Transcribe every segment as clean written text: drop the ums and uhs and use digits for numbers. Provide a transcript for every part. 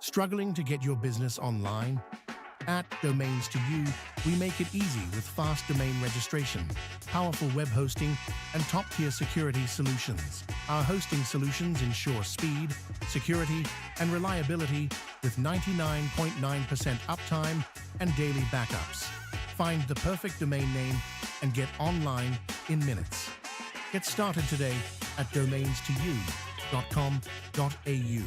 Struggling to get your business online? At Domains2U, we make it easy with fast domain registration, powerful web hosting, and top-tier security solutions. Our hosting solutions ensure speed, security, and reliability with 99.9% uptime and daily backups. Find the perfect domain name and get online in minutes. Get started today at domains2u.com.au.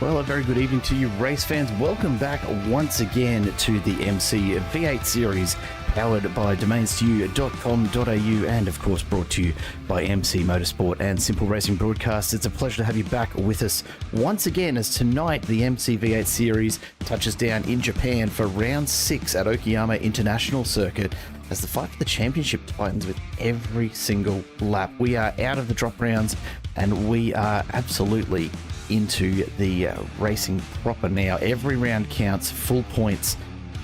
Well, a very good evening to you, race fans. Welcome back once again to the MCV8 series, powered by Domains2U.com.au and, of course, brought to you by MC Motorsport and Simple Racing Broadcasts. It's a pleasure to have you back with us once again, as tonight the MCV8 series touches down in Japan for round 6 at Okayama International Circuit, as the fight for the championship tightens with every single lap. We are out of the drop rounds and we are absolutely into the racing proper now. Every round counts. Full points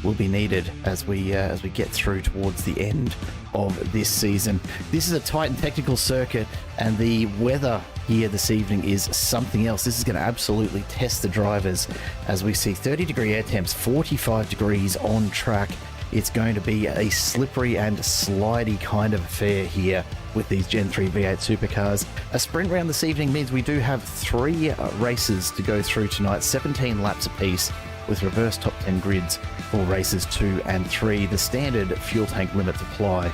will be needed as we get through towards the end of this season. This is a tight and technical circuit, and the weather here this evening is something else. This is going to absolutely test the drivers, as we see 30-degree air temps, 45 degrees on track. It's going to be a slippery and slidey kind of affair here with these Gen 3 V8 supercars. A sprint round this evening means we do have 3 races to go through tonight, 17 laps apiece, with reverse top 10 grids for races 2 and 3. The standard fuel tank limits apply.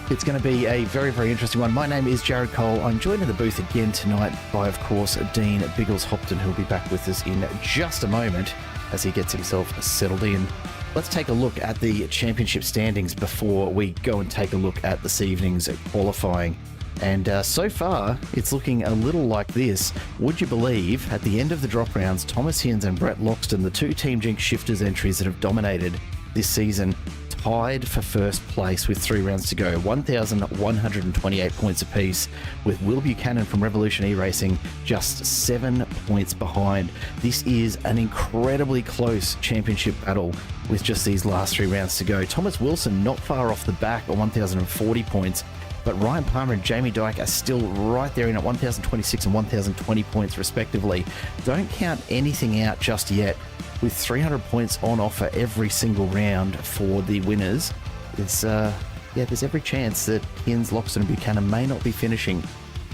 It's going to be a very, very interesting one. My name is Jared Cole. I'm joined in the booth again tonight by, of course, Dean Biggles-Hopton, who'll be back with us in just a moment as he gets himself settled in. Let's take a look at the championship standings before we go and take a look at this evening's qualifying. And so far, it's looking a little like this. Would you believe, at the end of the drop rounds, Thomas Hins and Brett Loxton, the two Team Jinx Shifters entries that have dominated this season, tied for first place with 3 rounds to go, 1,128 points apiece, with Will Buchanan from Revolution iRacing just 7 points behind. This is an incredibly close championship battle with just these last 3 rounds to go. Thomas Wilson not far off the back at 1,040 points, but Ryan Palmer and Jamie Dyke are still right there in at 1,026 and 1,020 points respectively. Don't count anything out just yet. With 300 points on offer every single round for the winners, there's every chance that Hins, Loxton and Buchanan may not be finishing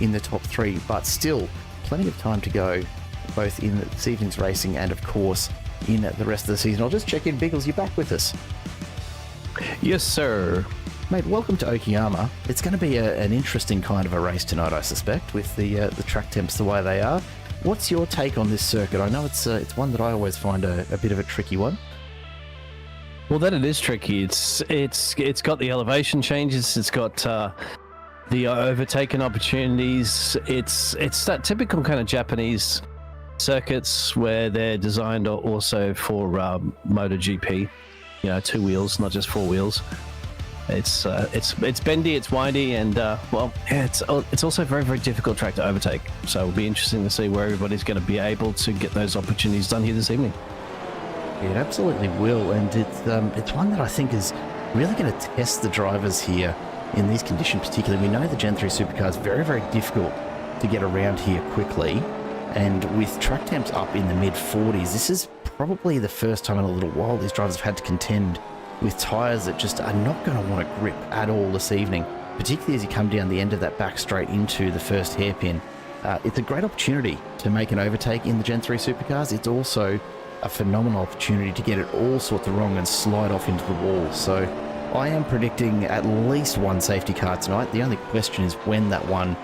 in the top 3, but still plenty of time to go, both in this evening's racing and, of course, in the rest of the season. I'll just check in. Biggles, you're back with us? Yes, sir. Mate, welcome to Okayama. It's going to be an interesting kind of a race tonight, I suspect, with the track temps the way they are. What's your take on this circuit? I know it's one that I always find a bit of a tricky one. Well, that it is tricky. It's got the elevation changes. It's got the overtaking opportunities. It's that typical kind of Japanese circuits where they're designed also for MotoGP. 2 wheels, not just 4 wheels. It's bendy, it's windy, and it's also a very, very difficult track to overtake. So it'll be interesting to see where everybody's going to be able to get those opportunities done here this evening. It absolutely will, and it's one that I think is really going to test the drivers here in these conditions. Particularly, we know the Gen 3 supercar is very, very difficult to get around here quickly, and with track temps up in the mid-40s, this is probably the first time in a little while these drivers have had to contend with tyres that just are not going to want to grip at all this evening, particularly as you come down the end of that back straight into the first hairpin. It's a great opportunity to make an overtake in the Gen 3 supercars. It's also a phenomenal opportunity to get it all sorts of wrong and slide off into the wall. So I am predicting at least one safety car tonight. The only question is when that one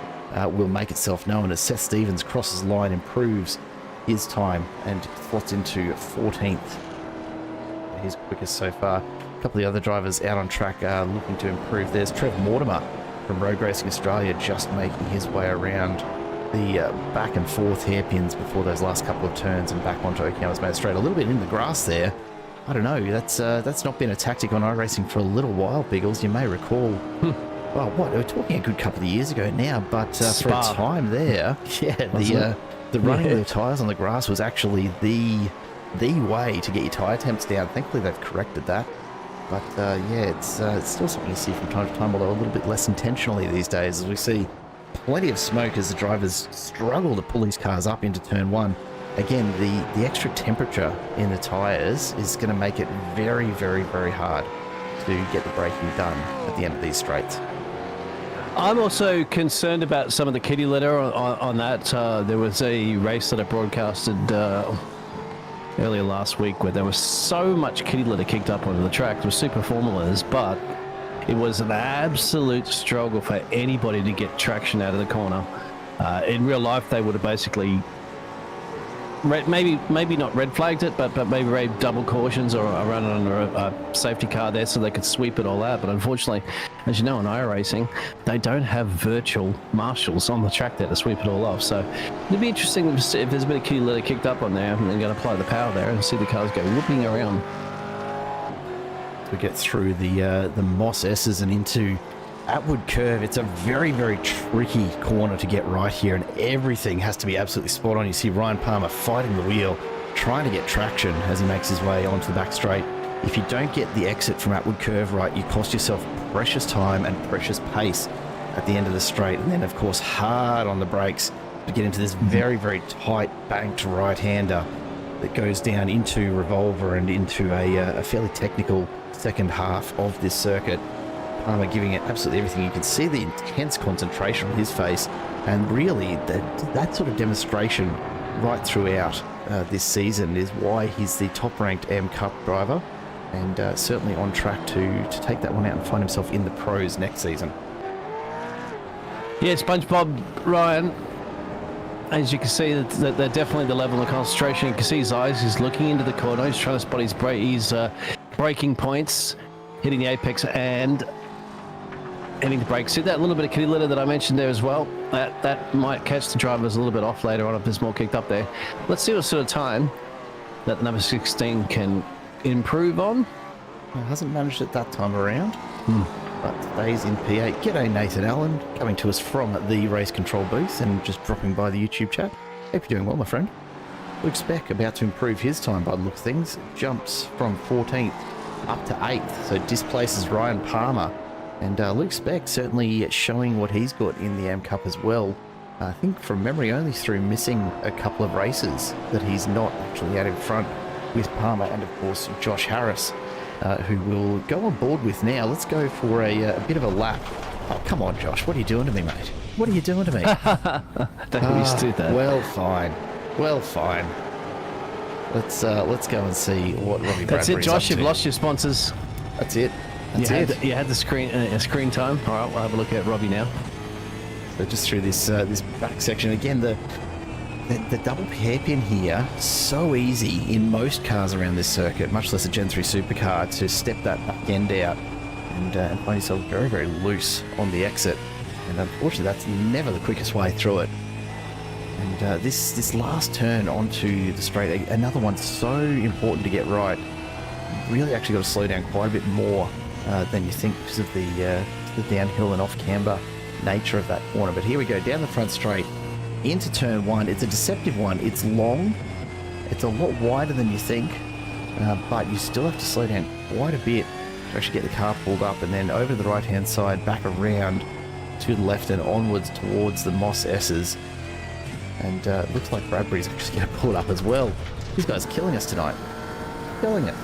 will make itself known, as Seth Stevens crosses the line, improves his time and slots into 14th. His quickest so far. A couple of the other drivers out on track are looking to improve. There's Trev Mortimer from Road Racing Australia, just making his way around the back and forth hairpins before those last couple of turns and back onto Okayama's main straight. A little bit in the grass there. I don't know, that's not been a tactic on iRacing for a little while, Biggles. You may recall, well, we're talking a good couple of years ago now, but for a time there, the running of the tyres on the grass was actually the way to get your tyre temps down. Thankfully, they've corrected that. But it's still something you see from time to time, although a little bit less intentionally these days, as we see plenty of smoke as the drivers struggle to pull these cars up into turn 1. Again, the extra temperature in the tyres is going to make it very, very, very hard to get the braking done at the end of these straights. I'm also concerned about some of the kitty litter on that. There was a race that I broadcasted earlier last week where there was so much kitty litter kicked up onto the track. It was super formulas, but it was an absolute struggle for anybody to get traction out of the corner. In real life, they would have basically maybe not red flagged it, but maybe Ray double cautions or run under a safety car there so they could sweep it all out. But unfortunately, as you know, in iRacing, they don't have virtual marshals on the track there to sweep it all off. So it'd be interesting to see if there's a bit of kitty litter kicked up on there and they're going to apply the power there and see the cars go whooping around. We get through the Moss S's and into Atwood Curve. It's a very, very tricky corner to get right here, and everything has to be absolutely spot on. You see Ryan Palmer fighting the wheel, trying to get traction as he makes his way onto the back straight. If you don't get the exit from Atwood Curve right, you cost yourself precious time and precious pace at the end of the straight, and then of course hard on the brakes to get into this very, very tight banked right-hander that goes down into Revolver and into a fairly technical second half of this circuit. Palmer giving it absolutely everything. You can see the intense concentration on his face, and really that sort of demonstration right throughout this season is why he's the top-ranked AM Cup driver, and certainly on track to take that one out and find himself in the pros next season. Yeah, SpongeBob Ryan, as you can see, that they're definitely the level of concentration. You can see his eyes. He's looking into the corner. He's trying to spot his braking points, hitting the apex and hitting the brakes. See that little bit of kitty litter that I mentioned there as well? That might catch the drivers a little bit off later on if there's more kicked up there. Let's see what sort of time that number 16 can improve on. Well, hasn't managed it that time around, but stays in P8. G'day Nathan Allen, coming to us from the race control booth and just dropping by the YouTube chat. Hope you're doing well, my friend. Luke Speck about to improve his time by the look of things. Jumps from 14th up to 8th, so displaces Ryan Palmer. And Luke Speck certainly showing what he's got in the AM Cup as well. I think from memory only through missing a couple of races that he's not actually out in front with Palmer and of course Josh Harris, who we'll go on board with now. Let's go for a bit of a lap. Oh, come on, Josh. What are you doing to me, mate? What are you doing to me? Don't used to do that. Well, fine. Well, fine. Let's go and see what Robbie Bradbury's That's it, Josh. up You've to. lost your sponsors. That's it. That's it. You had the screen time. All right, we'll have a look at Robbie now. So just through this back section again, the double hairpin here, so easy in most cars around this circuit, much less a Gen 3 supercar, to step that back end out and find yourself very, very loose on the exit. And unfortunately, that's never the quickest way through it. And this last turn onto the straight, another one so important to get right. You really actually got to slow down quite a bit more than you think because of the downhill and off-camber nature of that corner. But here we go, down the front straight, into turn 1. It's a deceptive one. It's long. It's a lot wider than you think, but you still have to slow down quite a bit to actually get the car pulled up, and then over the right-hand side, back around to the left and onwards towards the Moss S's. And it looks like Bradbury's just going to pull it up as well. This guy's killing us tonight. Killing it.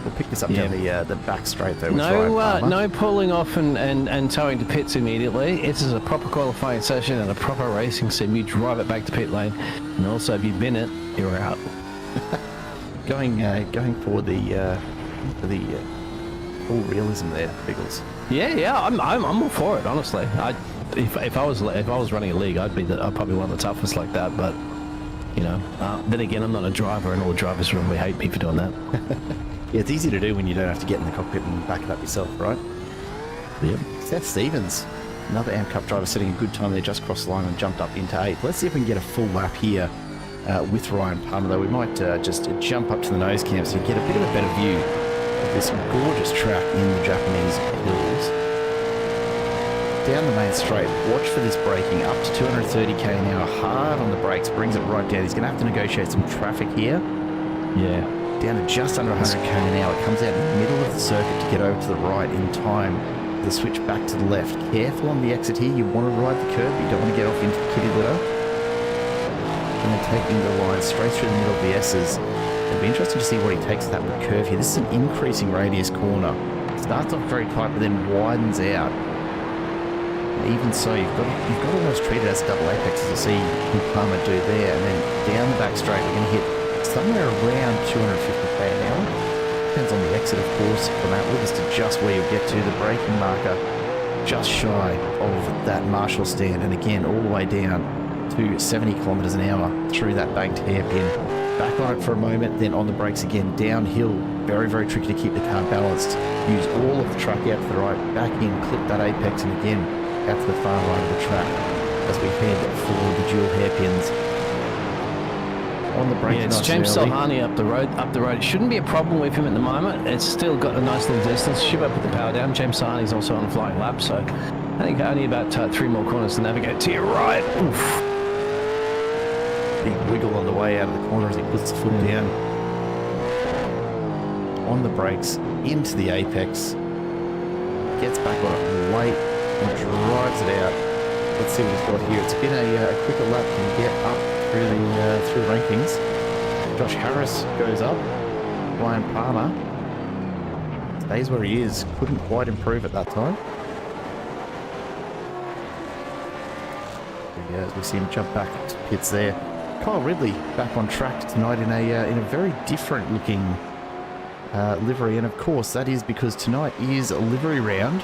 We'll pick this up down the back straight though. No pulling off and towing to pits immediately. It is a proper qualifying session and a proper racing sim. You drive it back to pit lane, and also if you bin it, you're out. going for the full realism there, Biggles. Yeah, I'm all for it. Honestly, if I was running a league, I'd probably one of the toughest like that. But you know, then again, I'm not a driver, and all drivers really hate me for doing that. Yeah, it's easy to do when you don't have to get in the cockpit and back it up yourself, right? Yep. Seth Stevens, another AM Cup driver, setting a good time there, just crossed the line and jumped up into 8th. Let's see if we can get a full lap here with Ryan Palmer, though. We might just jump up to the nose cam so you get a bit of a better view of this gorgeous track in the Japanese hills. Down the main straight, watch for this braking up to 230k an hour, hard on the brakes, brings it right down. He's going to have to negotiate some traffic here. Yeah. Down to just under 100k an hour. It comes out in the middle of the circuit to get over to the right in time. The switch back to the left. Careful on the exit here. You want to ride the curb, but you don't want to get off into the kitty litter. And then taking the line straight through the middle of the S's. It'll be interesting to see what he takes that curve here. This is an increasing radius corner. Starts off very tight, but then widens out. And even so, you've got to almost treat it as a double apex, as you see Palmer do there. And then down the back straight, we're going to hit somewhere around 250k an hour. Depends on the exit, of course, from Atwood as to just where you get to. The braking marker just shy of that marshal stand, and again all the way down to 70 kilometers an hour through that banked hairpin. Back on it for a moment, then on the brakes again, downhill. Very, very tricky to keep the car balanced. Use all of the track out to the right, back in, clip that apex, and again, out to the far right of the track as we head for the dual hairpins. On the brake, it's James Salhani up the road. It shouldn't be a problem with him at the moment. It's still got a nice little distance. Should be able to put the power down. James Salhani's also on a flying lap, so I think only about 3 more corners to navigate to your right. Oof. Big wiggle on the way out of the corner as he puts the foot down. On the brakes, into the apex. Gets back on it late and drives it out. Let's see what he's got here. It's been a quicker lap to get up through the rankings. Josh Harris goes up. Ryan Palmer stays where he is. Couldn't quite improve at that time. As we see him jump back to pits there. Kyle Ridley back on track tonight in a very different looking livery, and of course that is because tonight is a livery round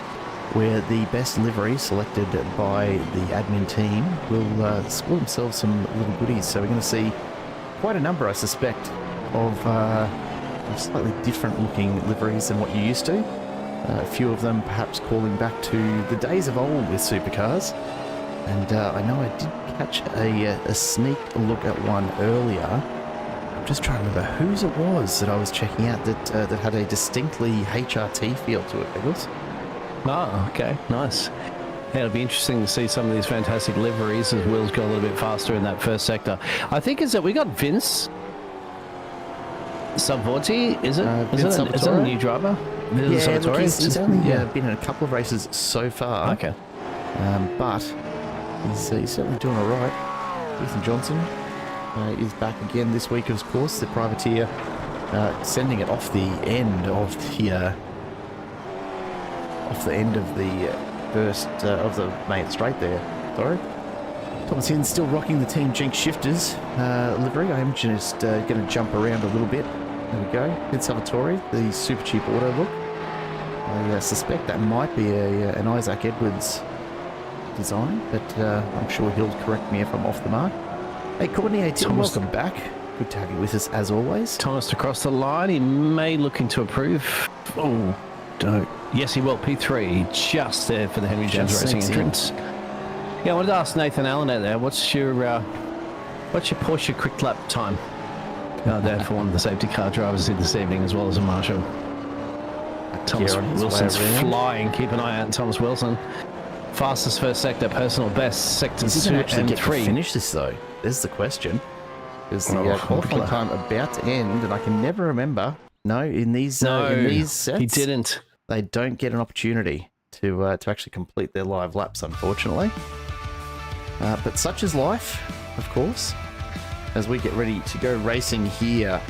where the best livery selected by the admin team will score themselves some little goodies. So we're going to see quite a number, I suspect, of slightly different looking liveries than what you're used to. A few of them perhaps calling back to the days of old with supercars. And I know I did catch a sneak look at one earlier. I'm just trying to remember whose it was that I was checking out that had a distinctly HRT feel to it, Nicholas. Oh, okay, nice. Yeah, it'll be interesting to see some of these fantastic liveries as Will's go a little bit faster in that first sector. I think is that we got Vince Salvatore, is it? Is it a new driver? Yeah, look, he's only been in a couple of races so far. Okay. But he's certainly doing all right. Ethan Johnson is back again this week, of course. The privateer sending it off the end of the first of the main straight there. Sorry. Thomas Hin's still rocking the Team Jinx Shifters livery. I am just going to jump around a little bit. There we go. Vince Salvatore, the super cheap auto look. I suspect that might be an Isaac Edwards design, but I'm sure he'll correct me if I'm off the mark. Hey, Courtney, welcome back. Good to have you with us as always. Thomas across the line. He may looking to improve. Oh, don't. Yes, he will. P3 just there for the Henry Jones Racing entrance. Yeah, I wanted to ask Nathan Allen out there. What's your Porsche quick lap time? There for one of the safety car drivers in this evening, as well as a marshal. Thomas Wilson's flying. Keep an eye out on Thomas Wilson. Fastest first sector, personal best, sectors 2 and 3. Finish this though. There's the question. Is the qualifying time about to end? And I can never remember. No, in these sets, he didn't. They don't get an opportunity to actually complete their live laps, unfortunately. But such is life, of course. As we get ready to go racing here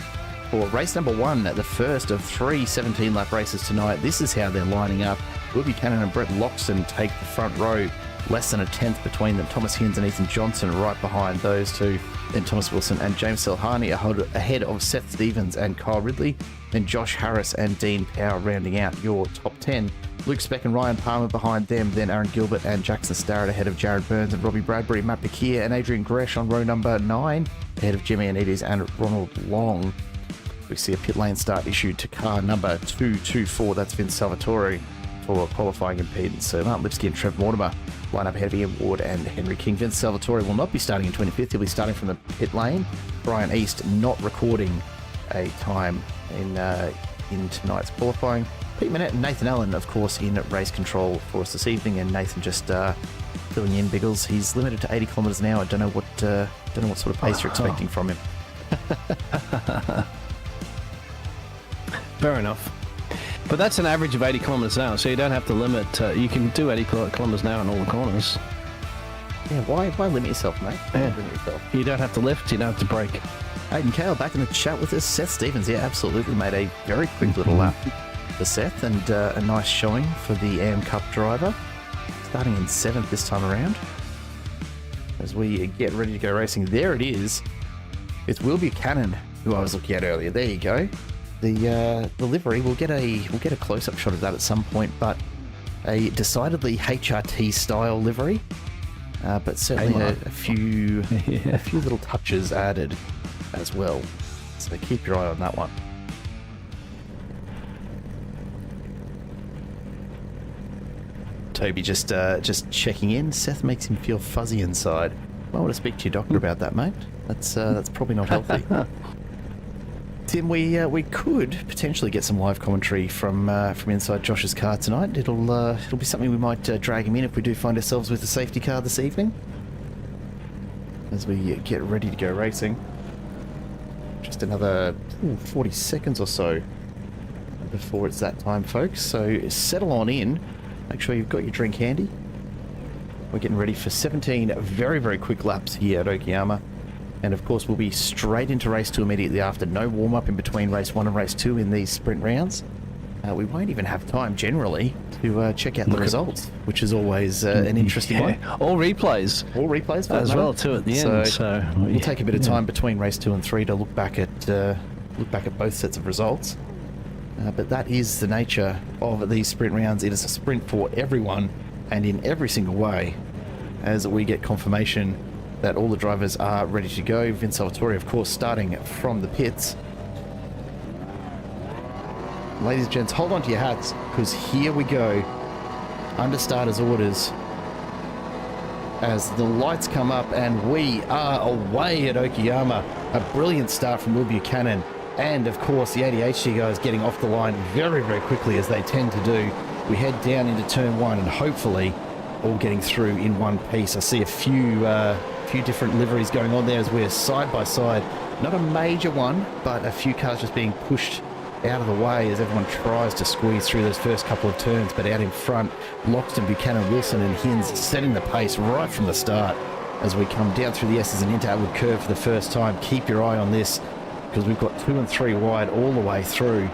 for race number 1, the first of 3 17-lap races tonight. This is how they're lining up. Will Buchanan and Brett Loxton take the front row, less than a tenth between them. Thomas Hins and Ethan Johnson right behind those two. Then Thomas Wilson and James Salhani ahead of Seth Stevens and Kyle Ridley. Then Josh Harris and Dean Power rounding out your top 10. Luke Speck and Ryan Palmer behind them. Then Aaron Gilbert and Jackson Starrett ahead of Jared Burns and Robbie Bradbury. Matt Bakir and Adrian Gresh on row number 9 ahead of Jimmy Anides and Ronald Long. We see a pit lane start issued to car number 224. That's Vince Salvatore for qualifying impedance. So Martin Lipsky and Trev Mortimer line up ahead of Ian Ward and Henry King. Vince Salvatore will not be starting in 25th. He'll be starting from the pit lane. Brian East not recording a time in tonight's qualifying. Pete Manette and Nathan Allen, of course, in race control for us this evening. And Nathan just filling in Biggles. He's limited to 80 kilometers an hour. I don't know what sort of pace you're expecting from him. Fair enough. But that's an average of 80 kilometers an hour, so you don't have to limit. You can do 80 kilometers an hour in all the corners. Yeah, why limit yourself, mate? Yeah. Limit yourself. You don't have to lift, you don't have to brake. Aidan Kale back in the chat with us. Seth Stevens, yeah, absolutely made a very quick little lap for Seth, and a nice showing for the AM Cup driver. Starting in 7th this time around. As we get ready to go racing, there it is. It's Will Buchanan, who I was looking at earlier. There you go. The livery, we'll get a close-up shot of that at some point, but a decidedly HRT style livery. but certainly Hey, a few little touches added as well. So keep your eye on that one. Toby just checking in. Seth makes him feel fuzzy inside. I want to speak to your doctor about that, mate. That's probably not healthy. Tim, we could potentially get some live commentary from inside Josh's car tonight. It'll be something we might drag him in if we do find ourselves with a safety car this evening, as we get ready to go racing. Just another 40 seconds or so before it's that time, folks. So settle on in. Make sure you've got your drink handy. We're getting ready for 17 very, very quick laps here at Okayama. And of course, we'll be straight into race 2 immediately after. No warm-up in between race 1 and race 2 in these sprint rounds. We won't even have time, generally, to check out the results, which is always an interesting one. All replays. All replays for as well, too, at the end. So we'll take a bit of time between race 2 and 3 to look back at both sets of results. But that is the nature of these sprint rounds. It is a sprint for everyone and in every single way, as we get confirmation that all the drivers are ready to go. Vince Salvatore, of course, starting from the pits. Ladies and gents, hold on to your hats, because here we go. Under starters orders as the lights come up and we are away at Okayama. A brilliant start from Will Buchanan. And of course, the ADHD guys getting off the line very, very quickly, as they tend to do. We head down into turn 1 and hopefully all getting through in one piece. I see a few different liveries going on there as we're side by side. Not a major one, but a few cars just being pushed out of the way as everyone tries to squeeze through those first couple of turns. But out in front, Loxton, Buchanan, Wilson and Hinz setting the pace right from the start as we come down through the S's and into Atwood Curve for the first time. Keep your eye on this, because we've got 2 and 3 wide all the way through.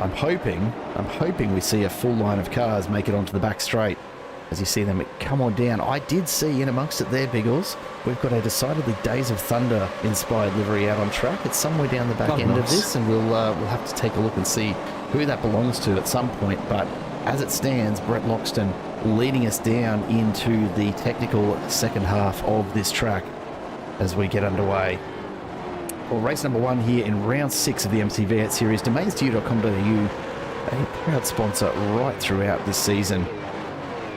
I'm hoping we see a full line of cars make it onto the back straight as you see them come on down. I did see in amongst it there, Biggles, we've got a decidedly Days of Thunder inspired livery out on track. It's somewhere down the back end of this, and we'll have to take a look and see who that belongs to at some point. But as it stands, Brett Loxton leading us down into the technical second half of this track as we get underway. Well, race number 1 here in round 6 of the MCV8 series. Domains2U.com.au, a proud sponsor right throughout this season.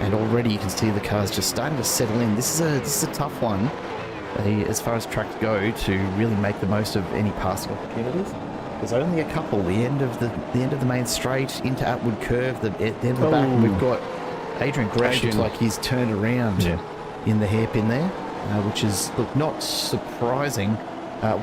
And already you can see the cars just starting to settle in. This is a tough one, as far as tracks go, to really make the most of any passing opportunities. There's only a couple. The end of the main straight into Atwood Curve, the end of the back, and we've got Adrian Gresh. Looks like he's turned around in the hairpin there, which is not surprising.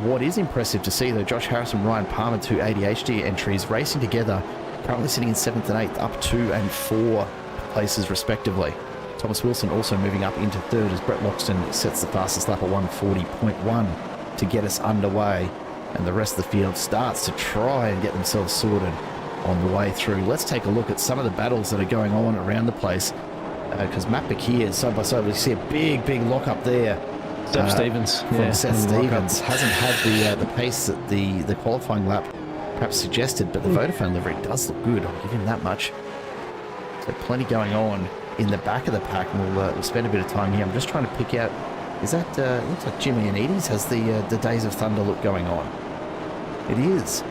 What is impressive to see, though, Josh Harris and Ryan Palmer, 2 ADHD entries, racing together, currently sitting in 7th and 8th, up 2 and 4 places respectively. Thomas Wilson also moving up into 3rd as Brett Loxton sets the fastest lap at 1:40.1 to get us underway, and the rest of the field starts to try and get themselves sorted on the way through. Let's take a look at some of the battles that are going on around the place, because Matt Bakir side by side, we see a big lock-up there. Seth Stevens. From Seth Stevens. Hasn't had the pace that the qualifying lap perhaps suggested, but the Vodafone livery does look good. I'll give him that much. So plenty going on in the back of the pack, and we'll spend a bit of time here. I'm just trying to pick out, is that, looks like Jimmy Anides has the Days of Thunder look going on. It is.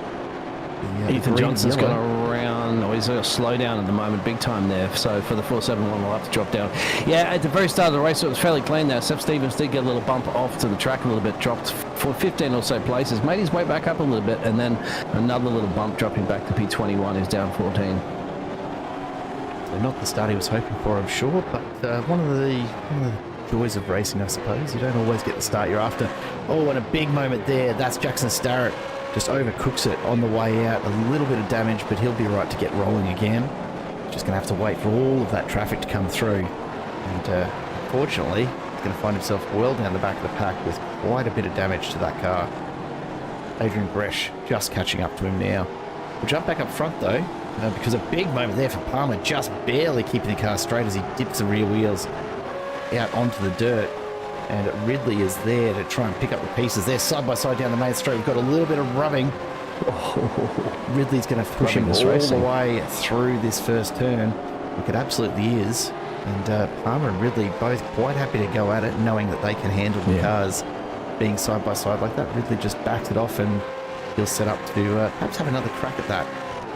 Ethan Johnson's got he's got a slow down at the moment, big time there. So for the 471, we'll have to drop down. Yeah, at the very start of the race, it was fairly clean there. Seth Stevens did get a little bump off to the track a little bit, dropped for 15 or so places, made his way back up a little bit, and then another little bump dropping back to P21, who's down 14. So not the start he was hoping for, I'm sure, but one of the joys of racing, I suppose. You don't always get the start you're after. Oh, and a big moment there. That's Jackson Starrett. Just overcooks it on the way out. A little bit of damage, but he'll be right to get rolling again. Just going to have to wait for all of that traffic to come through. And unfortunately, he's going to find himself well down the back of the pack with quite a bit of damage to that car. Adrian Gresh just catching up to him now. We'll jump back up front though, because a big moment there for Palmer, just barely keeping the car straight as he dips the rear wheels out onto the dirt. And Ridley is there to try and pick up the pieces. They're side by side down the main straight. We've got a little bit of rubbing. Ridley's going to push him all the way through this first turn. Look, it absolutely is And Palmer and Ridley both quite happy to go at it, knowing that they can handle the cars being side by side like that. Ridley just backs it off, and he'll set up to perhaps have another crack at that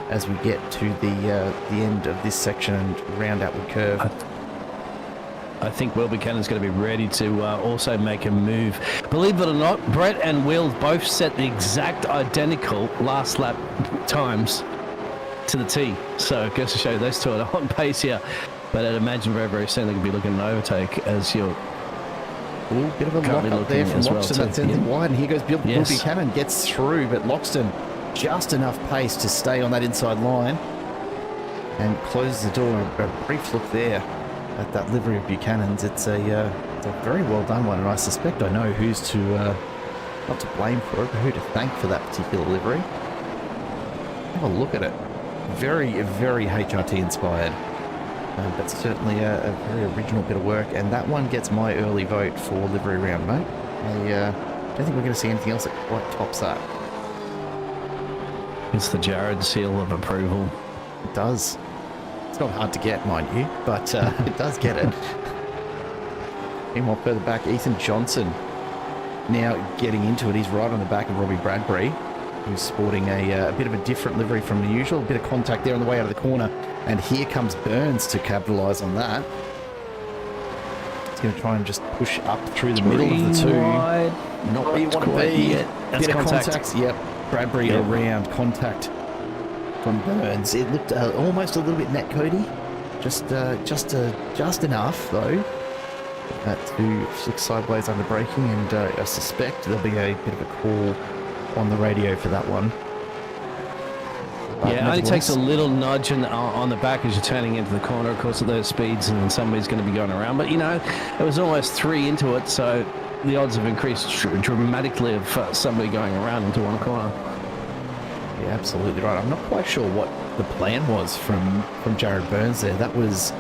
as we get to the end of this section and round outward curve. I think Will Buchanan's going to be ready to also make a move. Believe it or not, Brett and Will both set the exact identical last lap times to the T. So it goes to show you those two are on pace here. But I'd imagine very, very soon they're going to be looking at an overtake as you're... Ooh, bit of a lock up there from Loxton. That sends it wide, and here goes Will Buchanan, gets through, but Loxton just enough pace to stay on that inside line and closes the door. A brief look there at that livery of Buchanan's. It's a very well done one, and I suspect I know who's to not to blame for it, but who to thank for that particular livery. Have a look at it. Very, very HRT inspired. But certainly a very original bit of work, and that one gets my early vote for livery round, mate. I don't think we're going to see anything else that quite tops that. It's the Jared seal of approval. It does. It's not hard to get, mind you, but it does get it. Meanwhile, further back, Ethan Johnson now getting into it. He's right on the back of Robbie Bradbury, who's sporting a bit of a different livery from the usual. A bit of contact there on the way out of the corner. And here comes Burns to capitalise on that. He's going to try and just push up through the middle of the two. Wide. Not where you want to be. That's bit contact. of contact. Yep. Bradbury around. Contact from Burns. It looked almost a little bit net Cody. Just enough, though. To flick sideways under braking, and I suspect there'll be a bit of a call on the radio for that one. It only takes a little nudge on the back as you're turning into the corner, of course, at those speeds, and then somebody's going to be going around. But, you know, it was almost 3 into it, so the odds have increased dramatically of somebody going around into one corner. Yeah, absolutely right. I'm not quite sure what the plan was from Jared Burns there. That was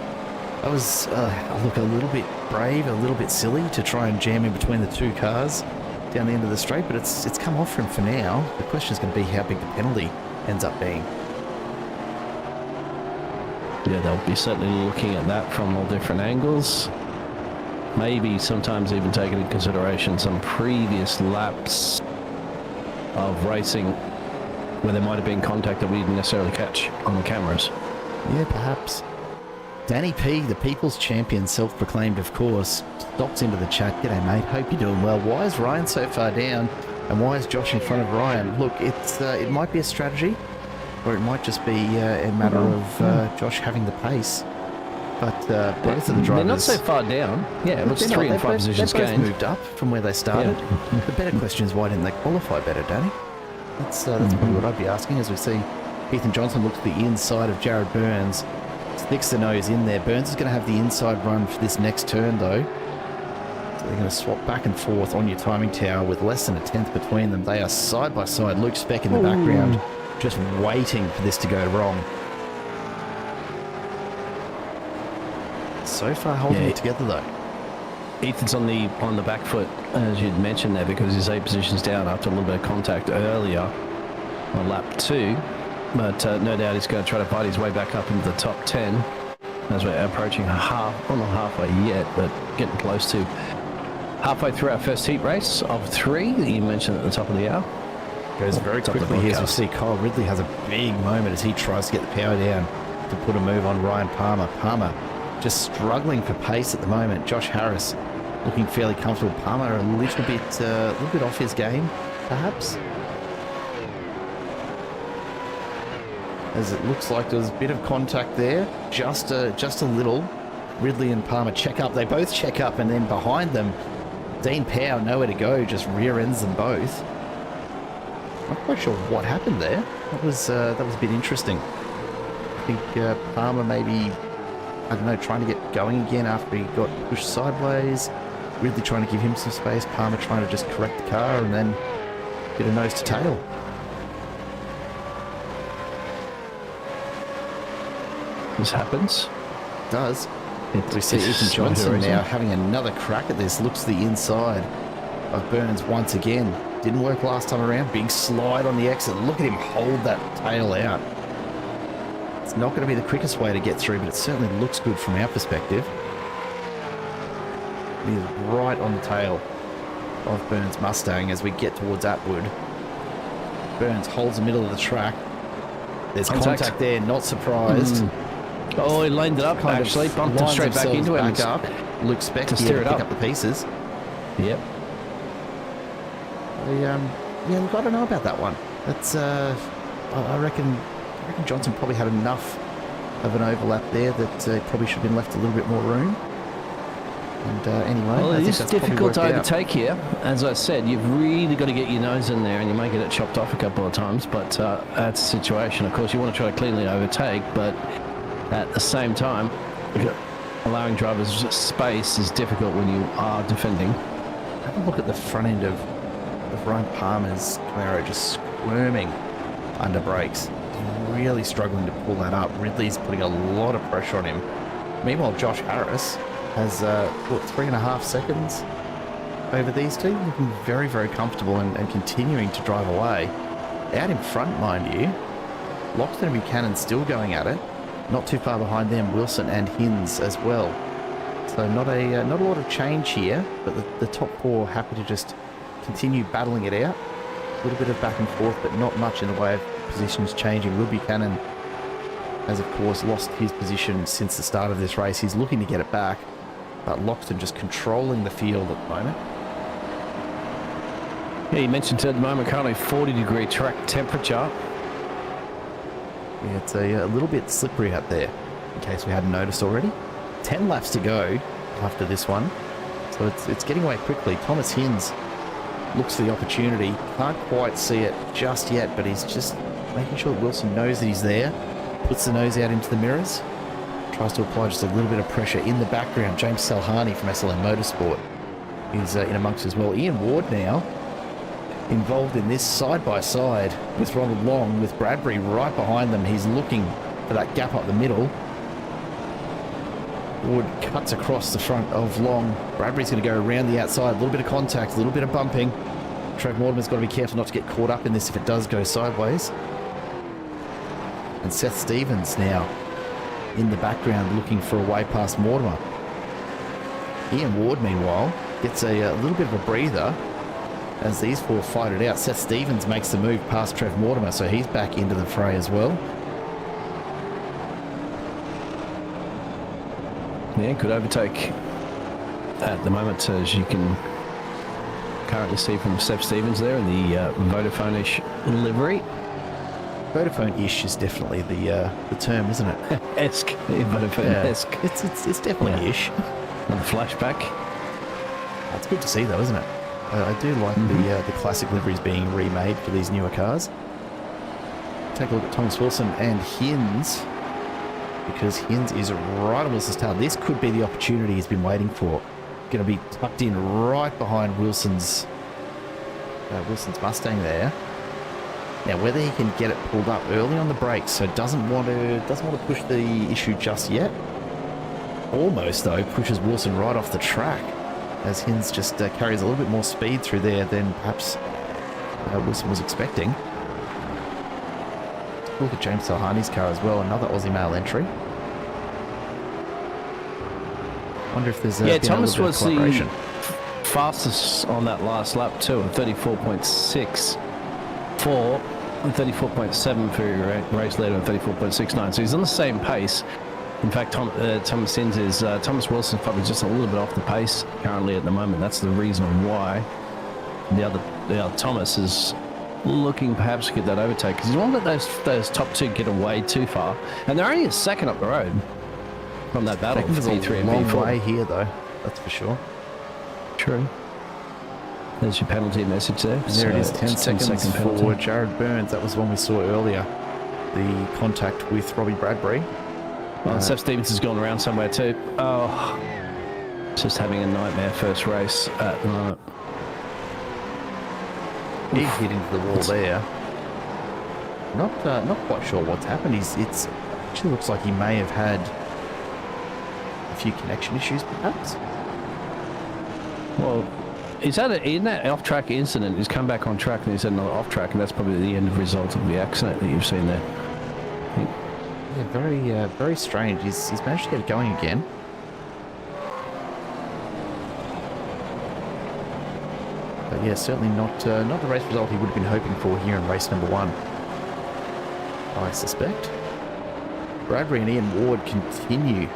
look, a little bit brave, a little bit silly to try and jam in between the two cars down the end of the straight, but it's come off for him for now. The question is going to be how big the penalty ends up being. Yeah, they'll be certainly looking at that from all different angles. Maybe sometimes even taking into consideration some previous laps of racing where there might have been contact that we didn't necessarily catch on the cameras. Yeah, perhaps. Danny P, the people's champion, self-proclaimed, of course, stops into the chat. G'day, mate. Hope you're doing well. Why is Ryan so far down? And why is Josh in front of Ryan? Look, it might be a strategy, or it might just be a matter of Josh having the pace. But both of the drivers... They're not so far down. Yeah, it looks 3 and 5 positions gained. They've both moved up from where they started. Yeah. The better question is, why didn't they qualify better, Danny? That's probably what I'd be asking, as we see Ethan Johnson look to the inside of Jared Burns. Sticks the nose in there. Burns is going to have the inside run for this next turn, though. So they're going to swap back and forth on your timing tower with less than a tenth between them. They are side by side. Luke Speck in the background, just waiting for this to go wrong. So far holding it together, though. Ethan's on the back foot, as you'd mentioned there, because he's 8 positions down after a little bit of contact earlier on lap 2. But no doubt he's going to try to fight his way back up into the top 10 as we're approaching well, not halfway yet, but getting close to halfway through our first heat race of 3 that you mentioned at the top of the hour. Goes very quickly here as we see Kyle Ridley has a big moment as he tries to get the power down to put a move on Ryan Palmer. Palmer just struggling for pace at the moment. Josh Harris looking fairly comfortable. Palmer a little bit off his game, perhaps. As it looks like there was a bit of contact there, just a little. Ridley and Palmer check up. They both check up, and then behind them, Dean Powell, nowhere to go, just rear ends them both. Not quite sure what happened there. That was a bit interesting. I think Palmer maybe, I don't know, trying to get going again after he got pushed sideways. Ridley trying to give him some space. Palmer trying to just correct the car, and then a bit of nose to tail. This happens. It does. We see Ethan Johnson now having another crack at this. Looks to the inside of Burns once again. Didn't work last time around. Big slide on the exit. Look at him hold that tail out. It's It's not going to be the quickest way to get through, but it certainly looks good from our perspective. He is right on the tail of Burns' Mustang as we get towards Atwood. Burns holds the middle of the track. There's contact there, not surprised. Oh, he laned it up, actually. Bumped it straight back into him. Back up. Luke Speck to here steer to it pick up. up the pieces. Yep. Yeah, we've got to know about that one. That's, I reckon Johnson probably had enough of an overlap there that probably should have been left a little bit more room. And anyway, Well, I it think is that's probably difficult to worked out. overtake here. As I said, you've really got to get your nose in there, and you may get it chopped off a couple of times, but that's the situation. Of course, you want to try to cleanly overtake, but at the same time, allowing drivers space is difficult when you are defending. Have a look at the front end of Ryan Palmer's Camaro, just squirming under brakes. Really struggling to pull that up. Ridley's putting a lot of pressure on him. Meanwhile, Josh Harris has, 3.5 seconds over these two. Looking very, very comfortable and continuing to drive away. Out in front, mind you, Loxton and Buchanan still going at it. Not too far behind them, Wilson and Hinz as well. So not a lot of change here, but the top four happy to just continue battling it out. A little bit of back and forth, but not much in the way of positions changing. Will Buchanan has, of course, lost his position since the start of this race. He's looking to get it back, but Loxton just controlling the field at the moment. Yeah, you mentioned at the moment currently 40-degree track temperature. Yeah, it's a little bit slippery out there, in case we hadn't noticed already. 10 laps to go after this one, so it's getting away quickly. Thomas Hinz looks for the opportunity. Can't quite see it just yet, but he's just making sure that Wilson knows that he's there. Puts the nose out into the mirrors. Tries to apply just a little bit of pressure in the background. James Salhani from SLM Motorsport is in amongst as well. Ian Ward now involved in this side-by-side with Ronald Long, with Bradbury right behind them. He's looking for that gap up the middle. Ward cuts across the front of Long. Bradbury's going to go around the outside. A little bit of contact, a little bit of bumping. Trev Mortimer's got to be careful not to get caught up in this if it does go sideways. And Seth Stevens now in the background looking for a way past Mortimer. Ian Ward, meanwhile, gets a little bit of a breather as these four fight it out. Seth Stevens makes the move past Trev Mortimer, so he's back into the fray as well. Yeah, good overtake at the moment, as you can currently see from Seth Stevens there in the Vodafone-ish livery. Vodafone-ish is definitely the term, isn't it? Esque, Vodafone-esque. Yeah. It's definitely ish. And the flashback. That's good to see, though, isn't it? I do like the classic liveries being remade for these newer cars. Take a look at Thomas Wilson and Hinz, because Hinz is right on Wilson's tail. This could be the opportunity he's been waiting for. Going to be tucked in right behind Wilson's Mustang there. Now, whether he can get it pulled up early on the brakes, so doesn't want to push the issue just yet. Almost, though, pushes Wilson right off the track, as Hinz just carries a little bit more speed through there than perhaps Wilson was expecting. Look at James Salhani's car as well, another Aussie male entry. Wonder if there's Thomas was the fastest on that last lap too, at 34.64 and 34.7 for your race leader, and 34.69. So he's on the same pace. In fact, Thomas Hinz is Thomas Wilson's probably just a little bit off the pace currently at the moment. That's the reason why the other Thomas is looking perhaps to get that overtake, because you won't let those top two get away too far, and they're only a second up the road from that battle. There's a long way here, though. That's for sure. True. There's your penalty message there. And there it is, 10 seconds for Jared Burns. That was the one we saw earlier. The contact with Robbie Bradbury. Well, Seth Stevens has gone around somewhere too. Oh, just having a nightmare first race at the moment. He hit into the wall there. Not quite sure what's happened. It actually looks like he may have had a few connection issues, perhaps. Well, in that off-track incident, he's come back on track and he's had another off-track, and that's probably the end result of the accident that you've seen there. Yeah, very strange. He's managed to get it going again. But yeah, certainly not the race result he would have been hoping for here in race number 1, I suspect. Bradbury and Ian Ward continue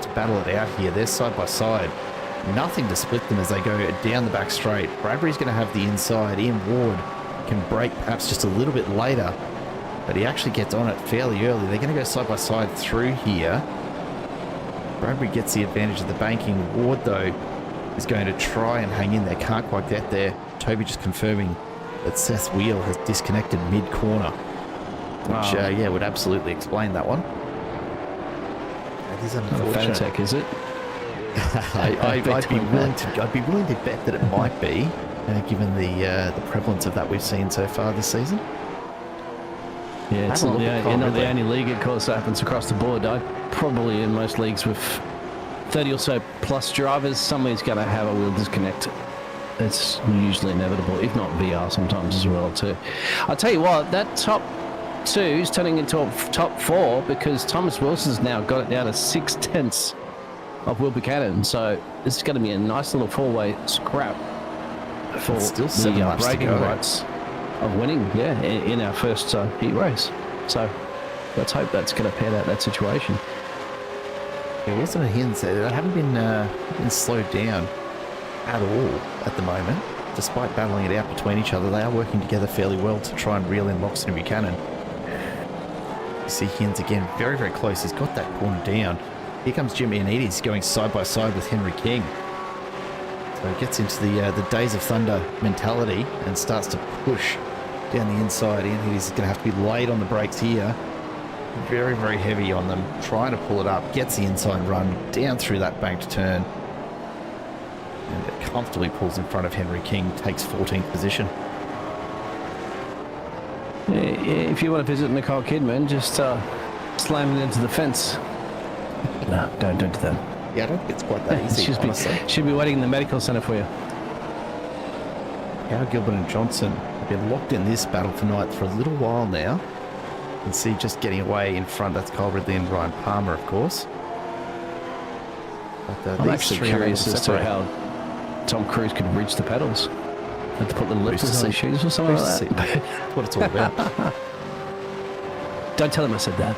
to battle it out here. They're side by side. Nothing to split them as they go down the back straight. Bradbury's going to have the inside. Ian Ward can brake perhaps just a little bit later, but he actually gets on it fairly early. They're going to go side by side through here. Bradbury gets the advantage of the banking. Ward, though, is going to try and hang in there. Can't quite get there. Toby just confirming that Seth's wheel has disconnected mid-corner, which, yeah, would absolutely explain that one. That is unfortunate. Fanatec, is it? I'd be willing to bet that it might be, given the prevalence of that we've seen so far this season. Yeah, it's not the only league, of course, that happens across the board. Probably in most leagues with 30 or so plus drivers, somebody's going to have a wheel disconnect. It's usually inevitable, if not VR sometimes as well too. I'll tell you what, that top 2 is turning into a top 4 because Thomas Wilson's now got it down to 6/10 of Will Buchanan. So this is going to be a nice little 4-way scrap for still the bragging rights of winning, in our first heat race. So let's hope that's going to pan out that situation. Yeah, Wilson and Hins, they haven't been slowed down at all at the moment. Despite battling it out between each other, they are working together fairly well to try and reel in Loxton and Buchanan. You see Hins again, very, very close. He's got that corner down. Here comes Jimmy Anides going side by side with Henry King. So he gets into the Days of Thunder mentality and starts to push down the inside. Anides is going to have to be laid on the brakes here. Very, very heavy on them, trying to pull it up, gets the inside run down through that banked turn, and it comfortably pulls in front of Henry King, takes 14th position. If you want to visit Nicole Kidman, just slam it into the fence. No, don't do that. Yeah, I don't think it's quite that easy, honestly. She'll be waiting in the medical centre for you. Howard Gilbert and Johnson have been locked in this battle for night for a little while now. You can see just getting away in front, that's Kyle Ridley and Ryan Palmer, of course. But, I'm actually curious as to how Tom Cruise could reach the pedals. Had to put little lifters on his shoes or something like that. That's what it's all about. Don't tell him I said that.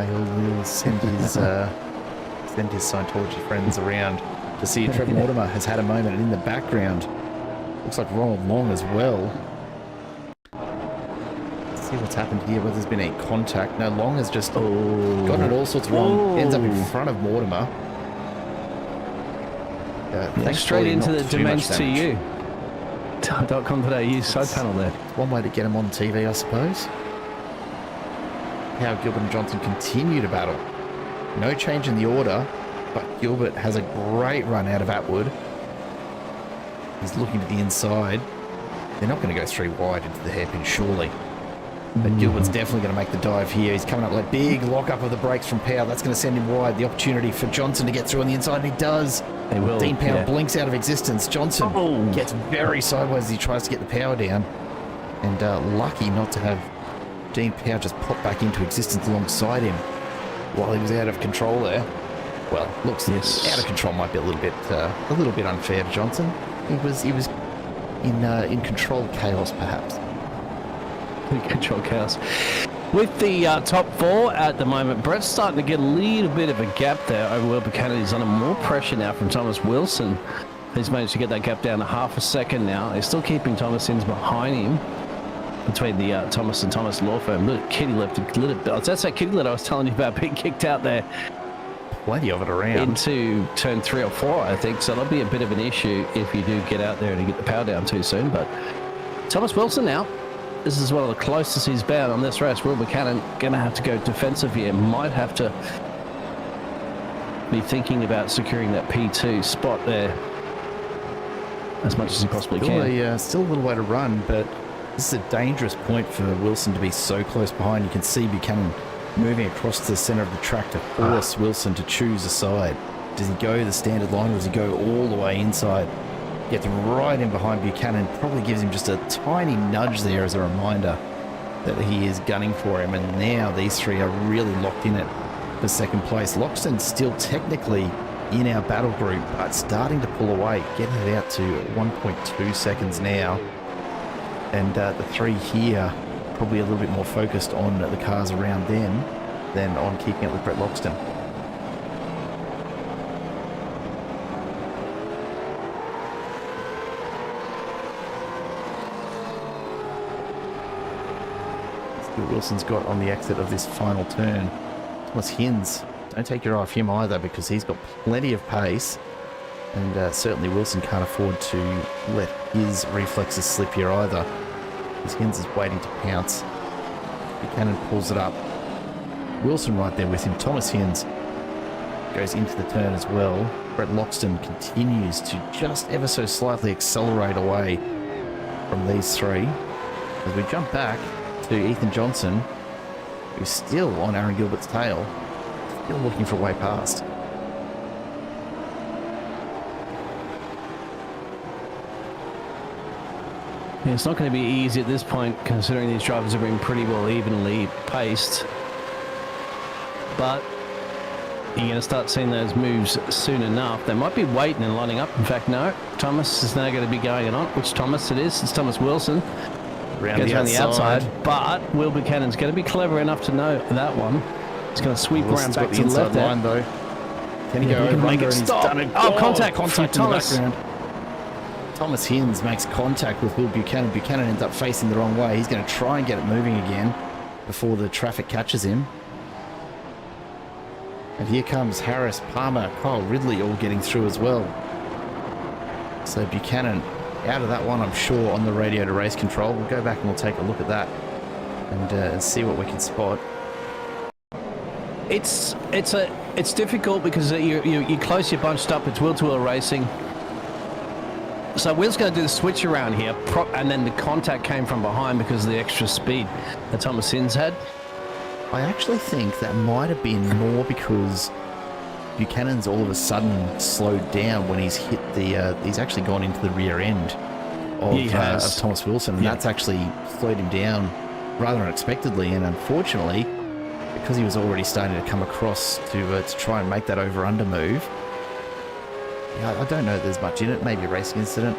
He'll send his Scientology friends around to see if Trevor Mortimer has had a moment. And in the background, looks like Ronald Long as well. See what's happened here, whether there's been any contact. No, Long has just gotten it all sorts wrong. Ends up in front of Mortimer. Straight into the Domains2U. .com.au side panel there. One way to get him on TV, I suppose. How Gilbert and Johnson continue to battle. No change in the order, but Gilbert has a great run out of Atwood. He's looking to the inside. They're not going to go 3 wide into the hairpin, surely. But Gilbert's definitely going to make the dive here. He's coming up like big lock-up of the brakes from Powell. That's going to send him wide. The opportunity for Johnson to get through on the inside, and he does. He will. Dean Powell blinks out of existence. Johnson gets very sideways as he tries to get the power down. And lucky not to have Dean Powell just pop back into existence alongside him while he was out of control there. Well, looks out of control might be a little bit unfair to Johnson. He was in controlled chaos, perhaps. Control chaos. With the top 4 at the moment, Brett's starting to get a little bit of a gap there over Will Buchanan. He's under more pressure now from Thomas Wilson. He's managed to get that gap down to half a second now. He's still keeping Thomas Inns behind him between the Thomas and Thomas law firm. Look, Kitty left a little bit. That's that Kitty that I was telling you about being kicked out there. Plenty of it around. Into turn 3 or 4, I think. So that'll be a bit of an issue if you do get out there and you get the power down too soon. But Thomas Wilson now. This is one of the closest he's been on this race. Will Buchanan going to have to go defensive here. Might have to be thinking about securing that P2 spot there as much as he possibly can. Still a little way to run, but this is a dangerous point for Wilson to be so close behind. You can see Buchanan moving across to the centre of the track to force Wilson to choose a side. Does he go the standard line or does he go all the way inside? Gets right in behind Buchanan, probably gives him just a tiny nudge there as a reminder that he is gunning for him, and now these three are really locked in it for second place. Loxton's still technically in our battle group, but starting to pull away, getting it out to 1.2 seconds now. And the three here probably a little bit more focused on the cars around them than on keeping up with Brett Loxton. Wilson's got on the exit of this final turn. Thomas Hins, don't take your eye off him either, because he's got plenty of pace, and certainly Wilson can't afford to let his reflexes slip here either, because Hins is waiting to pounce. Buchanan pulls it up. Wilson right there with him. Thomas Hins goes into the turn as well. Brett Loxton continues to just ever so slightly accelerate away from these three. As we jump back to Ethan Johnson, who's still on Aaron Gilbert's tail, still looking for a way past. Yeah, it's not going to be easy at this point, considering these drivers have been pretty well evenly paced. But you're going to start seeing those moves soon enough. They might be waiting and lining up. In fact, no. Thomas is now going to be going on. Which Thomas it is? It's Thomas Wilson. Around Goes the around the outside. outside. But Will Buchanan's going to be clever enough to know that one. He's going to sweep around back to the left line though. Can he go he can over make under, it and he's stop. done it. Oh, contact from in the Thomas. background. Thomas Hins makes contact with Will Buchanan. Buchanan ends up facing the wrong way. He's going to try and get it moving again before the traffic catches him. And here comes Harris, Palmer, Kyle Ridley all getting through as well. So Buchanan out of that one, I'm sure, on the radio to race control. We'll go back and we'll take a look at that and see what we can spot. It's difficult because you close, you're bunched up. It's wheel-to-wheel racing. So Will's going to do the switch around here, and then the contact came from behind because of the extra speed that Thomas Hins had. I actually think that might have been more because Buchanan's all of a sudden slowed down when he's hit the... he's actually gone into the rear end of Thomas Wilson, and that's actually slowed him down rather unexpectedly, and unfortunately, because he was already starting to come across to try and make that over-under move. I don't know if there's much in it, maybe a racing incident.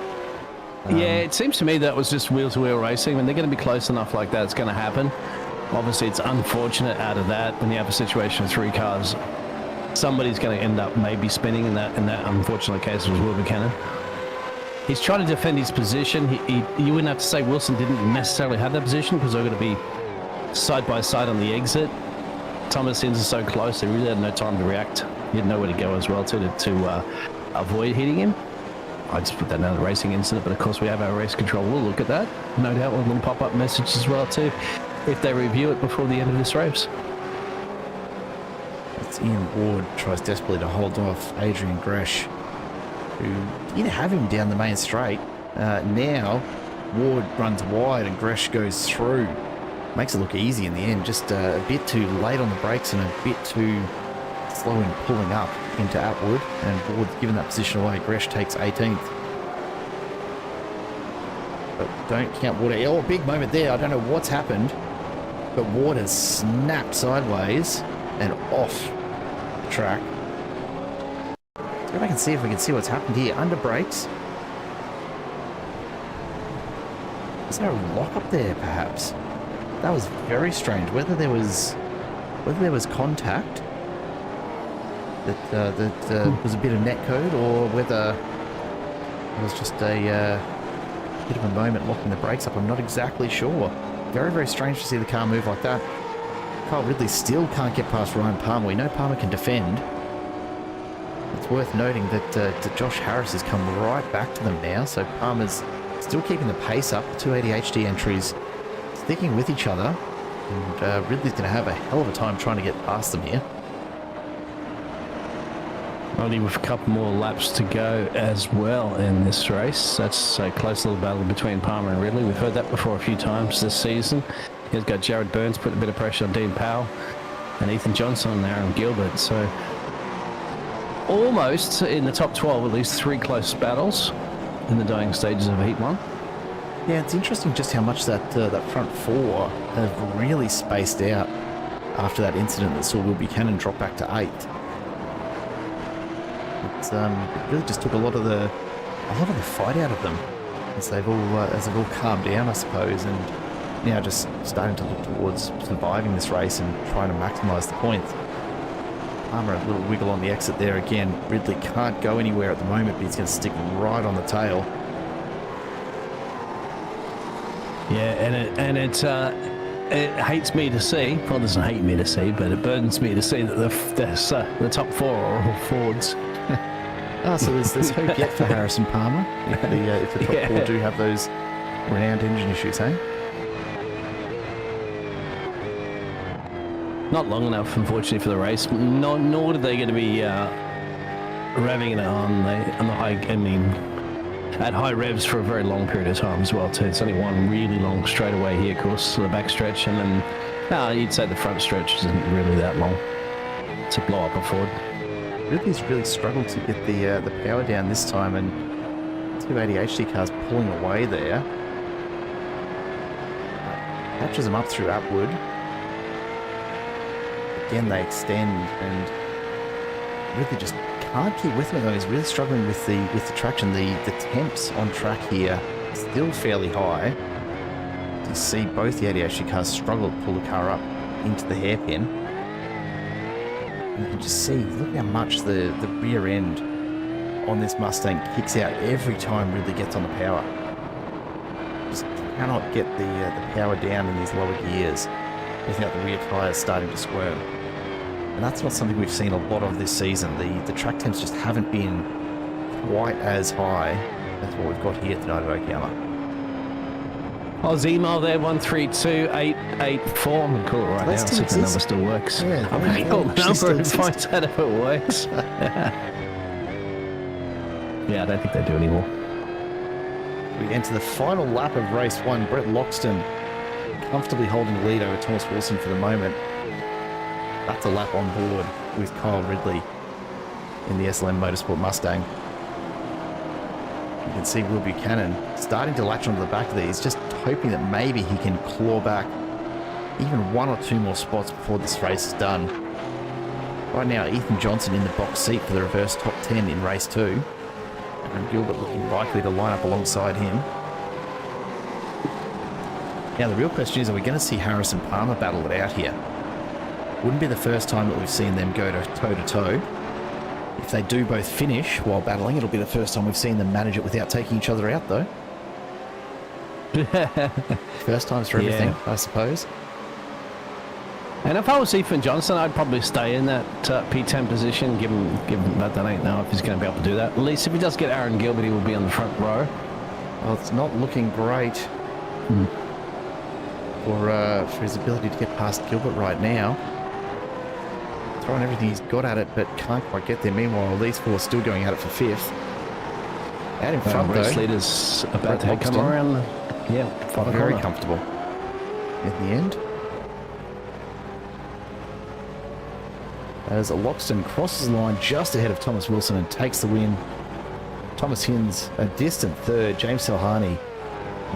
Yeah, it seems to me that was just wheel-to-wheel racing. When they're going to be close enough like that, it's going to happen. Obviously, it's unfortunate out of that when you have a situation with three cars. Somebody's going to end up maybe spinning in that unfortunate case was Will Buchanan. He's trying to defend his position. You wouldn't have to say Wilson didn't necessarily have that position because they're going to be side by side on the exit. Thomas Hins is so close, they really had no time to react. He had nowhere to go as well to avoid hitting him. I just put that down as a racing incident, but of course we have our race control. We'll look at that. No doubt with a little pop-up message as well too, if they review it before the end of this race. It's Ian Ward tries desperately to hold off Adrian Gresh, who did have him down the main straight. Now Ward runs wide and Gresh goes through. Makes it look easy in the end, just a bit too late on the brakes and a bit too slow in pulling up into Atwood, and Ward's given that position away. Gresh takes 18th. But don't count Ward. Oh, big moment there. I don't know what's happened, but Ward has snapped sideways and off the track. Let's go back and see if we can see what's happened here. Under brakes. Is there a lock up there, perhaps? That was very strange. Whether there was contact that was a bit of netcode, or whether it was just a bit of a moment locking the brakes up, I'm not exactly sure. Very, very strange to see the car move like that. Kyle Ridley still can't get past Ryan Palmer. We know Palmer can defend. It's worth noting that Josh Harris has come right back to them now, so Palmer's still keeping the pace up. The 280 HD entries sticking with each other, and Ridley's going to have a hell of a time trying to get past them here. Only with a couple more laps to go as well in this race. That's a close little battle between Palmer and Ridley. We've heard that before a few times this season. He's got Jared Burns putting a bit of pressure on Dean Powell and Ethan Johnson and Aaron Gilbert. So almost in the top 12, at least 3 close battles in the dying stages of Heat 1. Yeah, it's interesting just how much that front four have really spaced out after that incident that saw Will Buchanan drop back to 8th. It really just took a lot of the fight out of them as they've all calmed down, I suppose, and now just starting to look towards surviving this race and trying to maximise the points. Palmer a little wiggle on the exit there again. Ridley can't go anywhere at the moment, but he's going to stick right on the tail. Yeah, and it hates me to see. Well, it doesn't hate me to see, but it burdens me to see that the top 4 are all Fords. So there's hope yet for Harrison Palmer if the top 4 do have those renowned engine issues, hey? Not long enough, unfortunately, for the race. Nor are they going to be revving it on the high. I mean, at high revs for a very long period of time as well too. It's only one really long straightaway here, of course, the back stretch, and then you'd say the front stretch isn't really that long to blow up a Ford. Ridley's really struggled to get the power down this time, and 2 ADHD cars pulling away there. Catches them up through Atwood. Again, they extend, and Ridley just can't keep with him though. He's really struggling with the traction. The temps on track here still fairly high. You see both the ADHD cars struggle to pull the car up into the hairpin. And you can just see, look how much the rear end on this Mustang kicks out every time Ridley gets on the power. Just cannot get the power down in these lower gears without the rear tyres starting to squirm. And that's not something we've seen a lot of this season. The track temps just haven't been quite as high as what we've got here tonight at Okayama. Email there, 132884. I'm going to call it right now, see if the number still works. Yeah, I'm going to call the number and find out if it works. Yeah, I don't think they do anymore. We enter the final lap of race 1. Brett Loxton comfortably holding the lead over Thomas Wilson for the moment. That's a lap on board with Kyle Ridley in the SLM Motorsport Mustang. You can see Will Buchanan starting to latch onto the back of these, just hoping that maybe he can claw back even 1 or 2 more spots before this race is done. Right now, Ethan Johnson in the box seat for the reverse top 10 in race 2. And Gilbert looking likely to line up alongside him. Now, the real question is, are we going to see Harrison Palmer battle it out here? Wouldn't be the first time that we've seen them go to toe-to-toe. If they do both finish while battling, it'll be the first time we've seen them manage it without taking each other out, though. First times for everything, I suppose. And if I was Ethan Johnson, I'd probably stay in that P10 position, give him, but I don't know if he's going to be able to do that. At least if he does get Aaron Gilbert, he will be on the front row. Well, it's not looking great for his ability to get past Gilbert right now. Throwing everything he's got at it, but can't quite get there. Meanwhile, these 4 are still going at it for 5th. Out in front, race though, leader's about to come around. Very comfortable in the end. As Loxton crosses the line just ahead of Thomas Wilson and takes the win. Thomas Hinds a distant 3rd. James Salhani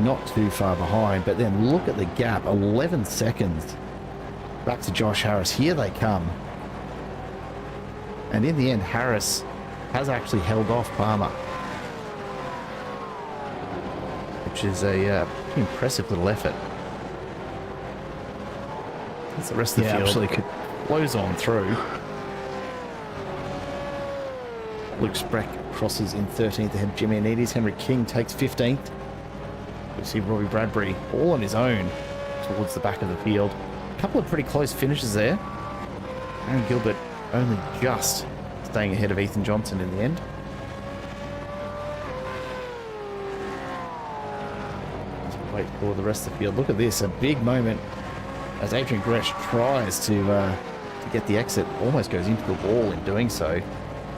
not too far behind, but then look at the gap, 11 seconds back to Josh Harris. Here they come. And in the end, Harris has actually held off Palmer, which is a pretty impressive little effort. As the rest of the field absolutely flows on through. Luke Spreck crosses in 13th ahead of Jimmy Anides. Henry King takes 15th. We see Robbie Bradbury all on his own towards the back of the field. A couple of pretty close finishes there. Aaron Gilbert only just staying ahead of Ethan Johnson in the end. As we wait for the rest of the field. Look at this, a big moment as Adrian Gresh tries to get the exit. Almost goes into the wall in doing so.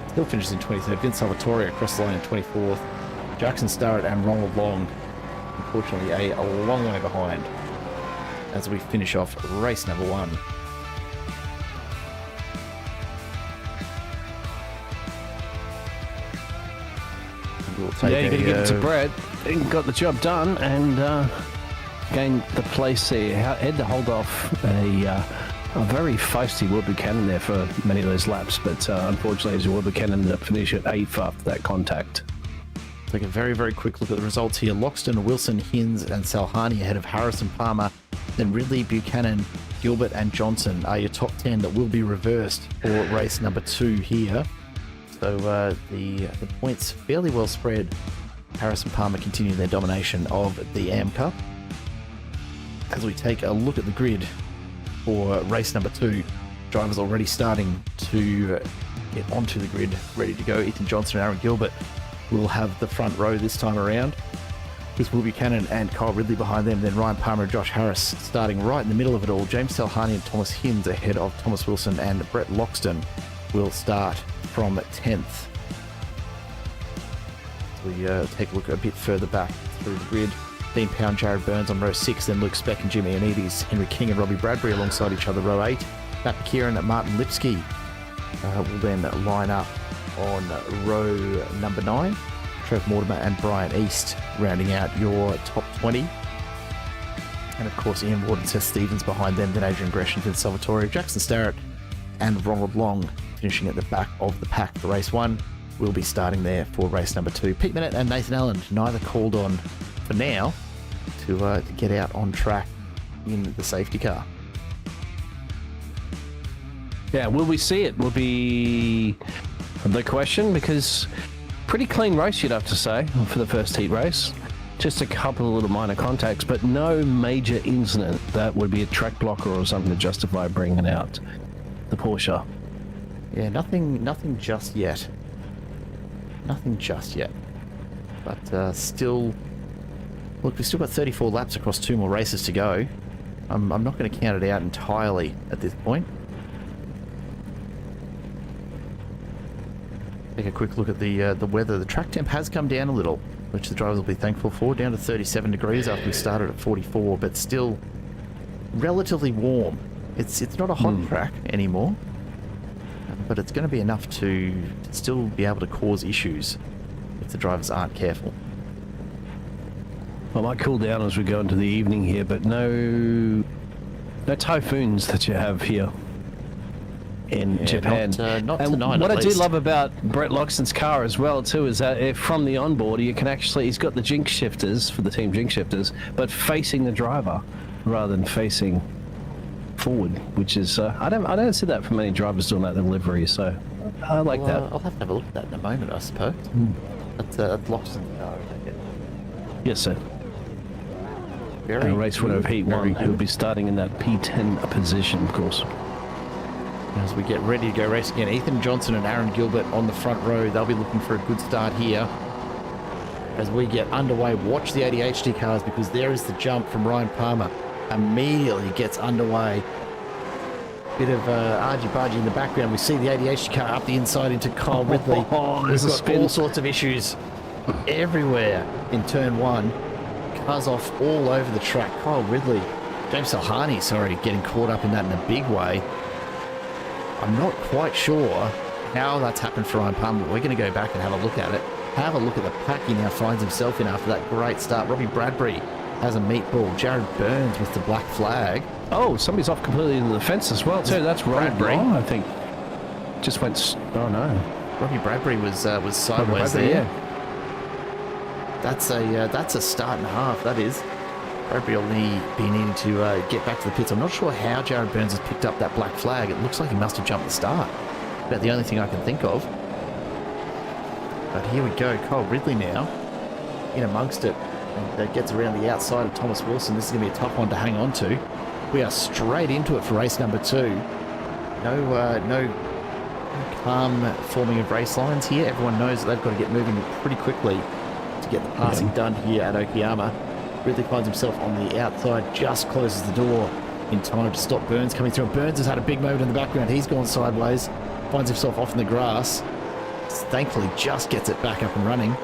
Still finishes in 23rd. Vince Salvatore across the line in 24th. Jackson Starrett and Ronald Long, unfortunately, a long way behind as we finish off race number 1. We'll take Yeah, you got to give it to Brett. He got the job done and gained the place there. Had to hold off a very feisty Will Buchanan there for many of those laps, but unfortunately, Will Buchanan ended up finishing at 8th after that contact. Take a very, very quick look at the results here. Loxton, Wilson, Hinz, and Salhani ahead of Harrison Palmer. Then Ridley, Buchanan, Gilbert, and Johnson are your top 10 that will be reversed for race number 2 here. So the points fairly well spread. Harrison Palmer continuing their domination of the AM Cup. As we take a look at the grid for race number 2, drivers already starting to get onto the grid, ready to go. Ethan Johnson and Aaron Gilbert will have the front row this time around, with Will Buchanan and Kyle Ridley behind them. Then Ryan Palmer and Josh Harris starting right in the middle of it all. James Salhani and Thomas Hinz ahead of Thomas Wilson, and Brett Loxton will start from 10th. We take a look a bit further back through the grid. Dean Pound, Jared Burns on row 6, then Luke Speck and Jimmy Anides, Henry King and Robbie Bradbury alongside each other, row 8. Matt McKieran and Martin Lipsky will then line up on row number 9. Trev Mortimer and Brian East rounding out your top 20. And of course, Ian Ward and Seth Stevens behind them, then Adrian Gresham, Vince Salvatore, Jackson Starrett, and Ronald Long finishing at the back of the pack for race 1. Will be starting there for race number 2. Pete Bennett and Nathan Allen, neither called on for now to get out on track in the safety car. Yeah, will we see it? Will be the question, because pretty clean race, you'd have to say, for the first heat race. Just a couple of little minor contacts, but no major incident that would be a track blocker or something to justify bringing out the Porsche. Yeah, nothing just yet. Nothing just yet. But still, look, we've still got 34 laps across 2 more races to go. I'm not going to count it out entirely at this point. Take a quick look at the weather. The track temp has come down a little, which the drivers will be thankful for, down to 37 degrees after we started at 44, but still relatively warm. It's not a hot track anymore, but it's going to be enough to still be able to cause issues if the drivers aren't careful. I might cool down as we go into the evening here, but no typhoons that you have here in Japan. Not and tonight, what at I do least. love about Brett Loxton's car as well too is that if from the onboard you can actually, he's got the jinx shifters for the team jinx shifters, but facing the driver rather than facing forward, which is I don't see that from many drivers doing that in livery, so I like that. I'll have to have a look at that in a moment, I suppose. That's Loxton's car, I take it. Yes, sir. Very And race winner of Heat 1, who will be starting in that P10 position, of course. As we get ready to go race again, Ethan Johnson and Aaron Gilbert on the front row. They'll be looking for a good start here. As we get underway, watch the ADHD cars, because there is the jump from Ryan Palmer. Immediately gets underway. Bit of argy-bargy in the background. We see the ADHD car up the inside into Kyle Ridley. There's a He's got spin. all sorts of issues everywhere in turn 1. Cars off all over the track. Kyle Ridley, James Salhani, sorry, getting caught up in that in a big way. I'm not quite sure how that's happened for Ryan Palmer, but we're going to go back and have a look at it. Have a look at the pack he now finds himself in after that great start. Robbie Bradbury has a meatball. Jared Burns with the black flag. Oh, somebody's off completely into the fence as well too. That's Bradbury. Bradbury, I think. Just went. Oh no. Robbie Bradbury was sideways there. Yeah. That's a start and a half. That is. Bradbury will be needing to get back to the pits. I'm not sure how Jared Burns has picked up that black flag. It looks like he must have jumped the start. About the only thing I can think of. But here we go. Kyle Ridley now in amongst it. And gets around the outside of Thomas Wilson. This is going to be a tough one to hang on to. We are straight into it for race number 2. No calm forming of race lines here. Everyone knows that they've got to get moving pretty quickly to get the passing done here at Okayama. Ridley finds himself on the outside, just closes the door in time to stop Burns coming through. Burns has had a big moment in the background. He's gone sideways, finds himself off in the grass. Thankfully, just gets it back up and running.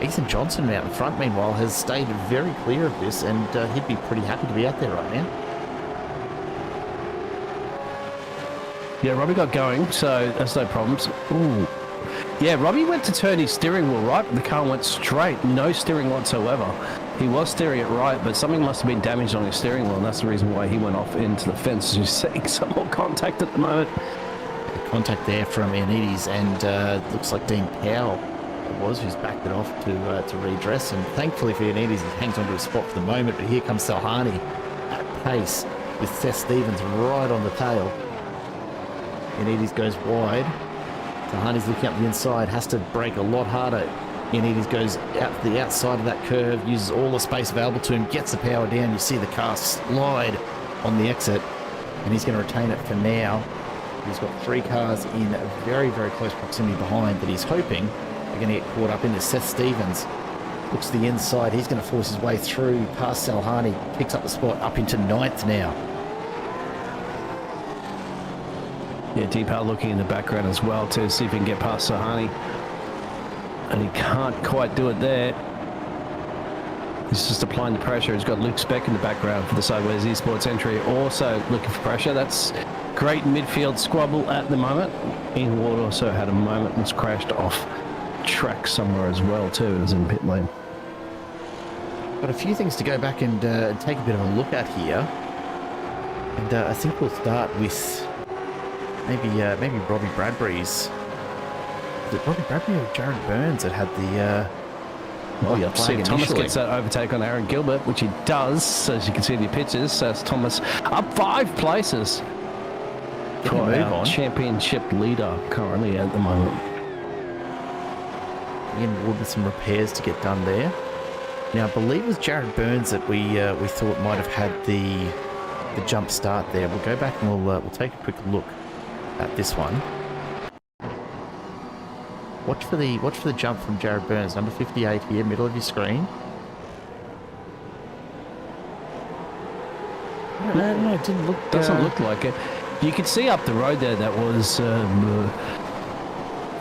Ethan Johnson out in front, meanwhile, has stayed very clear of this, and he'd be pretty happy to be out there right now. Yeah, Robbie got going, so that's no problems. Ooh. Yeah, Robbie went to turn his steering wheel right, but the car went straight, no steering whatsoever. He was steering it right, but something must have been damaged on his steering wheel, and that's the reason why he went off into the fence. You're seeing some more contact at the moment. Contact there from Ianides, and looks like Dean Powell who's backed it off to redress, and thankfully for Ianides, he hangs onto his spot for the moment, but here comes Salhani at pace with Seth Stevens right on the tail. Ianides goes wide. Salhani's looking up the inside, has to brake a lot harder. Ianides goes out the outside of that curve, uses all the space available to him, gets the power down. You see the car slide on the exit, and he's going to retain it for now. He's got 3 cars in very, very close proximity behind that he's hoping are going to get caught up in this. Seth Stevens looks to the inside. He's going to force his way through past Salhani, picks up the spot up into 9th now. Yeah, Deepak looking in the background as well to see if he can get past Salhani. And he can't quite do it there. He's just applying the pressure. He's got Luke Speck in the background for the Sideways Esports entry, also looking for pressure. That's great midfield squabble at the moment. Ian Ward also had a moment and was crashed off track somewhere as well too, as in pit lane. Got a few things to go back and take a bit of a look at here. And I think we'll start with maybe Robbie Bradbury's. Was it Robbie Bradbury or Jared Burns that had the well, you have to see if Thomas gets that overtake on Aaron Gilbert, which he does, as you can see in the pictures. So it's Thomas up 5 places for our championship leader currently at the moment. Ian Wood with some repairs to get done there. Now I believe it was Jared Burns that we thought might have had the jump start there. We'll go back and we'll take a quick look at this one. Watch for the jump from Jared Burns, number 58 here, middle of your screen. No, it didn't look. Doesn't look like it. You can see up the road there. That was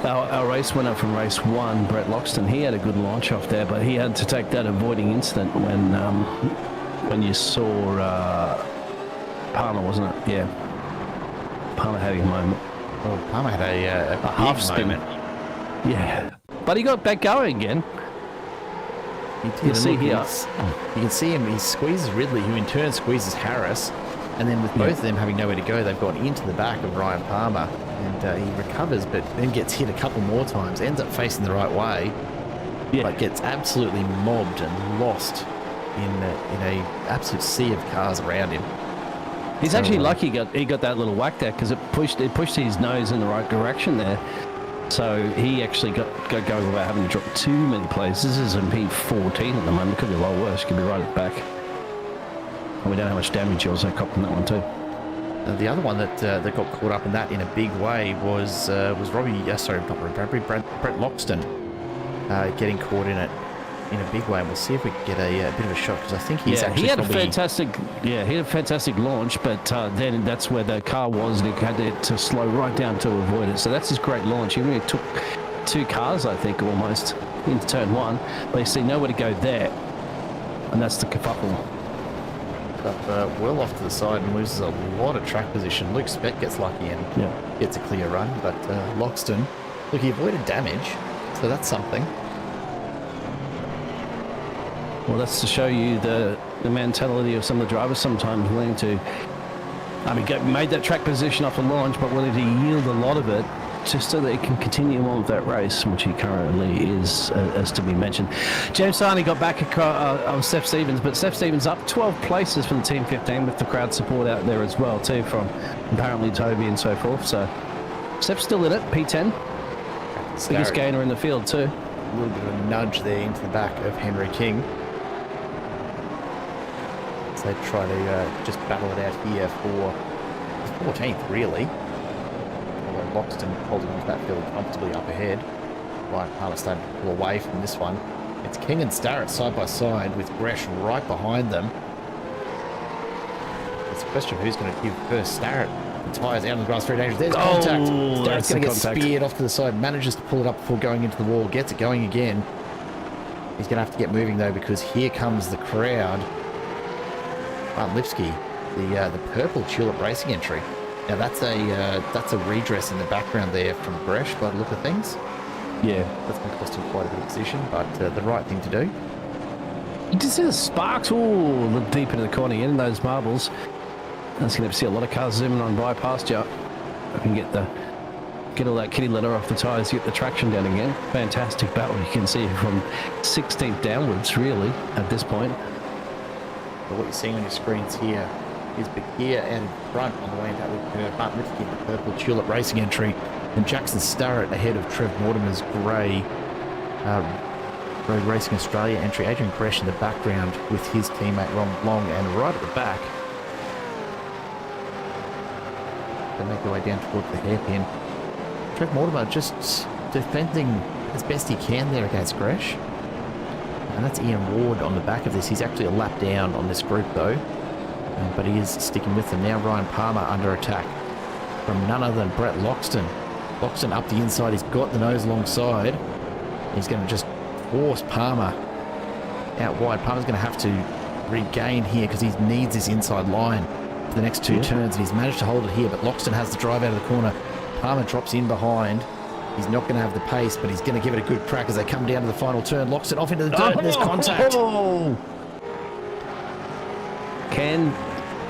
our race winner from race 1, Brett Loxton. He had a good launch off there, but he had to take that avoiding incident when you saw Palmer, wasn't it? Yeah, Palmer had a moment. Well, Palmer had a half spin moment. Yeah, but he got back going again. You see here. You can see him. He squeezes Ridley, who in turn squeezes Harris, and then with both of them having nowhere to go, they've gone into the back of Ryan Palmer, and he recovers, but then gets hit a couple more times. Ends up facing the right way, but gets absolutely mobbed and lost in a absolute sea of cars around him. He's actually lucky he got that little whack there, because it pushed his nose in the right direction there. So he actually got going without having to drop too many places. This is in P14 at the moment. Could be a lot worse. Could be right at the back. And we don't know how much damage he also copped on that one too. The other one that got caught up in that in a big way was Brett Loxton getting caught in it in a big way. And we'll see if we can get a bit of a shot, because I think he's actually he had a fantastic launch, but then that's where the car was, and he had to slow right down to avoid it. So that's his great launch. He really took 2 cars, I think, almost into turn 1. But you see nowhere to go there, and that's the kerfuffle. Up well off to the side and loses a lot of track position. Luke Speck gets lucky and gets a clear run, but Loxton, look, he avoided damage, so that's something. Well, that's to show you the mentality of some of the drivers sometimes willing to, made that track position off the launch, but willing to yield a lot of it just so that he can continue on with that race, which he currently is, as to be mentioned. James Sarney got back on Seth Stevens, but Seth Stevens up 12 places from the Team 15 with the crowd support out there as well, too, from apparently Toby and so forth. So Seth's still in it, P10. Biggest gainer in the field, too. A little bit of a nudge there into the back of Henry King. They try to just battle it out here for 14th, really. Although Loxton holding onto that field comfortably up ahead. Ryan Palmer starting to pull away from this one. It's King and Starrett side by side with Gresh right behind them. It's a question of who's going to give first. Starrett, the tyres out on the grass, very dangerous. There's contact. Starrett's going to get speared off to the side, manages to pull it up before going into the wall, gets it going again. He's going to have to get moving though, because here comes the crowd. Martin Lipsky, the purple Tulip Racing entry. Now that's a redress in the background there from Gresh by the look of things. Yeah. That's going to cost him quite a bit of position, but the right thing to do. You just see the sparks. Oh, a little deep into the corner, in those marbles. That's going to see a lot of cars zooming on by past you. I can get all that kitty litter off the tyres, get the traction down again. Fantastic battle. You can see from 16th downwards, really, at this point. But what you're seeing on your screens here is Bakir and front on the way into Martin Luther King, the purple Tulip Racing entry, and Jackson Starrett ahead of Trev Mortimer's grey Road Racing Australia entry. Adrian Gresh in the background with his teammate Ron Long, and right at the back, they make their way down towards the hairpin. Trev Mortimer just defending as best he can there against Gresh. And that's Ian Ward on the back of this. He's actually a lap down on this group though. But he is sticking with them. Now Ryan Palmer under attack from none other than Brett Loxton. Loxton up the inside. He's got the nose alongside. He's going to just force Palmer out wide. Palmer's going to have to regain here because he needs this inside line for the next two turns. And he's managed to hold it here, but Loxton has the drive out of the corner. Palmer drops in behind. He's not going to have the pace, but he's going to give it a good crack as they come down to the final turn. Loxton off into the dirt, and there's contact.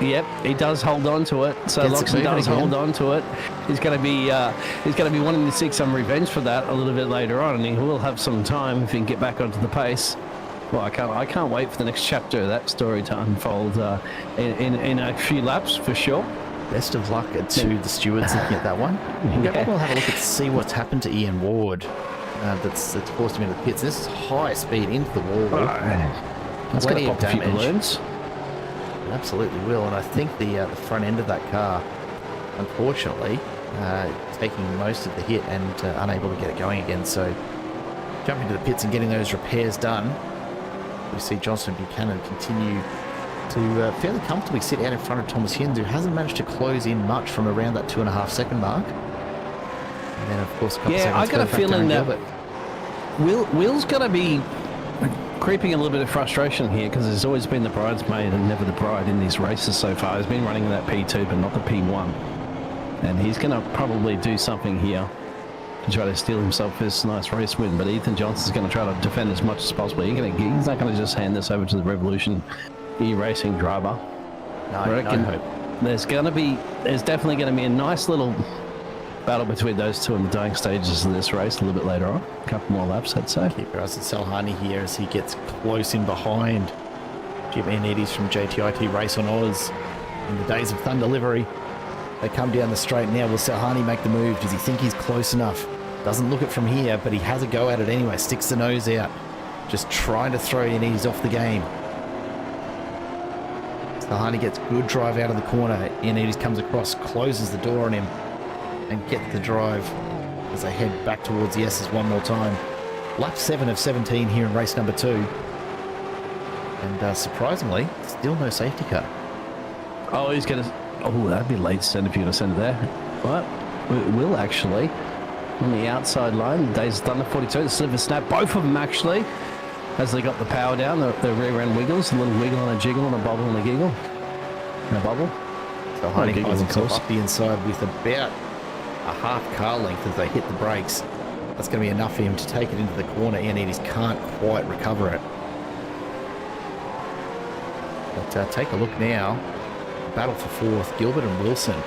Yep, he does hold on to it. So Loxton does hold on to it. He's going to be wanting to seek some revenge for that a little bit later on, and he will have some time if he can get back onto the pace. Well, I can't wait for the next chapter of that story to unfold in a few laps for sure. Best of luck to the stewards looking at that one. We'll have a look at see what's happened to Ian Ward. That's forced him into the pits. This is high speed into the wall. That's going to pop a few balloons. Absolutely will, and I think the front end of that car, unfortunately, taking most of the hit and unable to get it going again. So jumping to the pits and getting those repairs done. We see Johnson Buchanan continue to fairly comfortably sit out in front of Thomas Hinds, who hasn't managed to close in much from around that 2.5 second mark. And then, of course, a couple seconds I got a feeling that Will's going to be creeping a little bit of frustration here because there's always been the bridesmaid and never the bride in these races so far. He's been running that P2 but not the P1. And he's going to probably do something here to try to steal himself this nice race win. But Ethan Johnson's going to try to defend as much as possible. He's not going to just hand this over to the Revolution iRacing driver. No, I reckon there's definitely going to be a nice little battle between those two in the dying stages of this race a little bit later on. A couple more laps, I'd say. Keep your eyes on Salhani here as he gets close in behind Jim Anides from JTIT Race on Oz in the days of Thunder Livery. They come down the straight now. Will Salhani make the move? Does he think he's close enough? Doesn't look it from here, but he has a go at it anyway. Sticks the nose out. Just trying to throw Anides off the game. Salhani gets good drive out of the corner. Anides comes across, closes the door on him, and gets the drive as they head back towards the S's one more time. Lap 7 of 17 here in race number 2. And surprisingly, still no safety car. Oh, he's going to... Oh, that'd be late send if you're going to send it there. But it will actually. On the outside line, the Days of Thunder 42, the Silver Snap, both of them actually. As they got the power down, the rear end wiggles, a little wiggle and a jiggle and a bubble and a giggle. And a bubble. So Heine finds himself up the inside with about a half car length as they hit the brakes. That's going to be enough for him to take it into the corner, and he just can't quite recover it. But take a look now. Battle for fourth, Gilbert and Wilson.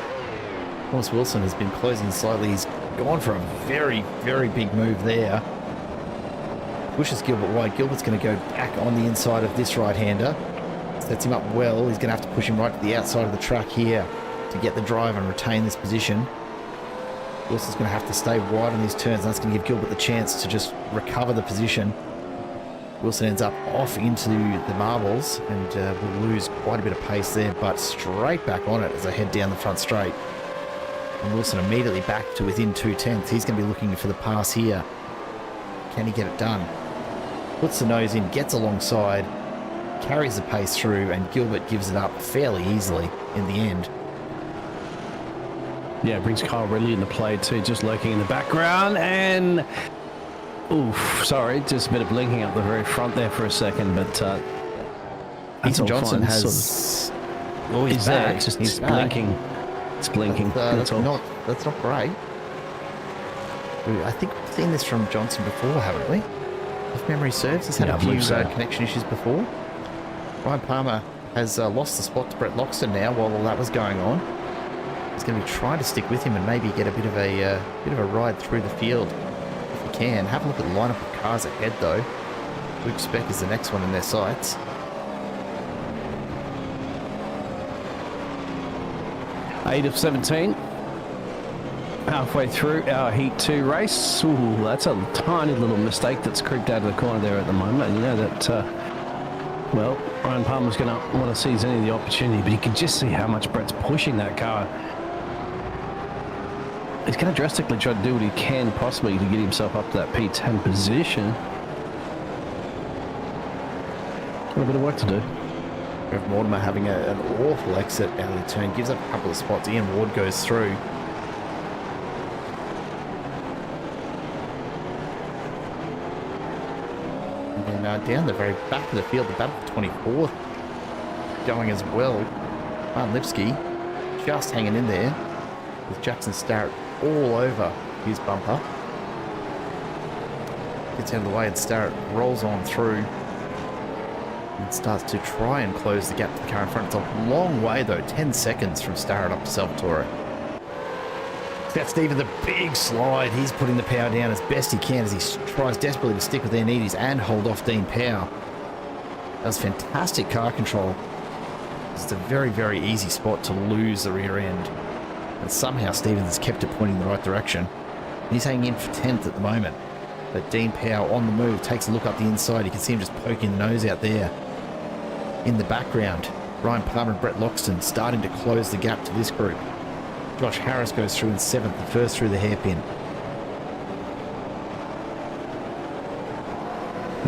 Thomas Wilson has been closing slightly. He's gone for a very, very big move there. Pushes Gilbert wide. Gilbert's going to go back on the inside of this right-hander. Sets him up well. He's going to have to push him right to the outside of the track here to get the drive and retain this position. Wilson's going to have to stay wide on these turns, and that's going to give Gilbert the chance to just recover the position. Wilson ends up off into the marbles and will lose quite a bit of pace there, but straight back on it as they head down the front straight. And Wilson immediately back to within 2/10. He's going to be looking for the pass here. Can he get it done? Puts the nose in, gets alongside, carries the pace through, and Gilbert gives it up fairly easily in the end. Yeah, brings Kyle Ridley into play too, just lurking in the background, and oof, sorry, just a bit of blinking up the very front there for a second, but Ethan Johnson has he's there, it's just he's blinking. It's blinking. That's not great. I think seen this from Johnson before, haven't we? If memory serves, he's had a few connection issues before. Ryan Palmer has lost the spot to Brett Loxton now while all that was going on. He's going to be trying to stick with him and maybe get a bit of a ride through the field if he can. Have a look at the lineup of cars ahead though. Luke Speck is the next one in their sights. Eight of 17. Halfway through our Heat 2 race. Ooh, that's a tiny little mistake that's creeped out of the corner there at the moment. You know that, well, Ryan Palmer's going to want to seize any of the opportunity, but you can just see how much Brett's pushing that car. He's going to drastically try to do what he can possibly to get himself up to that P10 position. Got a bit of work to do. Rev Mortimer having an awful exit out of the turn. Gives up a couple of spots. Ian Ward goes through. And then down the very back of the field, the battle for 24th going as well. Martin Lipsky just hanging in there with Jackson Starrett all over his bumper. Gets out of the way and Starrett rolls on through and starts to try and close the gap to the car in front. It's a long way though, 10 seconds from Starrett up to Salvatore. Seth Stevens, the big slide. He's putting the power down as best he can as he tries desperately to stick with Ioannidis and hold off Dean Powell. That was fantastic car control. It's a very, very easy spot to lose the rear end. And somehow Stevens has kept it pointing in the right direction. He's hanging in for 10th at the moment. But Dean Powell on the move, takes a look up the inside. You can see him just poking the nose out there. In the background, Ryan Palmer and Brett Loxton starting to close the gap to this group. Josh Harris goes through in 7th, the first through the hairpin.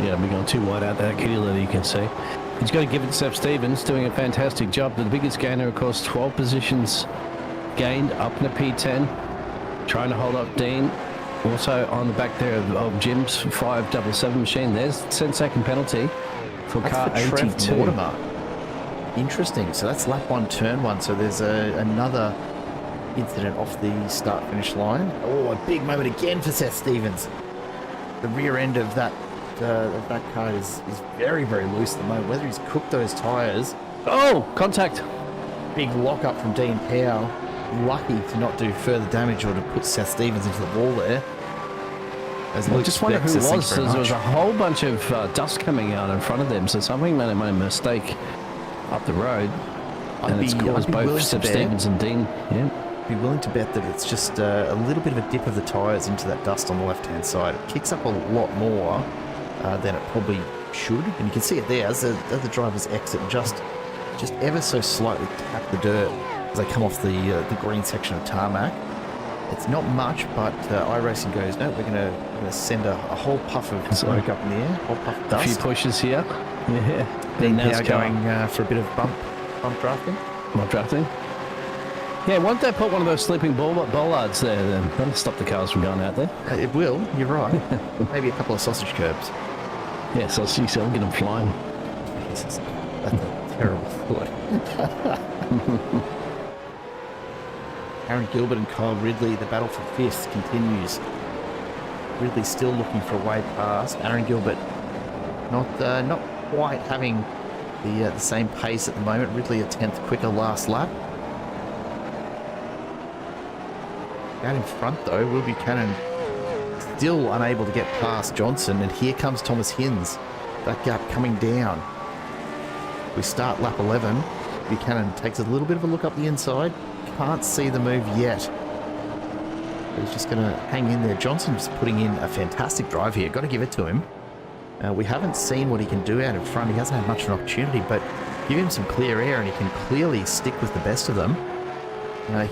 Yeah, we're going too wide out there, Kitty, that you can see. He's got to give it to Seth Stevens, doing a fantastic job. The biggest gainer, of course, 12 positions gained up in the P10. Trying to hold up Dean. Also on the back there of Jim's 577 machine. There's 10-second penalty for car 82. Mortimer. Interesting. So that's lap 1, turn 1. So there's another incident off the start-finish line. Oh, a big moment again for Seth Stevens. The rear end of that car is very, very loose at the moment. Whether he's cooked those tyres. Oh, contact. Big lock-up from Dean Powell. Lucky to not do further damage or to put Seth Stevens into the wall there. I just wonder who it was. There was a whole bunch of dust coming out in front of them, so something made a mistake up the road. And it's caused both Seth Stevens and Dean. Yeah. I'd be willing to bet that it's just a little bit of a dip of the tyres into that dust on the left-hand side. It kicks up a lot more than it probably should. And you can see it there as the drivers exit and just ever so slightly tap the dirt as they come off the green section of tarmac. It's not much, but iRacing goes, no, we're going to send a whole puff of smoke up in the air, a whole puff of dust. A few pushes here. Yeah. Then now going for a bit of bump drafting. Bump drafting. Yeah, won't they put one of those sleeping bollards there then? That'll stop the cars from going out there. It will, you're right. Maybe a couple of sausage curbs. Yeah, sausage, so I'll get them flying. Jesus, that's a terrible thought. Aaron Gilbert and Kyle Ridley, the battle for 5th continues. Ridley still looking for a way past. Aaron Gilbert not quite having the same pace at the moment. Ridley a 10th quicker last lap. Out in front though, Will Buchanan still unable to get past Johnson, and here comes Thomas Hinz. That gap coming down. We start lap 11. Buchanan takes a little bit of a look up the inside. Can't see the move yet. But he's just going to hang in there. Johnson's putting in a fantastic drive here. Got to give it to him. We haven't seen what he can do out in front. He hasn't had much of an opportunity, but give him some clear air and he can clearly stick with the best of them.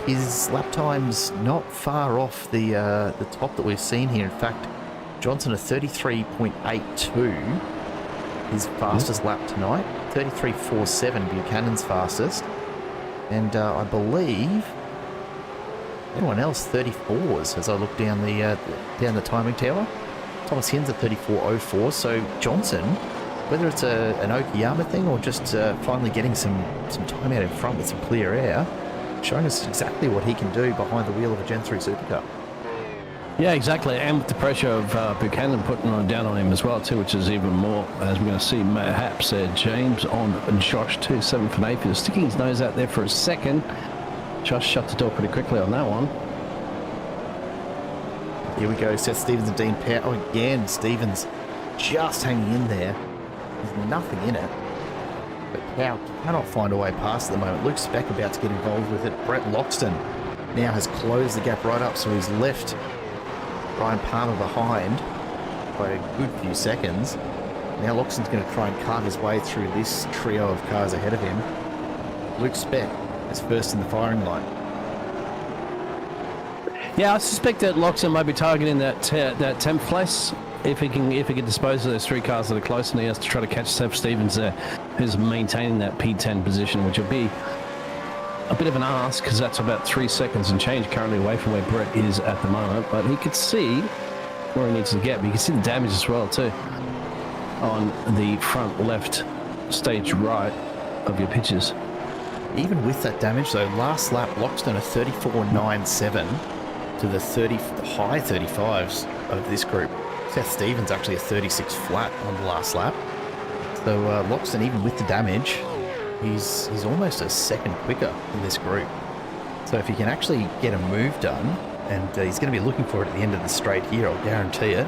His lap time's not far off the top that we've seen here. In fact, Johnson a 33.82, his fastest lap tonight. 33.47, Buchanan's fastest. And I believe anyone else 34s as I look down the timing tower. Thomas Hinz at 34.04. So Johnson, whether it's an Okayama thing or just finally getting some time out in front with some clear air, showing us exactly what he can do behind the wheel of a Gen 3 Supercar. Yeah, exactly. And with the pressure of Buchanan putting down on him as well, too, which is even more, as we're going to see, perhaps James on Josh, too, 7th and 8th. He was sticking his nose out there for a second. Josh shut the door pretty quickly on that one. Here we go, Seth Stevens and Dean Powell. Oh, again, Stevens just hanging in there. There's nothing in it. But Powell cannot find a way past at the moment. Luke Speck about to get involved with it. Brett Loxton now has closed the gap right up, so he's left Ryan Palmer behind by a good few seconds. Now Loxton's going to try and carve his way through this trio of cars ahead of him. Luke Speck is first in the firing line. Yeah, I suspect that Loxton might be targeting that 10th place. If he can dispose of those 3 cars that are close, and he has to try to catch Seth Stevens there, who's maintaining that P10 position, which will be a bit of an ask because that's about 3 seconds and change currently away from where Brett is at the moment. But he could see where he needs to get. But you can see the damage as well too on the front left stage right of your pictures. Even with that damage though, last lap Loxton a 34.97 to the high 35s of this group. Seth Stevens actually a 36 flat on the last lap. So Loxton, even with the damage, he's almost a second quicker in this group. So if he can actually get a move done, and he's going to be looking for it at the end of the straight here, I'll guarantee it.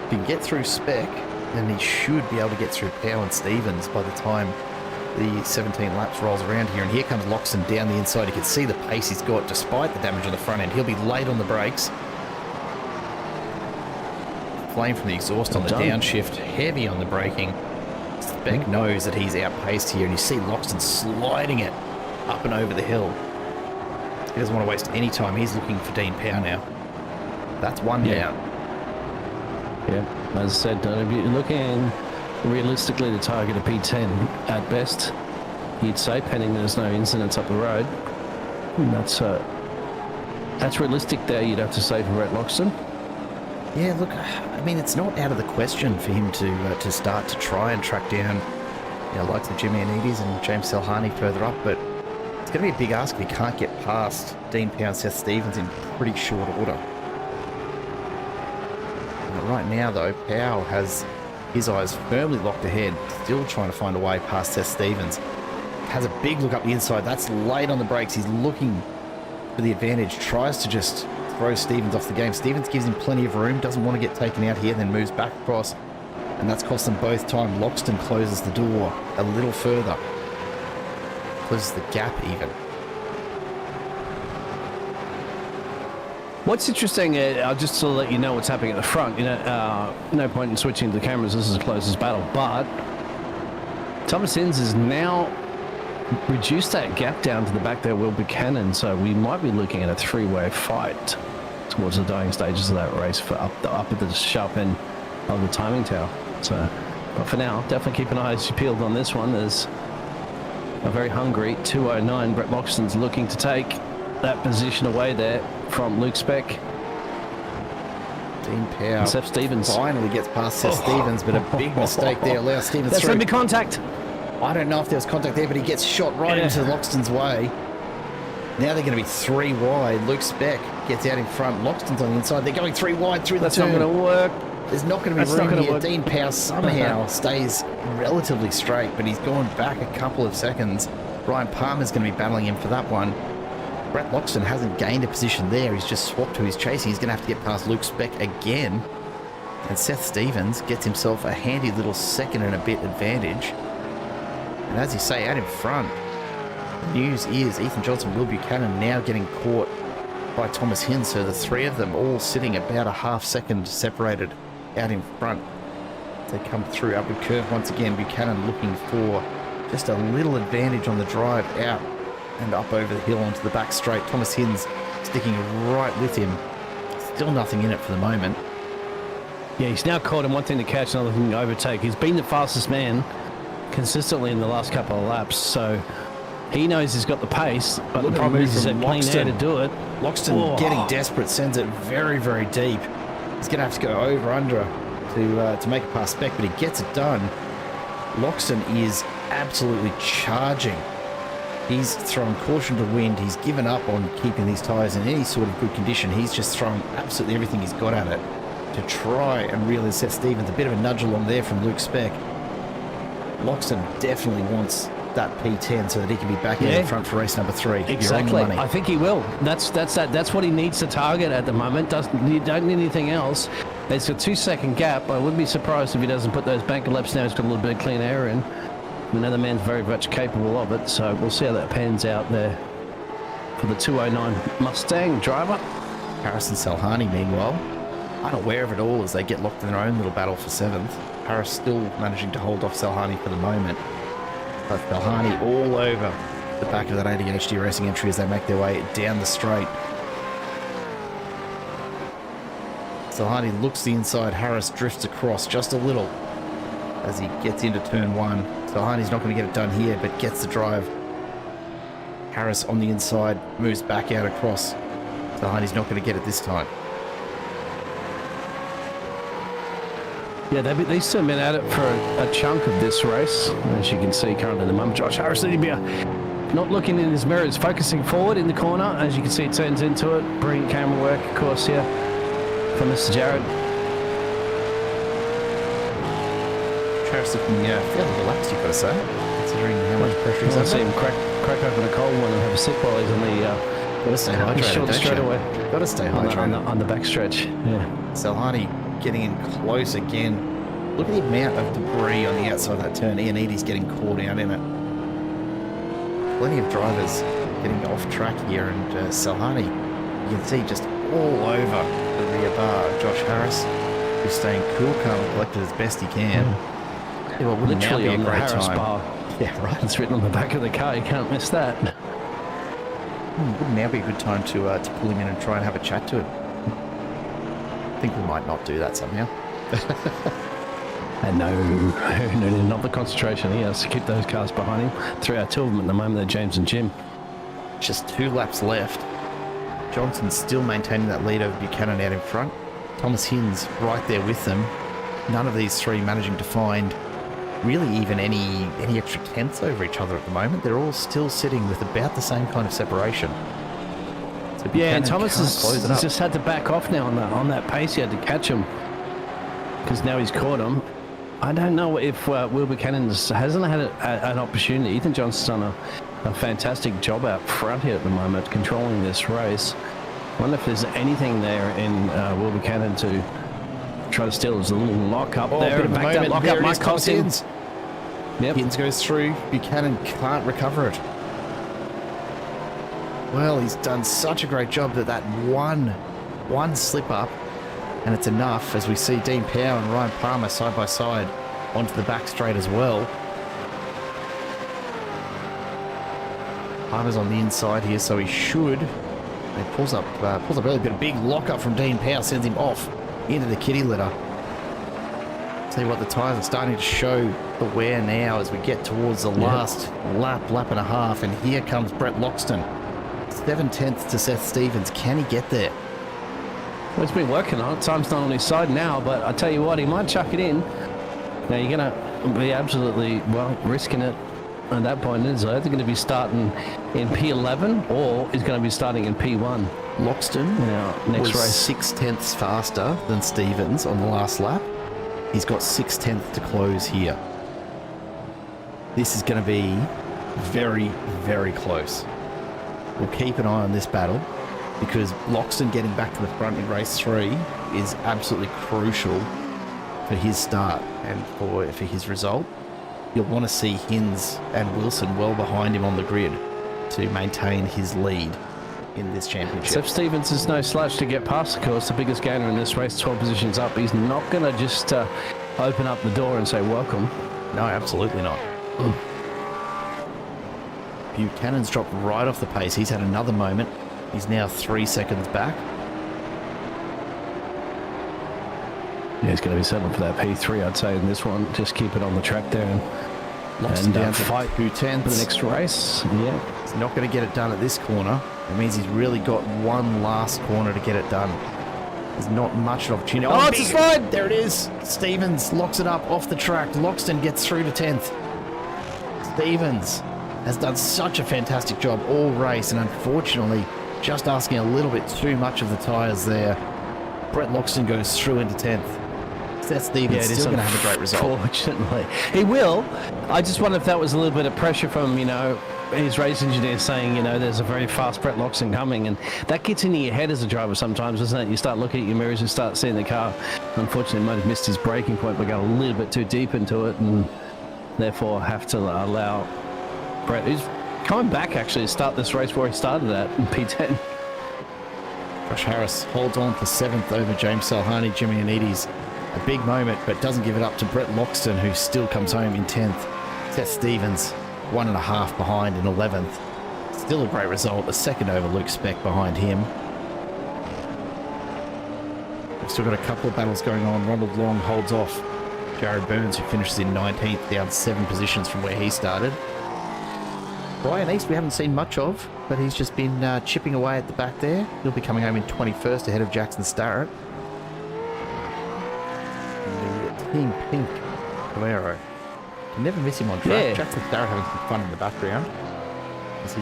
If he can get through Speck, then he should be able to get through Powell and Stevens by the time the 17 laps rolls around here. And here comes Loxton down the inside. You can see the pace he's got despite the damage on the front end. He'll be late on the brakes. Flame from the exhaust on the downshift, heavy on the braking. Speck knows that he's outpaced here, and you see Loxton sliding it up and over the hill. He doesn't want to waste any time. He's looking for Dean Powell now. That's one down. Yeah, as I said, if you're looking realistically to target a P10 at best, you'd say, pending there's no incidents up the road. And that's realistic there, you'd have to say, for Brett Loxton. Yeah, look, I mean, it's not out of the question for him to start to try and track down, likes of Jimmy Anides and James Selhani further up, but it's going to be a big ask if he can't get past Dean Powell and Seth Stevens in pretty short order. But right now, though, Powell has his eyes firmly locked ahead, still trying to find a way past Seth Stevens. Has a big look up the inside. That's late on the brakes. He's looking for the advantage, tries to just throw Stevens off the game. Stevens gives him plenty of room, doesn't want to get taken out here, then moves back across, and that's cost them both time. Loxton closes the door a little further, closes the gap even. What's interesting, just to let you know what's happening at the front, no point in switching the cameras, this is a closest battle, but Thomas Inns has now reduced that gap down to the back there, Will Buchanan, so we might be looking at a 3-way fight towards the dying stages of that race for up at the sharp end of the timing tower. So, but for now, definitely keep an eye peeled on this one. There's a very hungry 209. Brett Loxton's looking to take that position away there from Luke Speck. Dean Powell Seth Stevens finally gets past Seth Stevens, but a big mistake there allows Stevens That's through. going to be contact. I don't know if there was contact there, but he gets shot right into Loxton's way. Now they're going to be 3 wide. Luke Speck gets out in front. Loxton's on the inside. They're going 3 wide through the turn. That's not going to work. There's not going to be room here. Dean Powell somehow stays relatively straight, but he's gone back a couple of seconds. Ryan Palmer's going to be battling him for that one. Brett Loxton hasn't gained a position there. He's just swapped to his chasing. He's going to have to get past Luke Speck again. And Seth Stevens gets himself a handy little second and a bit advantage. And as you say, out in front, the news is Ethan Johnson, Will Buchanan now getting caught by Thomas Hinz. So the 3 of them all sitting about a half second separated out in front. They come through upward curve once again. Buchanan looking for just a little advantage on the drive out and up over the hill onto the back straight. Thomas Hinz sticking right with him. Still nothing in it for the moment. Yeah, he's now caught him. One thing to catch, another thing to overtake. He's been the fastest man consistently in the last couple of laps, so he knows he's got the pace, but the problem is he's had clean air to do it. Loxton getting desperate, sends it very, very deep. He's going to have to go over under to make it past Speck, but he gets it done. Loxton is absolutely charging He's thrown caution to wind. He's given up on keeping these tyres in any sort of good condition. He's just thrown absolutely everything he's got at it to try and really set Stevens. A bit of a nudge along there from Luke Speck. Loxton definitely wants that P10 so that he can be back in front for race number 3. Exactly. You're on the money. I think he will. That's what he needs to target at the moment. You don't need anything else. There's a 2-second gap. I wouldn't be surprised if he doesn't put those banker laps now. He's got a little bit of clean air in. Another man's very much capable of it, so we'll see how that pans out there for the 209 Mustang driver. Harrison Salhani, meanwhile, unaware of it all as they get locked in their own little battle for 7th. Harris still managing to hold off Salhani for the moment. But Salhani all over the back of that ADHD Racing entry as they make their way down the straight. Salhani looks the inside. Harris drifts across just a little as he gets into turn 1. Salhani's not going to get it done here, but gets the drive. Harris on the inside moves back out across. Salhani's not going to get it this time. Yeah, these two have been at it for a chunk of this race. As you can see currently at the moment, Josh Harris not looking in his mirrors, focusing forward in the corner. As you can see, it turns into it. Brilliant camera work, of course, here from Mr. Jared. Harris looking fairly relaxed, you've got to say, considering how much pressure he's I under. see him crack open a cold one and have a sip while he's on the Got to stay hydrated, straight away. Got to stay hydrated. On the backstretch. Yeah. Salhani getting in close again. Look at the amount of debris on the outside of that turn. Iannides getting caught out in it. Plenty of drivers getting off track here, and Salhani, you can see just all over the rear bar. Josh Harris, who's staying cool, calm, and collected as best he can. Yeah, well, wouldn't Literally now be on a the great Harris time? bar. Yeah, right. It's written on the back of the car. You can't miss that. Wouldn't now be a good time to pull him in and try and have a chat to him? I think we might not do that somehow. And no, not the concentration. He has to keep those cars behind him. 3 out of 2 of them at the moment. They're James and Jim. Just 2 laps left. Johnson's still maintaining that lead over Buchanan out in front. Thomas Hinds right there with them. None of these 3 managing to find really even any extra tenths over each other at the moment. They're all still sitting with about the same kind of separation. So Yeah, and Buchanan Thomas can't has close it up. just had to back off now on that pace. He had to catch him because now he's caught him. I don't know if Will Buchanan hasn't had an opportunity. Ethan Johnson's done a fantastic job out front here at the moment, controlling this race. I wonder if there's anything there in Will Buchanan to try to steal. There's a little lock up there. Bit of a Back that moment. lock There up it might is, cost him. Hinds. Yep. Hinds goes through. Buchanan can't recover it. Well, he's done such a great job that one slip up, and it's enough, as we see Dean Powell and Ryan Palmer side by side onto the back straight as well. Palmer's on the inside here, so he should. He pulls up early, but a big lock up from Dean Powell sends him off into the kitty litter. Tell you what, the tyres are starting to show the wear now as we get towards the last lap and a half, and here comes Brett Loxton. 7/10 to Seth Stevens. Can he get there? Well, he's been working on it. Time's not on his side now, but I tell you what, he might chuck it in. Now you're going to be absolutely, risking it at that point. Is either going to be starting in P11 or he's going to be starting in P1. Loxton Next was race. 6/10 faster than Stevens on the last lap. He's got 6/10 to close here. This is going to be very, very close. We'll keep an eye on this battle because Loxton getting back to the front in race 3 is absolutely crucial for his start and for his result. You'll want to see Hinds and Wilson well behind him on the grid to maintain his lead in this championship. Seth Stevens is no slouch to get past, of course. The biggest gainer in this race, 12 positions up. He's not going to just open up the door and say welcome. No, absolutely not. Buchanan's dropped right off the pace. He's had another moment. He's now 3 seconds back. Yeah, he's going to be settling for that P3, I'd say, in this one. Just keep it on the track there and Loxton down to fight 2/10 for the next race. Yeah. He's not going to get it done at this corner. It means he's really got one last corner to get it done. There's not much of an opportunity. Oh, it's a slide! There it is. Stevens locks it up off the track. Loxton gets through to 10th. Stevens has done such a fantastic job all race, and unfortunately, just asking a little bit too much of the tyres there. Brett Loxton goes through into 10th. Seth Stevens still going to have a great result. Unfortunately, he will. I just wonder if that was a little bit of pressure from, his race engineer saying, there's a very fast Brett Loxton coming, and that gets into your head as a driver sometimes, doesn't it? You start looking at your mirrors and start seeing the car. Unfortunately, might have missed his braking point, but got a little bit too deep into it, and therefore have to allow Brett, who's coming back actually to start this race where he started at in P10. Josh Harris holds on for 7th over James Salhani, Jimmy Anides. A big moment, but doesn't give it up to Brett Loxton, who still comes home in 10th. Seth Stevens, 1.5 behind in 11th. Still a great result. A second over Luke Speck behind him. We've still got a couple of battles going on. Ronald Long holds off Jared Burns, who finishes in 19th, down 7 positions from where he started. Brian East we haven't seen much of, but he's just been chipping away at the back there. He'll be coming home in 21st ahead of Jackson Starrett. The Team Pink Camaro. Can never miss him on track. Yeah. Jackson Starrett having some fun in the background.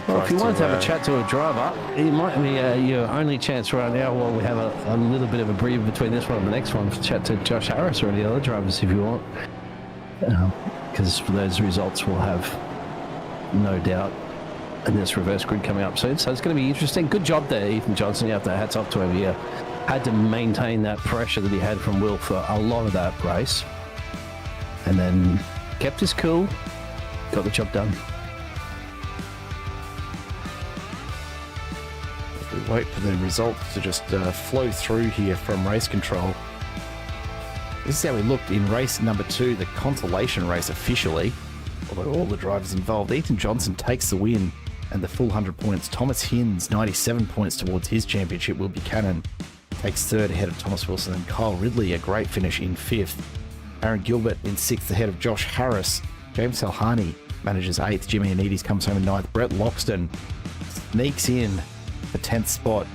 Well, if you wanted to have a chat to a driver, it might be your only chance right now while we have a little bit of a breather between this one and the next one to chat to Josh Harris or any other drivers if you want. Because those results will have no doubt in this reverse grid coming up soon. So it's going to be interesting. Good job there, Ethan Johnson. You have to hats off to him here. Had to maintain that pressure that he had from Will for a lot of that race. And then kept his cool, got the job done. We wait for the results to just flow through here from race control. This is how we looked in race number 2, the consolation race officially. Although all the drivers involved, Ethan Johnson takes the win and the full 100 points. Thomas Hinds, 97 points towards his championship. Will Buchanan takes 3rd ahead of Thomas Wilson, and Kyle Ridley, a great finish in 5th. Aaron Gilbert in 6th ahead of Josh Harris. James Salhani manages 8th. Jimmy Anides comes home in 9th. Brett Loxton sneaks in the 10th spot.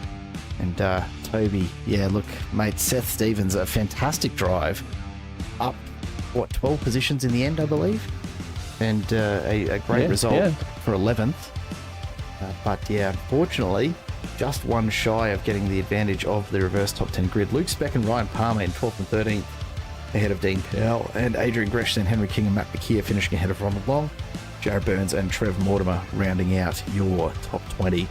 And Toby, yeah, look, mate, Seth Stevens, a fantastic drive. Up, 12 positions in the end, I believe? And a great result for 11th. But yeah, unfortunately, just one shy of getting the advantage of the reverse top 10 grid. Luke Speck and Ryan Palmer in 12th and 13th ahead of Dean Powell, and Adrian Gresham, Henry King and Matt McKeer finishing ahead of Ronald Long. Jared Burns and Trev Mortimer rounding out your top 20.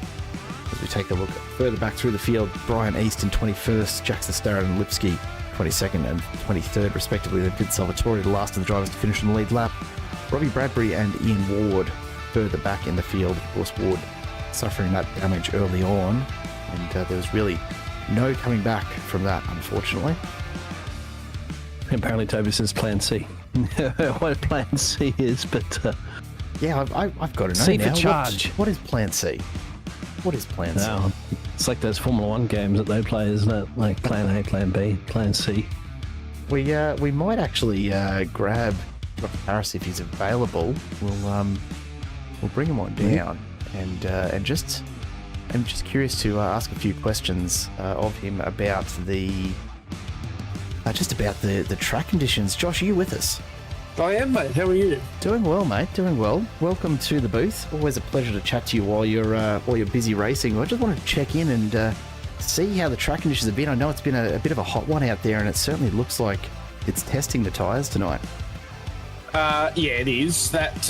As we take a look further back through the field, Brian East in 21st, Jackson Starrett and Lipsky 22nd and 23rd respectively. Then Vince Salvatore, the last of the drivers to finish on the lead lap. Robbie Bradbury and Ian Ward further back in the field. Of course, Ward suffering that damage early on, and there was really no coming back from that, unfortunately. Apparently Toby says plan C. What plan C is, but... yeah, I've got to know C now. for charge. What is plan C? What is plan C? No, it's like those Formula 1 games that they play, isn't it? Like plan A, plan B, plan C. We might actually grab Josh Harris if he's available. We'll bring him on down, and I'm just curious to ask a few questions of him about the track conditions. Josh, are you with us? I am, mate. How are you? Doing well, mate. Doing well. Welcome to the booth. Always a pleasure to chat to you while you're busy racing. I just wanted to check in and see how the track conditions have been. I know it's been a bit of a hot one out there, and it certainly looks like it's testing the tyres tonight. Yeah, it is. That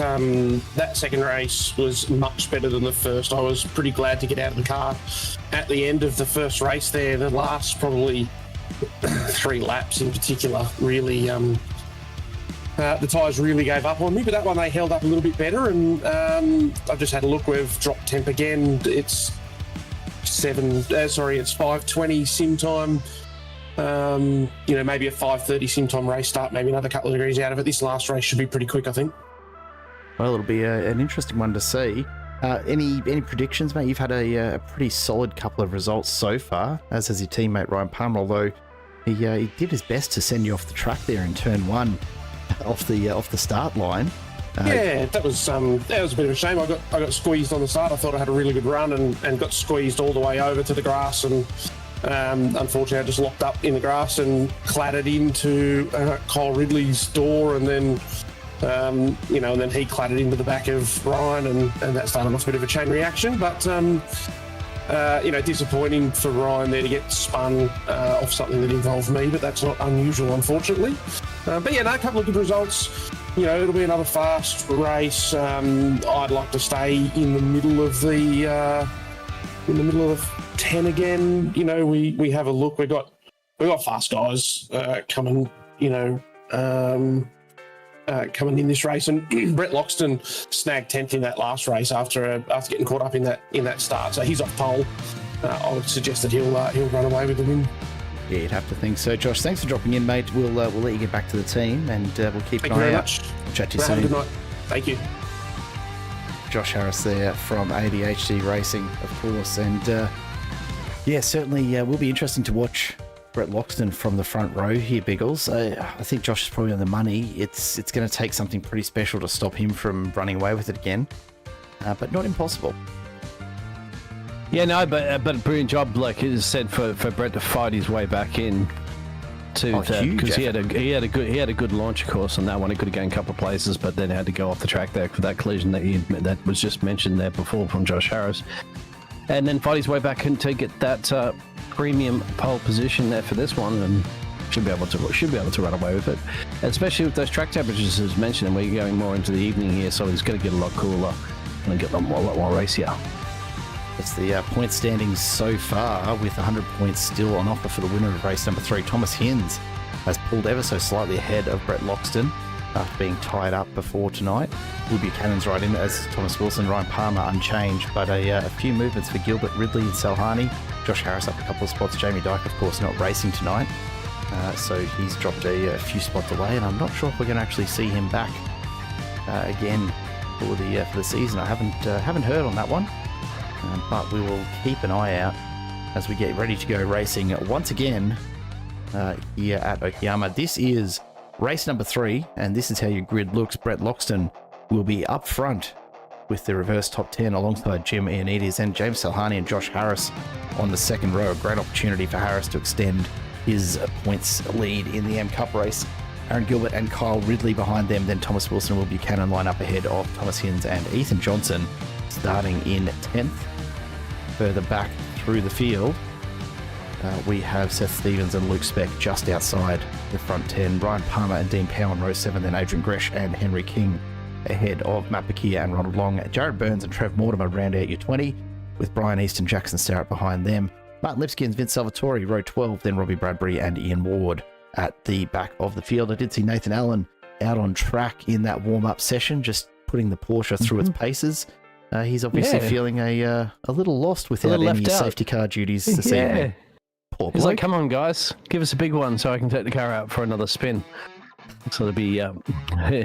second race was much better than the first. I was pretty glad to get out of the car at the end of the first race there. The last probably 3 laps in particular really... the tyres really gave up on me, but that one they held up a little bit better, and I've just had a look. We've dropped temp again. It's 5:20 sim time. Maybe a 5:30 sim time race start, maybe another couple of degrees out of it. This last race should be pretty quick, I think. Well, it'll be an interesting one to see. Any predictions, mate? You've had a pretty solid couple of results so far, as has your teammate Ryan Palmer, although he did his best to send you off the track there in turn 1. Off the start line. Yeah, that was a bit of a shame. I got squeezed on the start. I thought I had a really good run and got squeezed all the way over to the grass, and unfortunately I just locked up in the grass and clattered into Kyle Ridley's door, and then You know, and then he clattered into the back of Ryan, and that started off a bit of a chain reaction. But you know, disappointing for Ryan there to get spun off something that involved me, but that's not unusual, unfortunately. But yeah, no, a couple of good results. You know, it'll be another fast race. I'd like to stay in the middle of the 10 again. You know, we have a look. We got fast guys coming. You know. Coming in this race, and Brett Loxton snagged 10th in that last race after getting caught up in that start. So he's off pole. I would suggest that he'll run away with the win. Yeah, you'd have to think so. Josh, thanks for dropping in, mate. We'll let you get back to the team, and we'll keep an eye out. Thank you very much. We'll chat to you Have a soon. good night. Thank you. Josh Harris there from ADHD Racing, of course, and yeah, certainly will be interesting to watch Brett Loxton from the front row here, Biggles. I think Josh is probably on the money. It's going to take something pretty special to stop him from running away with it again, but not impossible. Yeah, no, but a brilliant job, like you said, for Brett to fight his way back in to because he had a good launch course on that one. He could have gained a couple of places, but then had to go off the track there for that collision that was just mentioned there before from Josh Harris, and then fight his way back in to get that premium pole position there for this one, and should be able to run away with it, especially with those track temperatures as mentioned, and we're going more into the evening here, so it's going to get a lot cooler and get a lot more racier. That's the point standings so far, with 100 points still on offer for the winner of race number 3. Thomas Hinds has pulled ever so slightly ahead of Brett Loxton after being tied up before tonight. Will Buchanan's right in as Thomas Wilson, Ryan Palmer unchanged, but a few movements for Gilbert, Ridley and Salhani. Josh Harris up a couple of spots. Jamie Dyke, of course, not racing tonight, so he's dropped a few spots away, and I'm not sure if we're going to actually see him back again for the season. I haven't heard on that one, but we will keep an eye out as we get ready to go racing once again here at Okayama. This is race number 3, and this is how your grid looks. Brett Loxton will be up front with the reverse top 10 alongside Jim Ioannidis and James Salhani and Josh Harris on the second row. A great opportunity for Harris to extend his points lead in the M Cup race. Aaron Gilbert and Kyle Ridley behind them. Then Thomas Wilson and Will Buchanan line up ahead of Thomas Hinds and Ethan Johnson, starting in 10th. Further back through the field, we have Seth Stevens and Luke Speck just outside the front 10. Ryan Palmer and Dean Powell in row 7, then Adrian Gresh and Henry King ahead of Matt Bakia and Ronald Long. Jared Burns and Trev Mortimer round out your 20, with Brian East and Jackson Starrett behind them. Martin Lipsky and Vince Salvatore, row 12, then Robbie Bradbury and Ian Ward at the back of the field. I did see Nathan Allen out on track in that warm-up session, just putting the Porsche through its paces. He's obviously feeling a little lost without any safety car duties this evening. Poor bloke. He's like, come on, guys, give us a big one so I can take the car out for another spin. So to be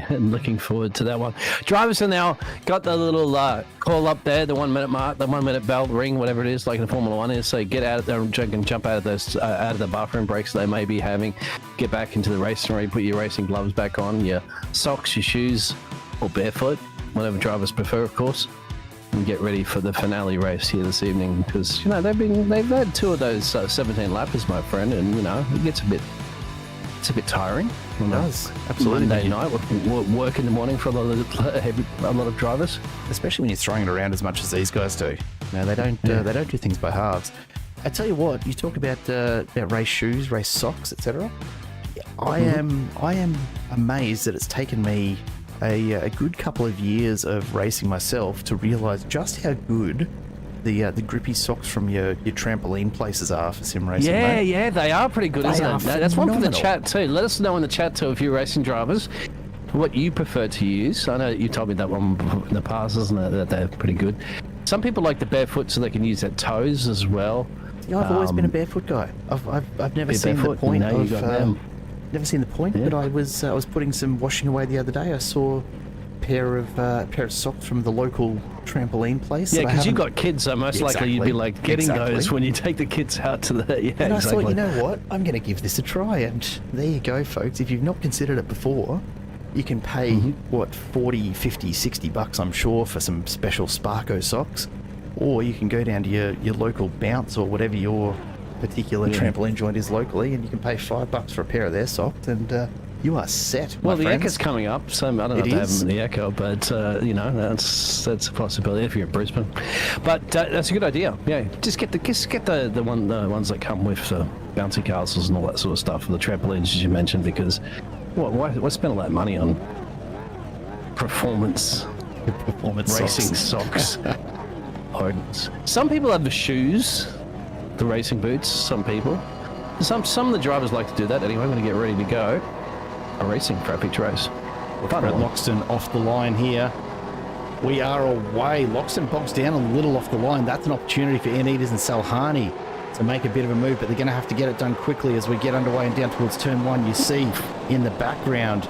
looking forward to that one. Drivers are now got the little call up there, the 1 minute mark, the 1 minute bell ring, whatever it is, like in Formula One is. So get out of there and jump out of those out of the bathroom breaks they may be having. Get back into the racing ring, put your racing gloves back on, your socks, your shoes, or barefoot, whatever drivers prefer, of course. And get ready for the finale race here this evening, because you know they've had 2 of those 17 lappers, my friend, and you know it gets a bit tiring. It does, absolutely. Monday night, work in the morning for a lot of drivers, especially when you're throwing it around as much as these guys do. No, they don't do things by halves. I tell you what, you talk about race shoes, race socks, etc. I am amazed that it's taken me a good couple of years of racing myself to realise just how good the grippy socks from your trampoline places are for sim racing. Yeah, they are pretty good, isn't it? That's one for the chat too. Let us know in the chat too, if you're racing drivers, what you prefer to use. I know you told me that one in the past, isn't it? That they're pretty good. Some people like the barefoot so they can use their toes as well. Yeah, I've always been a barefoot guy. I've never seen the point of never seen the point, but I was putting some washing away the other day. I saw a pair of socks from the local trampoline place. Yeah, because you've got kids, so most likely you'd be like getting those when you take the kids out to the... Yeah, and I thought, you know what, I'm going to give this a try, and there you go, folks. If you've not considered it before, you can pay, what, 40, 50, 60 bucks, I'm sure, for some special Sparko socks, or you can go down to your local bounce or whatever your particular trampoline joint is locally, and you can pay $5 for a pair of their socks, and You are set, my Well, the friends. Echo's coming up, so I don't know It if they have is. them in the Echo, but that's a possibility if you're in Brisbane. But that's a good idea. Yeah, just get the ones that come with bouncy castles and all that sort of stuff, the trampolines as you mentioned, because why spend all that money on performance racing socks? Pardons. Some people have the shoes, the racing boots. Some people. Some of the drivers like to do that anyway. When they get ready to go, a racing traffic race. Brett Loxton off the line here. We are away. Loxton bogs down a little off the line. That's an opportunity for Ianitas and Salhani to make a bit of a move, but they're going to have to get it done quickly as we get underway and down towards turn 1. You see in the background,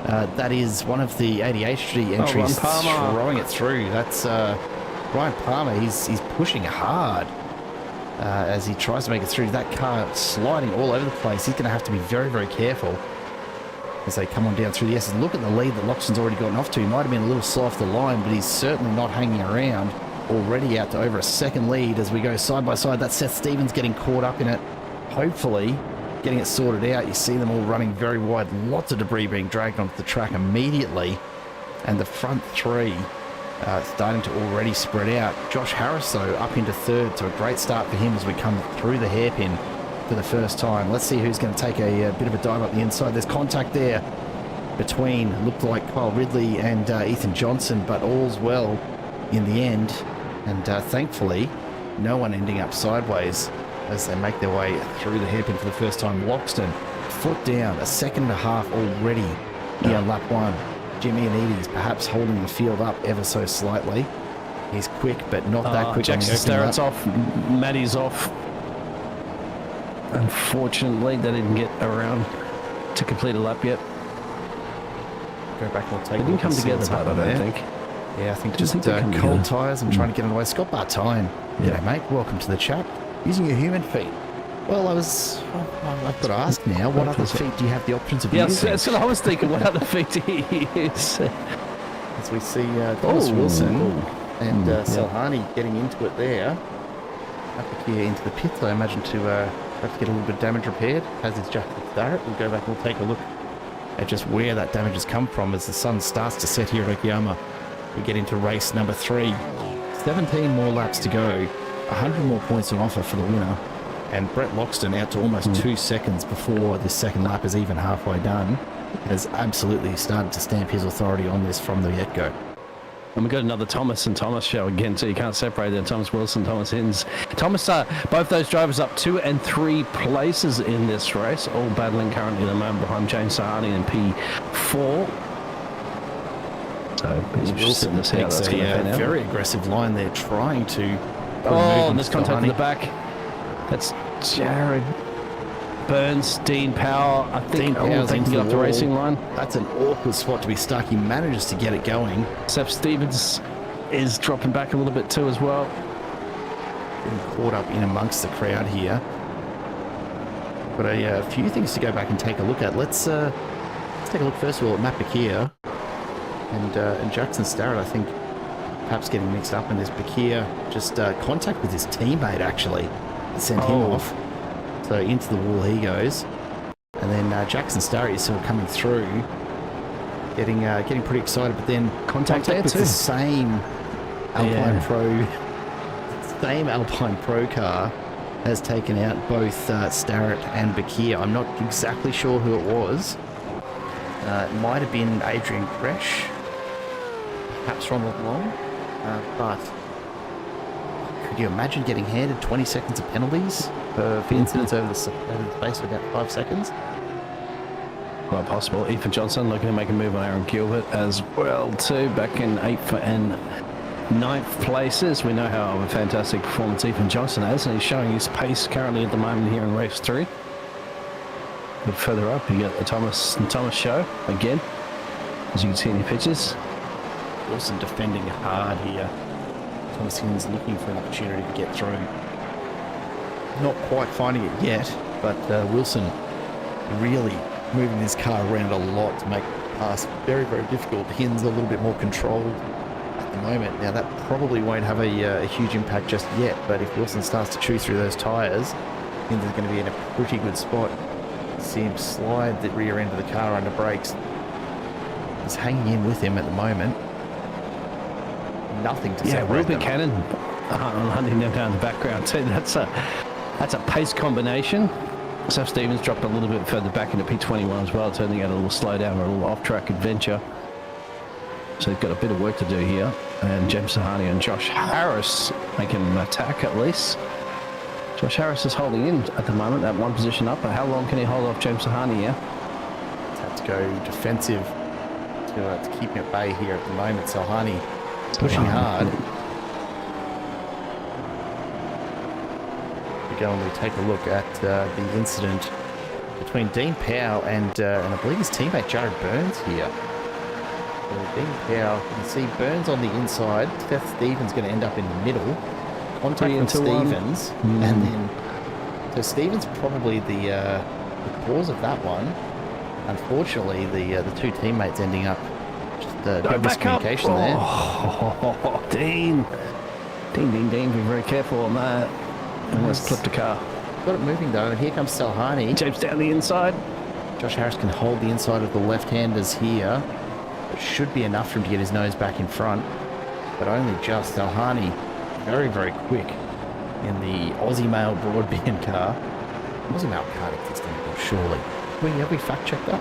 that is one of the 88th Street entries throwing it through. That's Ryan Palmer. He's pushing hard as he tries to make it through. That car sliding all over the place. He's going to have to be very, very careful as they come on down through the S's. Look at the lead that Loxton's already gotten off to. He might have been a little slow off the line, but he's certainly not hanging around. Already out to over a second lead as we go side by side. That's Seth Stevens getting caught up in it. Hopefully getting it sorted out. You see them all running very wide. Lots of debris being dragged onto the track immediately. And the front three starting to already spread out. Josh Harris, though, up into third. So a great start for him as we come through the hairpin for the first time. Let's see who's going to take a bit of a dive up the inside. There's contact there between, looked like Kyle Ridley and Ethan Johnson, but all's well in the end. And thankfully, no one ending up sideways as they make their way through the hairpin for the first time. Loxton, foot down, a second and a half already here on lap 1. Jimmy Ianitas perhaps holding the field up ever so slightly. He's quick, but not that quick. Jackson Starrett's off, Maddie's off. Unfortunately, they didn't get around to complete a lap yet. Go back and we'll take They didn't come together, but I don't think. Yeah, I think just cold tyres and trying to get away. Scott Bartine, g'day mate, welcome to the chat. Using your human feet. Well, I've got to ask now, what other feet do you have the options of using? Yeah, that's what I was thinking, what other feet do you use? As we see Thomas Wilson and Salhani getting into it there. Up here into the pits, I imagine, to have to get a little bit of damage repaired. As is Jack Starrett, we'll go back and we'll take a look at just where that damage has come from as the sun starts to set here at Okayama. We get into race number 3. 17 more laps to go. 100 more points on offer for the winner. And Brett Loxton, out to almost 2 seconds before this second lap is even halfway done, has absolutely started to stamp his authority on this from the get-go. And we've got another Thomas and Thomas show again, so you can't separate them. Thomas Wilson, Thomas Hinds. Thomas, both those drivers up 2 and 3 places in this race, all battling currently at the moment behind James Sahani in P4. So Wilson to see how that's going to pan out. Very aggressive line there, trying to. And there's contact in the back. That's Jared Burns, Dean Power. I think they can get off the racing line. That's an awkward spot to be stuck. He manages to get it going. Seth Stevens is dropping back a little bit too as well. Getting caught up in amongst the crowd here. Got a few things to go back and take a look at. Let's take a look first of all at Matt Bakir and Jackson Starrett. I think perhaps getting mixed up in this. Bakir just contact with his teammate actually sent him off. So into the wall he goes. And then Jackson Starrett is still coming through. Getting pretty excited, but then contact with the same Alpine Pro car has taken out both Starrett and Bakir. I'm not exactly sure who it was. It might have been Adrian Kresh, perhaps Ronald Long, but could you imagine getting handed 20 seconds of penalties for incidents over the space of about 5 seconds? Quite possible. Ethan Johnson looking to make a move on Aaron Gilbert as well too, back in 8th and 9th places. We know how of a fantastic performance Ethan Johnson has, and he's showing his pace currently at the moment here in race 3. A bit further up, you get the Thomas and Thomas show again, as you can see in the pictures. Wilson defending hard here. Thomas Hinds looking for an opportunity to get through. Not quite finding it yet, but Wilson really moving his car around a lot to make the pass very, very difficult. Hinds a little bit more controlled at the moment. Now that probably won't have a huge impact just yet, but if Wilson starts to chew through those tyres, Hinds is going to be in a pretty good spot. See him slide the rear end of the car under brakes. He's hanging in with him at the moment. Nothing to Yeah, separate Will them. Buchanan hunting them down in the background too. That's a pace combination. Seth Stevens dropped a little bit further back into P21 as well, turning out a little slowdown or a little off-track adventure. So they've got a bit of work to do here. And James Sahani and Josh Harris making an attack at least. Josh Harris is holding in at the moment, that one position up, but how long can he hold off James Sahani here? Had to go defensive to keep him at bay here at the moment. Sahani pushing hard. We go and we take a look at the incident between Dean Powell and I believe his teammate Jared Burns here. So Dean Powell, you can see Burns on the inside. Seth Stevens going to end up in the middle. Contact from Stevens, and then so Stevens probably the cause of that one. Unfortunately, the two teammates ending up just no miscommunication there. Oh, Dean, be very careful on that. Almost clipped a car. Got it moving though, and here comes Salhani. James down the inside. Josh Harris can hold the inside of the left-handers here. It should be enough for him to get his nose back in front, but only just. Salhani very, very quick in the Aussie Mail broadband car. Aussie Mail can't exist anymore, surely. Have we fact-checked that?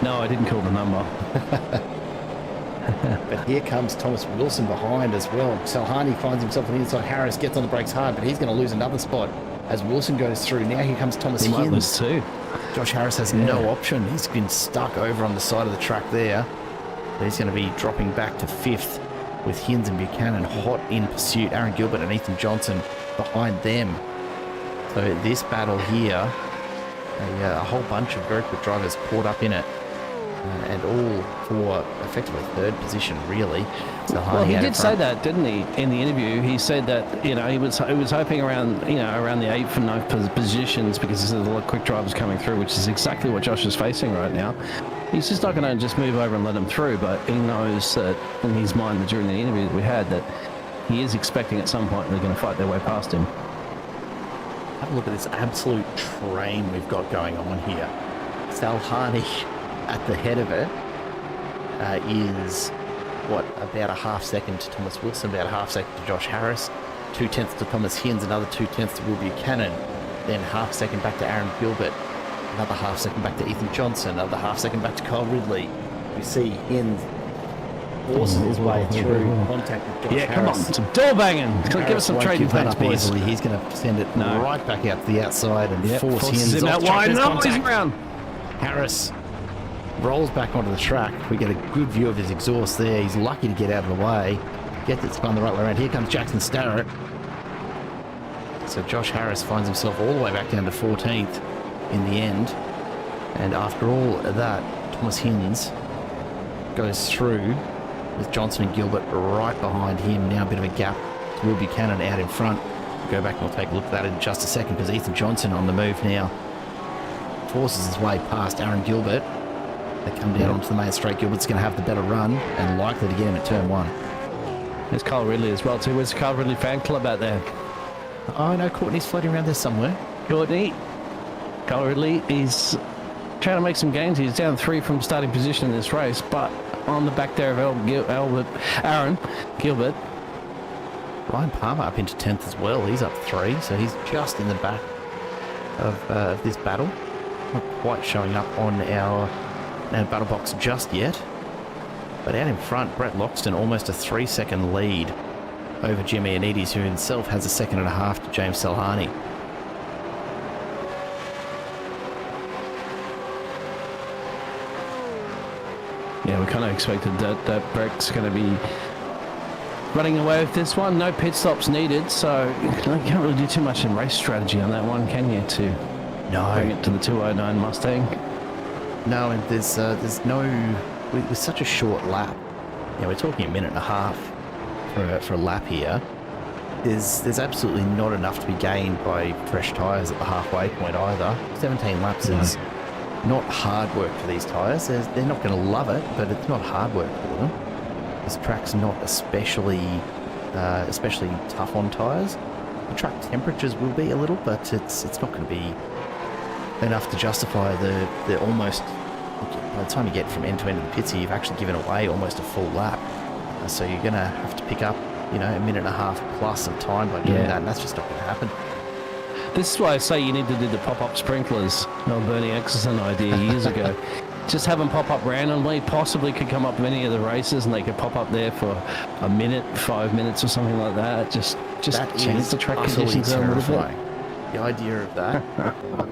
No, I didn't call the number. But here comes Thomas Wilson behind as well. Salhani finds himself on the inside. Harris gets on the brakes hard, but he's going to lose another spot as Wilson goes through. Now here comes Thomas He might lose Hins. too. Josh Harris has no option. He's been stuck over on the side of the track there. He's going to be dropping back to 5th with Hins and Buchanan hot in pursuit. Aaron Gilbert and Ethan Johnson behind them. So this battle here, a whole bunch of very quick drivers caught up in it. And all for effectively 3rd position, really. Well, he did say that, didn't he? In the interview, he said that he was hoping around the 8th and 9th positions because there's a lot of quick drivers coming through, which is exactly what Josh is facing right now. He's just not going to just move over and let them through, but he knows that in his mind that during the interview that we had that he is expecting at some point they're going to fight their way past him. Have a look at this absolute train we've got going on here. Salhani at the head of it is about a half second to Thomas Wilson, about a half second to Josh Harris, 2/10 to Thomas Hins, another 2/10 to Will Buchanan, then half second back to Aaron Gilbert, another half second back to Ethan Johnson, another half second back to Kyle Ridley. We see Hins forces his way through contact with Josh Harris. Come on, some door banging. Give us some trading plans, plans, boys. easily. He's going to send it right back out to the outside and force Hins him out wide. No, he's around. Harris rolls back onto the track. We get a good view of his exhaust there. He's lucky to get out of the way. Gets it spun the right way around. Here comes Jackson Starrett. So Josh Harris finds himself all the way back down to 14th in the end. And after all of that, Thomas Hins goes through with Johnson and Gilbert right behind him. Now a bit of a gap to Will Buchanan out in front. We'll go back and we'll take a look at that in just a second because Ethan Johnson on the move now forces his way past Aaron Gilbert. They come down onto the main straight. Gilbert's going to have the better run and likely to get him at turn 1. There's Kyle Ridley as well too. Where's the Kyle Ridley fan club out there? Oh no, Courtney's floating around there somewhere. Courtney. Kyle Ridley is trying to make some gains. He's down 3 from starting position in this race, but on the back there of Aaron Gilbert. Ryan Palmer up into 10th as well. He's up 3, so he's just in the back of this battle. Not quite showing up on our battle box just yet. But out in front, Brett Loxton almost a 3-second lead over Jimmy Anides, who himself has a 1.5 seconds to James Salhani. Yeah, we kind of expected that Brett's going to be running away with this one. No pit stops needed, so you can't really do too much in race strategy on that one, can you, to bring it to the 209 Mustang? No, and there's no... With such a short lap, we're talking 1.5 minutes for a lap here. There's absolutely not enough to be gained by fresh tyres at the halfway point either. 17 laps is not hard work for these tyres. They're not going to love it, but it's not hard work for them. This track's not especially tough on tyres. The track temperatures will be a little, but it's not going to be enough to justify the almost, by the time you get from end to end of the pits here, you've actually given away almost a full lap. So you're going to have to pick up, a minute and a half plus of time by doing that, and that's just not going to happen. This is why I say you need to do the pop-up sprinklers. Bernie Eccleston idea years ago. Just have them pop up randomly, possibly could come up in any of the races, and they could pop up there for a minute, 5 minutes or something like that. Just that change the track utterly conditions a little terrifying. bit. The idea of that,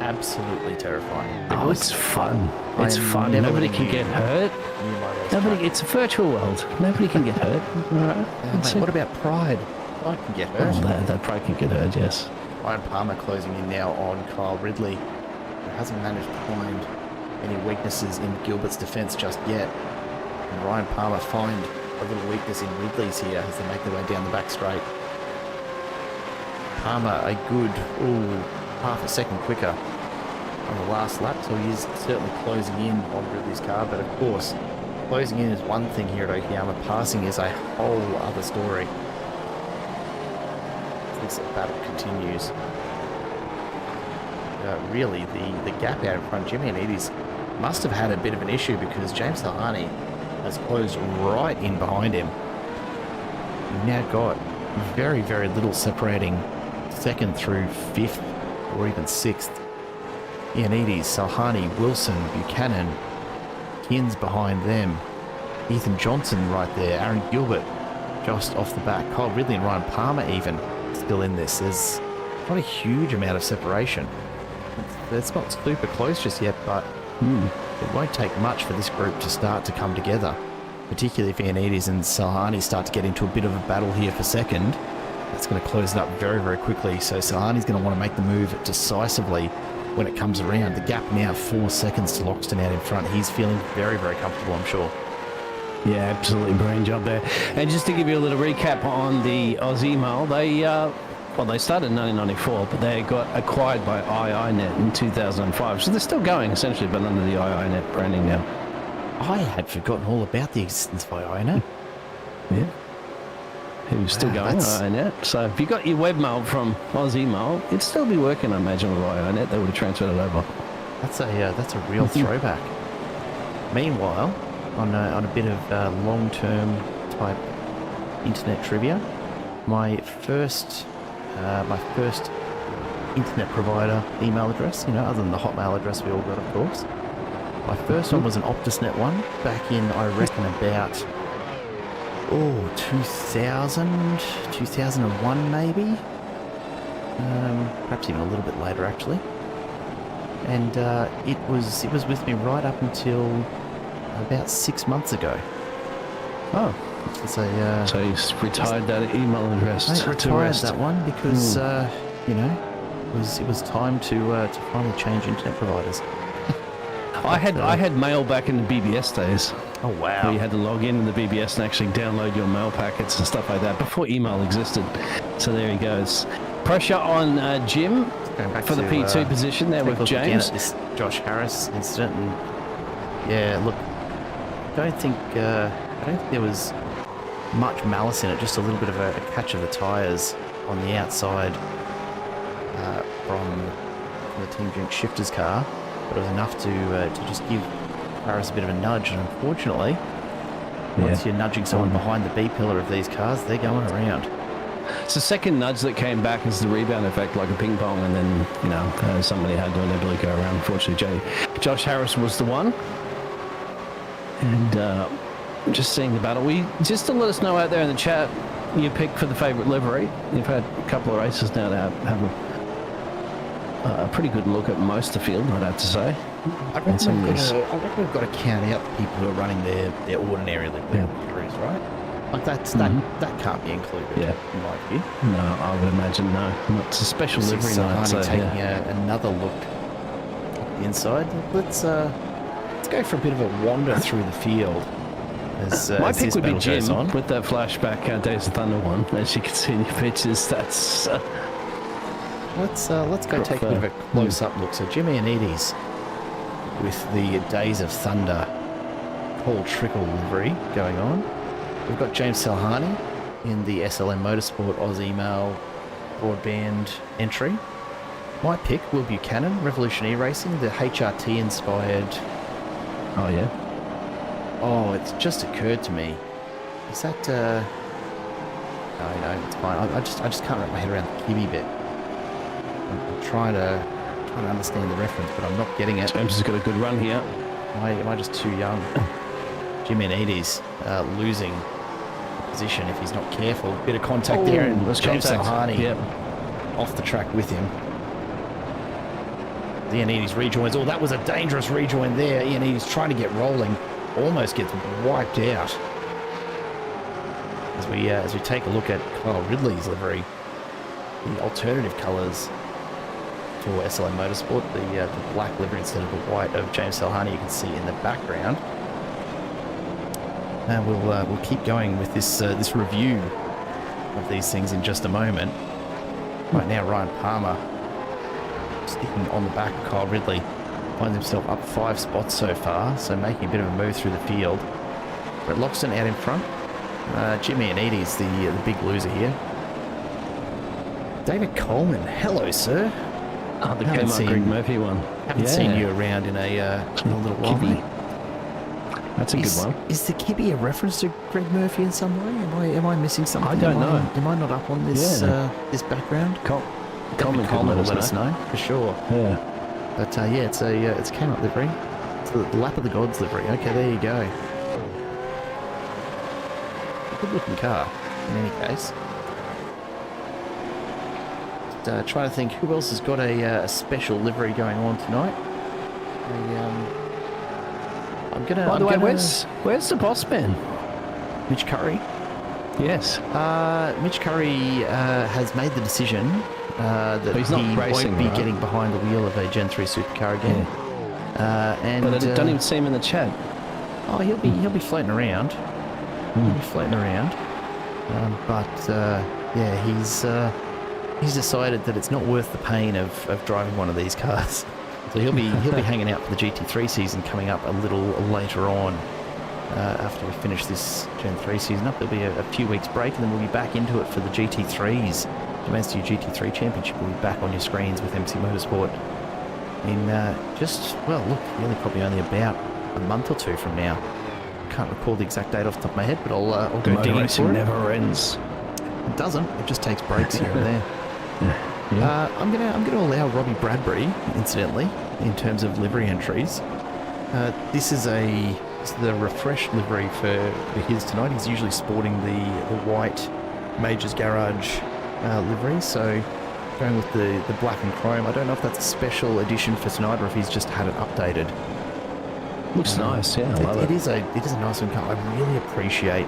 absolutely terrifying. Oh, it's fun. It's fun. never Nobody letting can get you hurt. near my race car. It's a virtual world. Nobody can get hurt. Mate, what about Pride? Pride can get hurt. That probably can get hurt, yes. Ryan Palmer closing in now on Kyle Ridley, who hasn't managed to find any weaknesses in Gilbert's defence just yet. And Ryan Palmer find a little weakness in Ridley's here as they make their way down the back straight. Palmer a good half a second quicker on the last lap, so he is certainly closing in on Ridley's car, but of course closing in is one thing here at Okayama, passing is a whole other story. This battle continues. Really, the gap out in front, Jimmy Anides must have had a bit of an issue because James Salhani has closed right in behind him. You've now got very, very little separating second through fifth or even sixth. Ioannidis, Salhani, Wilson, Buchanan, Kins behind them. Ethan Johnson right there. Aaron Gilbert just off the back. Kyle Ridley and Ryan Palmer even still in this. There's not a huge amount of separation. It's not super close just yet, but it won't take much for this group to start to come together, particularly if Ioannidis and Salhani start to get into a bit of a battle here for second. That's going to close it up very, very quickly. So Salhani's going to want to make the move decisively when it comes around. The gap now 4 seconds to Loxton out in front. He's feeling very, very comfortable, I'm sure. Yeah, absolutely brilliant job there. And just to give you a little recap on the Aussie Mail, they started in 1994, but they got acquired by iiNet in 2005. So they're still going, essentially, but under the iiNet branding now. I had forgotten all about the existence of iiNet. Yeah. Who's still going, iiNet. So if you got your webmail from Aussie Mail, it'd still be working, I imagine, with iiNet. They would have transferred it over. That's a real throwback. Meanwhile, on a bit of long-term type internet trivia, my first internet provider email address, other than the Hotmail address we all got, of course. My first one was an Optusnet one back in, I reckon, about 2000, 2001 maybe. Perhaps even a little bit later, actually. And it was with me right up until about 6 months ago. Oh. So you retired that email address I retired that one because it was time to finally change internet providers. I had mail back in the BBS days. Oh wow! Where you had to log in the BBS and actually download your mail packets and stuff like that before email existed. So there he goes. Pressure on Jim for the P2 position there with James. At this Josh Harris incident, and yeah, look, I don't think there was much malice in it, just a little bit of a catch of the tyres on the outside from the Team Drink Shifter's car, but it was enough to just give Harris a bit of a nudge, and unfortunately, once you're nudging someone behind the B pillar of these cars, they're going around. It's the second nudge that came back as the rebound effect, like a ping pong, and then, somebody had to inevitably go around. Unfortunately, Josh Harris was the one. And just seeing the battle. Just to let us know out there in the chat, your pick for the favourite livery. You've had a couple of races now to have a pretty good look at most of the field, I'd have to say. I reckon we've got to count out the people who are running their ordinary liveries, right? Like that can't be included, in my view. No, I would imagine no. It's a special livery night. So, taking another look at the inside. Let's go for a bit of a wander through the field. My pick would be Jim with that flashback Days of Thunder one. As you can see in your pictures, that's. Let's go take a bit of a close-up look. So Jimmy Anides with the Days of Thunder Paul Trickle livery going on. We've got James Salhani in the SLM Motorsport Aussie Mail broadband entry. My pick, Will Buchanan, Revolution iRacing, the HRT inspired. Oh yeah. Oh, it's just occurred to me. Is that? No, it's fine. I just can't wrap my head around the Kiwi bit. I'm trying to understand the reference, but I'm not getting it. James has got a good run here. Am I just too young? Jimmy Needy's losing position if he's not careful. Bit of contact there, and James Salhani off the track with him. Iannides rejoins. Oh, that was a dangerous rejoin there. Iannides trying to get rolling, almost gets wiped out. As we take a look at Kyle Ridley's livery, the alternative colours for SLM Motorsport, the black livery instead of the white of James Salhani, you can see in the background. And we'll keep going with this this review of these things in just a moment. Right now, Ryan Palmer, sticking on the back of Kyle Ridley, finds himself up 5 spots so far, so making a bit of a move through the field. Brett Loxton out in front. Jimmy Iannides, the big loser here. David Coleman, hello, sir. Oh, the Greg Murphy one. Haven't seen you around in a little while. Kibby. That's a good one. Is the Kibby a reference to Greg Murphy in some way? Am I missing something? I don't know. Am I not up on this this background? Coleman will let us know for sure. Yeah. But it's came up livery. It's the Lap of the Gods livery. Okay, there you go. Good looking car, in any case. Just, trying to think who else has got a special livery going on tonight. By the way, where's the boss man? Mitch Curry. Yes. Mitch Curry has made the decision that he's not he racing, won't be right? getting behind the wheel of a Gen 3 supercar again. But I don't even see him in the chat. Oh, he'll be floating around. He'll be floating around. He's decided that it's not worth the pain of driving one of these cars. So he'll be hanging out for the GT3 season coming up a little later on. After we finish this Gen 3 season up, there'll be a few weeks break, and then we'll be back into it for the GT3s. Domains2U GT3 Championship will be back on your screens with MC Motorsport in really probably only about a month or two from now. Can't recall the exact date off the top of my head, but I'll go digging for it. Never ends. It doesn't. It just takes breaks here and there. I'm gonna allow Robbie Bradbury, incidentally, in terms of livery entries. This is the refreshed livery for his tonight. He's usually sporting the white Majors Garage livery, so going with the black and chrome. I don't know if that's a special edition for tonight or if he's just had it updated. Looks nice, yeah. I love it. It is a nice one car. I really appreciate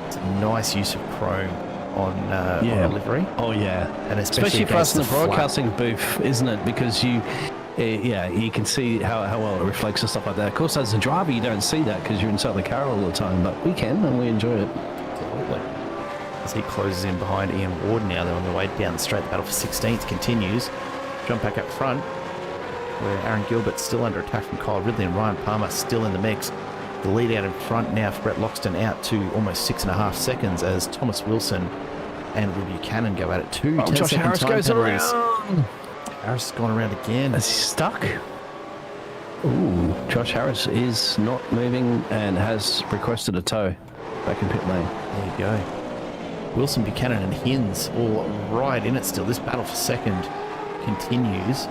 it's a nice use of chrome on a livery. Oh yeah, and especially for us in the broadcasting booth, isn't it? Because you can see how well it reflects and stuff like that. Of course, as a driver, you don't see that because you're inside the car all the time, but we can and we enjoy it. Absolutely. As he closes in behind Ian Ward now, they're on their way down the straight. The battle for 16th continues. Jump back up front, where Aaron Gilbert's still under attack from Kyle Ridley and Ryan Palmer still in the mix. The lead out in front now for Brett Loxton out to almost 6.5 seconds as Thomas Wilson and Will Buchanan go at it. Josh Harris goes around. Harris has gone around again. Is he stuck? Ooh, Josh Harris is not moving and has requested a tow back in pit lane. There you go. Wilson, Buchanan and Hins all right in it still. This battle for second continues.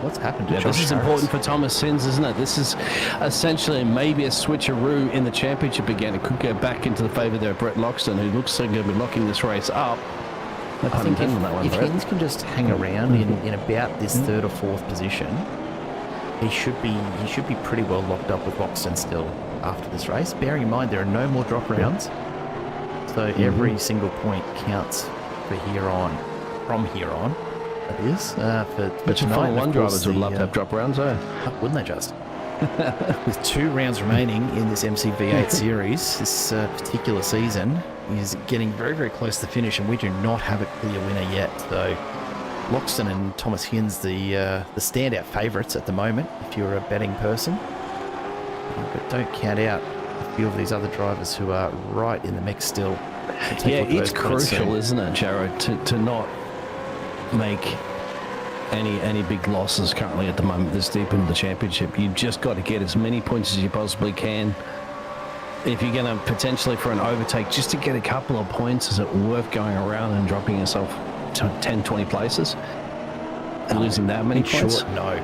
What's happened to Josh This is Harris? important for Thomas Hins, isn't it? This is essentially maybe a switcheroo in the championship again. It could go back into the favour there of Brett Loxton, who looks like he'll be locking this race up. I think if Hins can just hang around in about this third or fourth position, he should be pretty well locked up with Loxton still after this race. Bearing in mind there are no more drop rounds, so every single point counts from here on. That is for tonight. Formula 1 drivers would love to have drop rounds, wouldn't they just? With 2 rounds remaining in this MCV8 series, this particular season is getting very, very close to the finish, and we do not have a clear winner yet. So Loxton and Thomas Hins, the standout favourites at the moment, if you're a betting person. But don't count out a few of these other drivers who are right in the mix still. Yeah, it's crucial, isn't it, Jared, to not make any big losses currently at the moment this deep into the championship. You've just got to get as many points as you possibly can. If you're going to potentially for an overtake, just to get a couple of points, is it worth going around and dropping yourself to 10, 20 places and losing that many points? Short, no.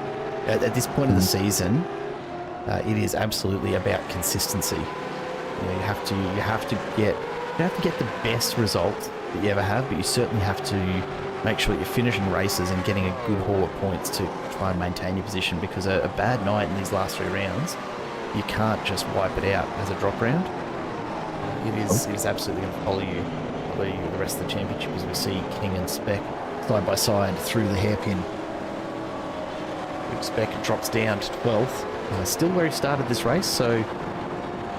At this point of the season, it is absolutely about consistency. You know, you have to get the best result that you ever have, but you certainly have to make sure that you're finishing races and getting a good haul of points to try and maintain your position, because a bad night in these last 3 rounds, you can't just wipe it out as a drop round. It is absolutely going to follow you the rest of the championship, as we see King and Spec side by side through the hairpin. Spec drops down to 12th, still where he started this race, so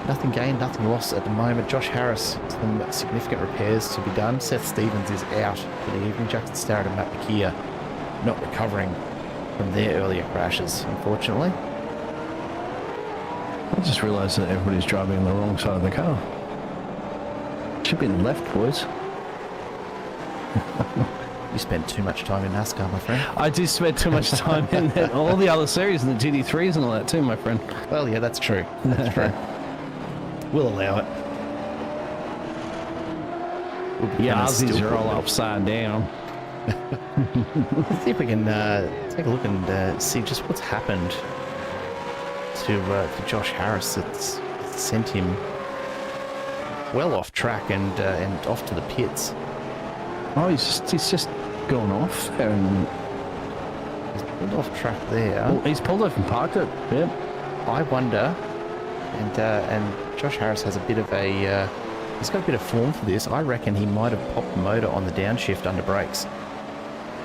nothing gained, nothing lost at the moment. Josh Harris, some significant repairs to be done. Seth Stevens is out for the evening. Jackson Starrett and Matt McKeer not recovering from their earlier crashes, unfortunately. I just realised that everybody's driving on the wrong side of the car. Should be in the left, boys. You spent too much time in NASCAR, my friend. I do spend too much time in all the other series and the GT3s and all that too, my friend. Well, yeah, that's true. That's true. We'll allow it. Yeah, Aussies are all upside down. Let's see if we can take a look and see just what's happened to Josh Harris. That's sent him well off track and off to the pits. Oh, he's just gone off there and He's pulled off track there. well, he's pulled off and parked it. Yep. I wonder, and Josh Harris has a bit of a, he's got a bit of form for this. I reckon he might have popped the motor on the downshift under brakes.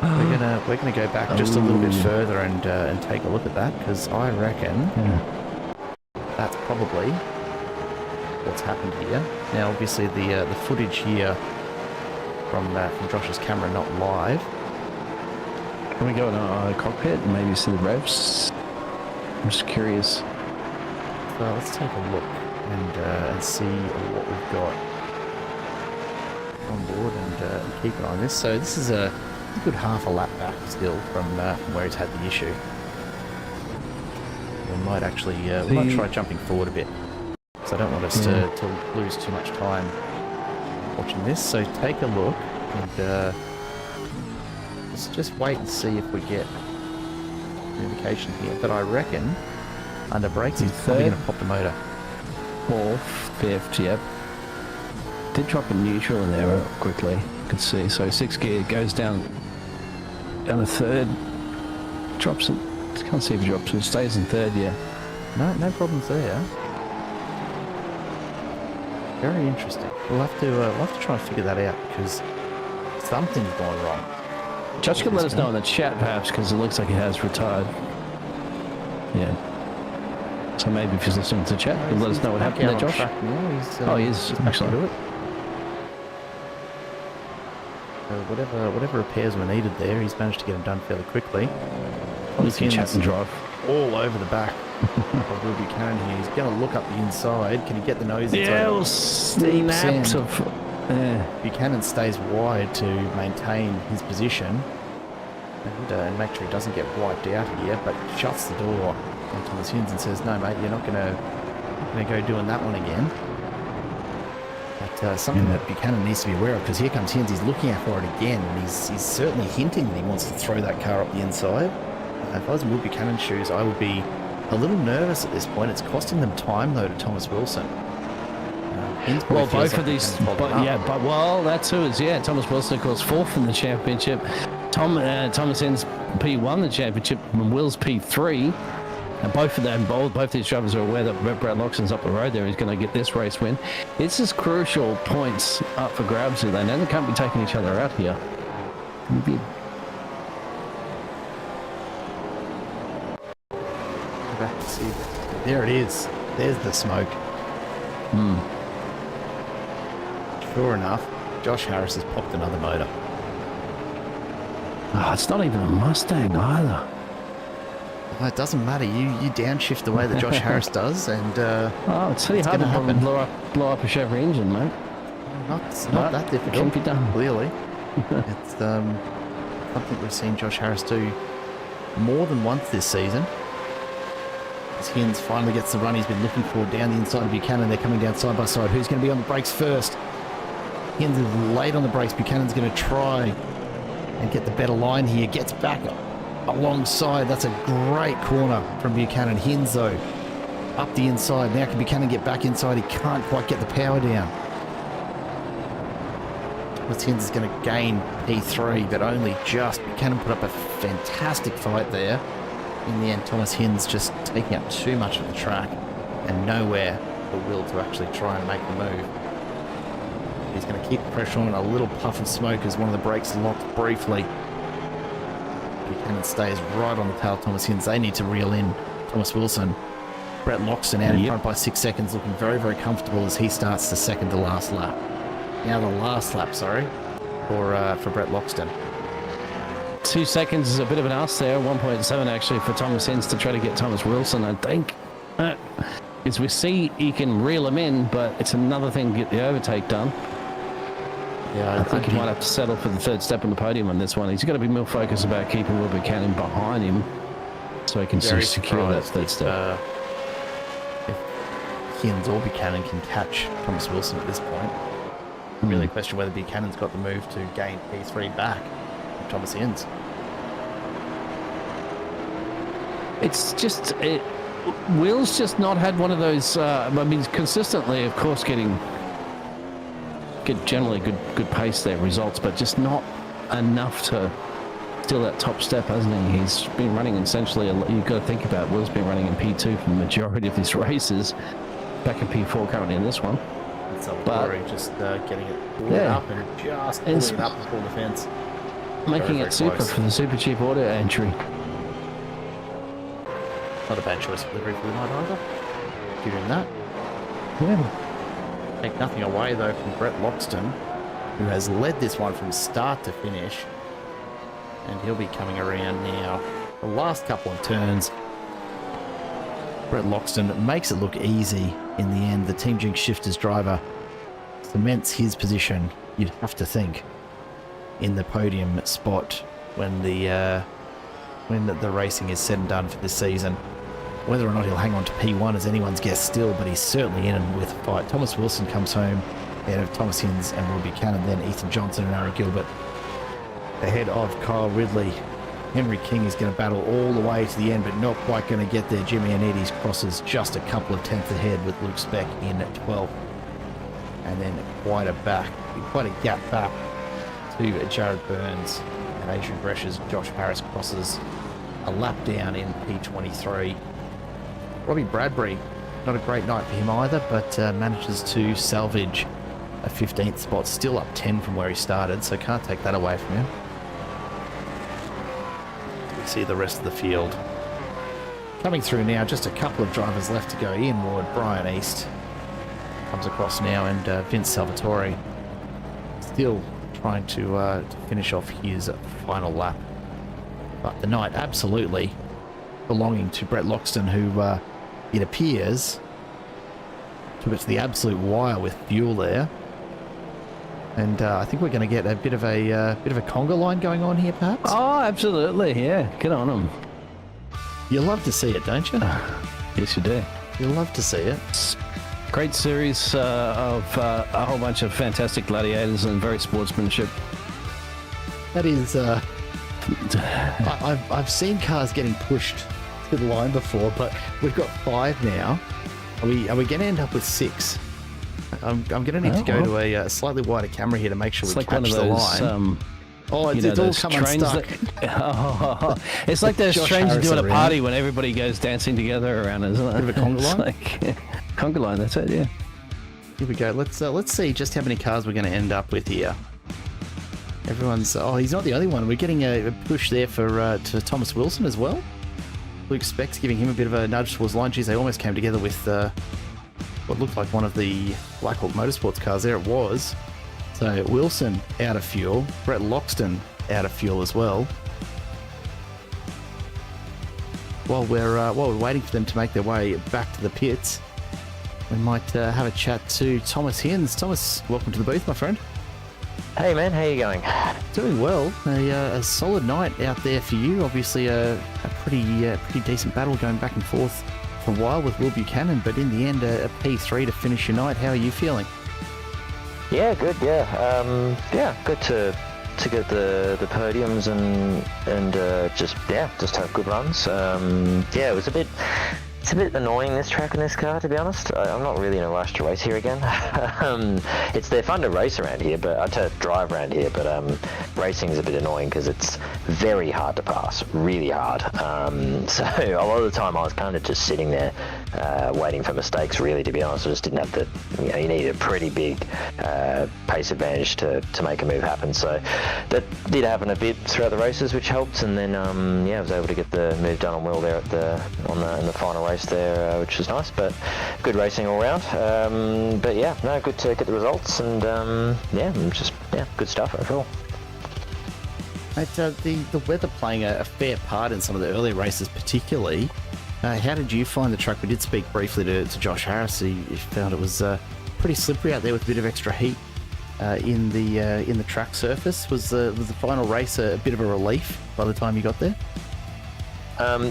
We're gonna go back just a little bit further and take a look at that, because I reckon that's probably what's happened here. Now, obviously, the footage here from Josh's camera not live. Can we go in a cockpit and maybe see the revs? I'm just curious. So let's take a look and see what we've got on board and keep an eye on this. So this is a good half a lap back still from where he's had the issue. We might actually we might try jumping forward a bit, because I don't want us to lose too much time watching this. So take a look and let's just wait and see if we get an indication here. But I reckon under brakes he's probably going to pop the motor. 4th, 5th, yep. Did drop a neutral in there quickly. You can see. So 6th gear goes down a 3rd. Drops it. Can't see if it drops. It stays in 3rd, yeah. No problems there. Very interesting. We'll have to try and figure that out, because something's gone wrong. Josh can let us know in the chat, perhaps, because it looks like he has retired. Yeah. So maybe if he's listening to the chat, he'll let us know what happened there, Josh. Oh, he is. Excellent. Do it. Whatever repairs were needed there, he's managed to get them done fairly quickly. You can chat and drive. All over the back of Will Buchanan here. He's going to look up the inside. Can he get the nose inside? Yeah, it was snaps of... Buchanan stays wide to maintain his position and make sure he doesn't get wiped out here, but shuts the door on Thomas Hinds and says, no, mate, you're not going to go doing that one again. But something that Buchanan needs to be aware of, because here comes Hinds, he's looking out for it again, and he's certainly hinting that he wants to throw that car up the inside. If I was in Will Buchanan's shoes, I would be a little nervous at this point. It's costing them time, though, to Thomas Wilson. Well, both of these, well, that's who is, Thomas Wilson, of course, 4th in the championship. Thomas Hinds P1 the championship, and Will's P3. And both these drivers are aware that Brad Loxton's up the road there. He's going to get this race win. It's just crucial points up for grabs here. They can't be taking each other out here. Back to see. There it is. There's the smoke. Sure enough, Josh Harris has popped another motor. Oh, it's not even a Mustang either. Well, it doesn't matter. You downshift the way that Josh Harris does, and it's pretty hard to blow up a Chevy engine, mate. Not that difficult. Can be done. Clearly, it's Something we've seen Josh Harris do more than once this season. As Hins finally gets the run he's been looking for down the inside of Buchanan. They're coming down side by side. Who's going to be on the brakes first? Hins is late on the brakes. Buchanan's going to try and get the better line here. Gets back alongside. That's a great corner from Buchanan. Hins, though, up the inside. Now can Buchanan get back inside? He can't quite get the power down. Hins is going to gain P3, but only just. Buchanan put up a fantastic fight there. In the end, Thomas Hins just taking up too much of the track and nowhere the will to actually try and make the move. He's going to keep the pressure on. A little puff of smoke as one of the brakes locked briefly. Buchanan stays right on the tail of Thomas Hins. They need to reel in Thomas Wilson. Brett Loxton out in front by 6 seconds, looking very, very comfortable as he starts the second to last lap. Now the last lap, sorry, for Brett Loxton. 2 seconds is a bit of an ask there. 1.7 actually for Thomas Hins to try to get Thomas Wilson, I think. As we see, he can reel him in, but it's another thing to get the overtake done. Yeah, I think he might have to settle for the third step on the podium on this one. He's got to be more focused about keeping Will Buchanan behind him so he can secure that third step. If Hins or Buchanan can catch Thomas Wilson at this point, really question whether Buchanan's got the move to gain P3 back from Thomas Hins. It's just... Will's just not had one of those... I mean, consistently, of course, get generally good pace there, results, but just not enough to steal that top step, hasn't he? He's been running essentially... You've got to think about Will's been running in P2 for the majority of his races. Back in P4 currently in this one. But just getting it pulled up and just pulling it up before the fence. Making it super close for the super cheap auto entry. Not a bad choice of delivery for the night either. Give him that. Yeah. Take nothing away though from Brett Loxton, who has led this one from start to finish. And he'll be coming around now. The last couple of turns, Brett Loxton makes it look easy in the end. The Team Jinx Shifters driver cements his position, you'd have to think, in the podium spot when the racing is said and done for this season. Whether or not he'll hang on to P1 is anyone's guess still, but he's certainly in and with a fight. Thomas Wilson comes home ahead of Thomas Hins and Will Buchanan, then Ethan Johnson and Ari Gilbert ahead of Kyle Ridley. Henry King is going to battle all the way to the end, but not quite going to get there. Jimmy Anetti's crosses just a couple of tenths ahead with Luke Speck in at 12th. And then quite a gap back to Jared Burns and Adrian Brescher's Josh Harris crosses a lap down in P23. Robbie Bradbury, not a great night for him either, but manages to salvage a 15th spot, still up 10 from where he started, so can't take that away from him. We see the rest of the field coming through now. Just a couple of drivers left to go. Ian Ward, Brian East comes across now, and Vince Salvatore still trying to finish off his final lap. But the night absolutely belonging to Brett Loxton, who it appears took it to the absolute wire with fuel there. And I think we're going to get a bit of a conga line going on here, perhaps. Oh, absolutely, yeah. Get on them. You love to see it, don't you? Yes, you do. You love to see it. Great series of a whole bunch of fantastic gladiators and very sportsmanship. That is... I've seen cars getting pushed to the line before, but we've got 5 now. Are we going to end up with 6? I'm going to need to go to a slightly wider camera here to make sure we catch the line. It's all come unstuck. It's like those trains you do at a party when everybody goes dancing together around, isn't it? Bit of a conga line? Conga line, that's it, yeah. Here we go. Let's see just how many cars we're going to end up with here. Everyone's... Oh, he's not the only one. We're getting a push there for to Thomas Wilson as well. Luke Speck's giving him a bit of a nudge towards line. Geez, they almost came together with what looked like one of the Black Hawk Motorsports cars. There it was. So Wilson out of fuel. Brett Loxton out of fuel as well. While we're waiting for them to make their way back to the pits, we might have a chat to Thomas Hins. Thomas, welcome to the booth, my friend. Hey man, how you going? Doing well. A solid night out there for you. Obviously, a pretty decent battle going back and forth for a while with Will Buchanan, but in the end, a P3 to finish your night. How are you feeling? Yeah, good. Yeah, good to get the podiums and just have good runs. It's a bit annoying, this track and this car, to be honest. I'm not really in a rush to race here again. They're fun to race around here, but to drive around here. But racing is a bit annoying because it's very hard to pass, really hard. So a lot of the time I was kind of just sitting there waiting for mistakes. Really, to be honest, I just didn't have the. You need a pretty big pace advantage to make a move happen. So that did happen a bit throughout the races, which helped. And then I was able to get the move done on Will there in the final race there, which was nice, but good racing all round. Good to get the results, and good stuff overall. The weather playing a fair part in some of the earlier races, particularly. How did you find the track? We did speak briefly to Josh Harris. He found it was pretty slippery out there with a bit of extra heat in the track surface. Was the final race a bit of a relief by the time you got there?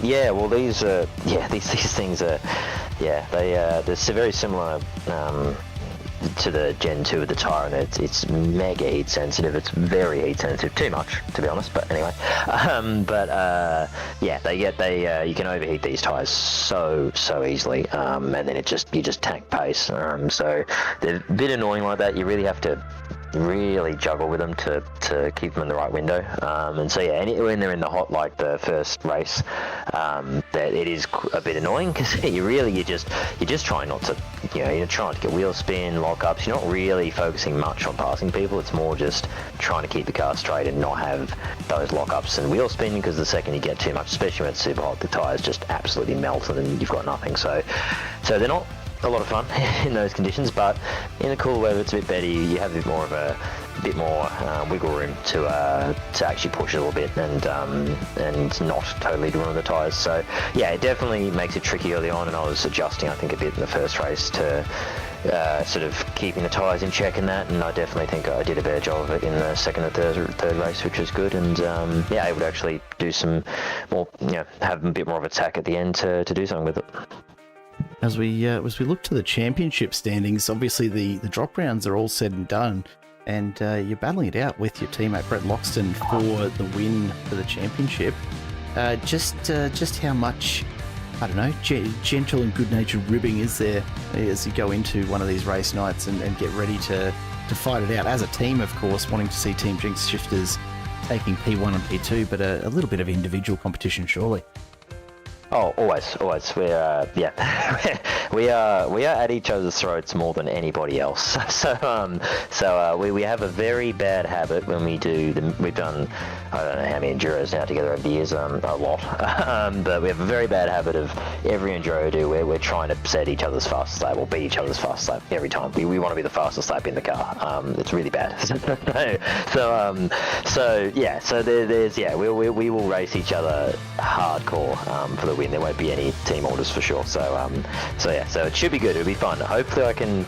These things are, they're very similar to the Gen 2 of the tyre, and it's mega heat sensitive. It's very heat sensitive, too much, to be honest. But anyway, you can overheat these tyres so easily, and then you just tank pace. So they're a bit annoying like that. You really have to really juggle with them to keep them in the right window, when they're in the hot, like the first race, that it is a bit annoying because you're just trying not to, you're trying to get wheel spin, lock ups. You're not really focusing much on passing people. It's more just trying to keep the car straight and not have those lock ups and wheel spin, because the second you get too much, especially when it's super hot, the tires just absolutely melt and then you've got nothing. So they're not a lot of fun in those conditions, but in the cool weather it's a bit better. You have a bit more wiggle room to actually push it a little bit and not totally ruin the tyres. So yeah, it definitely makes it tricky early on, and I was adjusting I think a bit in the first race to sort of keeping the tyres in check and that, and I definitely think I did a better job of it in the second and third race, which was good, and able to actually do some more, have a bit more of a tack at the end to do something with it. As we look to the championship standings, obviously the drop rounds are all said and done, and you're battling it out with your teammate Brett Loxton for the win for the championship. Just how much, I don't know, gentle and good-natured ribbing is there as you go into one of these race nights and get ready to fight it out as a team, of course, wanting to see Team Jinx Shifters taking P1 and P2, but a little bit of individual competition, surely. Oh, always. We're we are at each other's throats more than anybody else. We have a very bad habit when we do we've done, I don't know how many enduros now together over the years, a lot. But we have a very bad habit of every enduro we do where we're trying to set each other's fastest lap or beat each other's fastest lap every time. We want to be the fastest lap in the car. It's really bad. We will race each other hardcore for the win. There won't be any team orders for sure. So it should be good. It'll be fun. Hopefully I can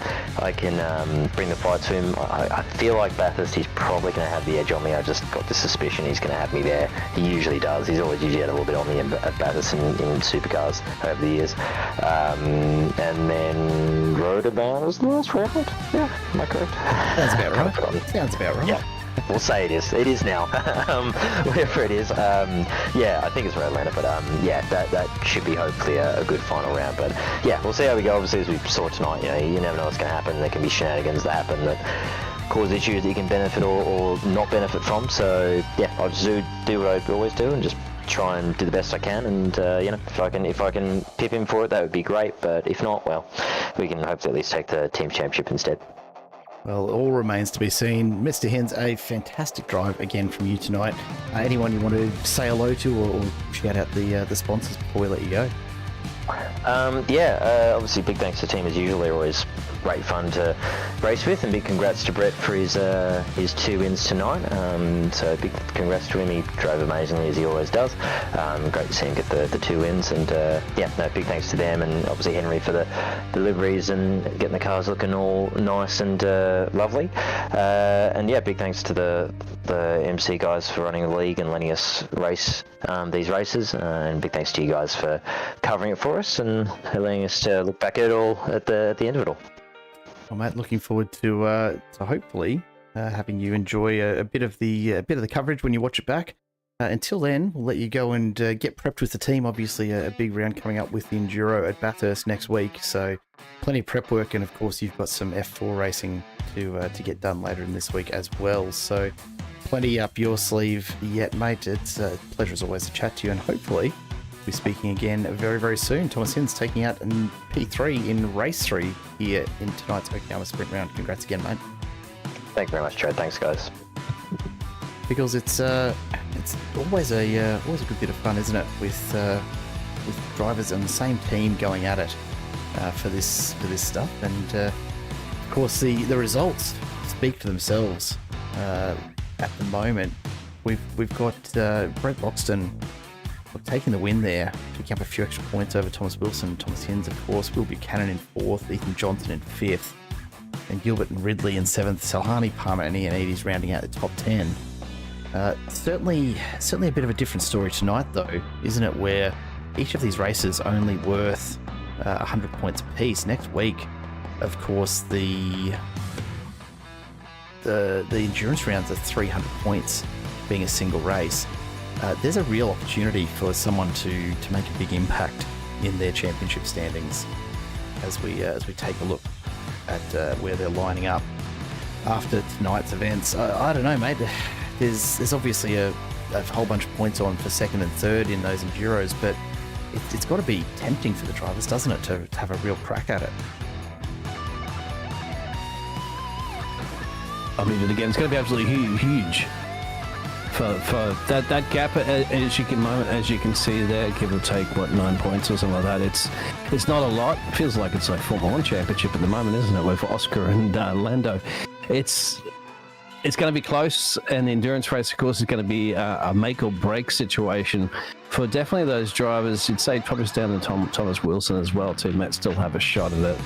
bring the fight to him. I feel like Bathurst, he's probably going to have the edge on me. I just got the suspicion he's going to have me there. He usually does. He's always usually had a little bit on me at Bathurst in supercars over the years. And then Rodabout was the last round. Yeah, am I correct? Sounds about right. Yeah. We'll say it is. It is now. Whatever it is. I think it's Atlanta, but that should be hopefully a good final round. But yeah, we'll see how we go. Obviously, as we saw tonight, you never know what's going to happen. There can be shenanigans that happen that cause issues that you can benefit or not benefit from. So yeah, I'll just do what I always do and just try and do the best I can. And if I can pip him for it, that would be great. But if not, well, we can hopefully at least take the team championship instead. Well, it all remains to be seen. Mr. Hens, a fantastic drive again from you tonight. Anyone you want to say hello to or shout out the sponsors before we let you go? Obviously big thanks to the team as usual. They're always great fun to race with, and big congrats to Brett for his 2 wins tonight. So big congrats to him. He drove amazingly as he always does. Great to see him get the 2 wins, and big thanks to them, and obviously Henry for the deliveries and getting the cars looking all nice and lovely. Big thanks to the MC guys for running the league and letting us race these races, and big thanks to you guys for covering it for us and letting us look back at it all at the end of it all. Well, Matt, looking forward to hopefully having you enjoy a bit of the coverage when you watch it back. Until then, we'll let you go and get prepped with the team. Obviously, a big round coming up with the Enduro at Bathurst next week, so plenty of prep work, and of course, you've got some F4 racing to get done later in this week as well. So, plenty up your sleeve yet, mate. It's a pleasure as always to chat to you, and hopefully we'll be speaking again very, very soon. Thomas Hinds taking out an P3 in race 3 here in tonight's Okayama sprint round. Congrats again, mate. Thank you very much, Jared. Thanks, guys. Because it's always a good bit of fun, isn't it? With drivers on the same team going at it for this stuff, and of course the results speak for themselves. At the moment, we've got Brett Loxton taking the win there, picking up a few extra points over Thomas Wilson, Thomas Hinds, of course, Will Buchanan in 4th, Ethan Johnson in 5th, and Gilbert and Ridley in 7th. Salhani, Palmer, and Ioannidis rounding out the top 10. Certainly a bit of a different story tonight, though, isn't it? Where each of these races only worth 100 points apiece. Next week, of course, the endurance rounds are 300 points, being a single race. There's a real opportunity for someone to make a big impact in their championship standings as we take a look at where they're lining up after tonight's events. I don't know, mate. There's obviously a whole bunch of points on for 2nd and 3rd in those Enduros, but it's got to be tempting for the drivers, doesn't it, to have a real crack at it? I mean, again, it's going to be absolutely huge for that gap. As you can see there, give or take 9 points or something like that. It's not a lot. It feels like it's like Formula 1 championship at the moment, isn't it? With Oscar and Lando, it's going to be close, and the endurance race, of course, is going to be a make or break situation for definitely those drivers. You'd say probably down to Thomas Wilson as well too. Might still have a shot at it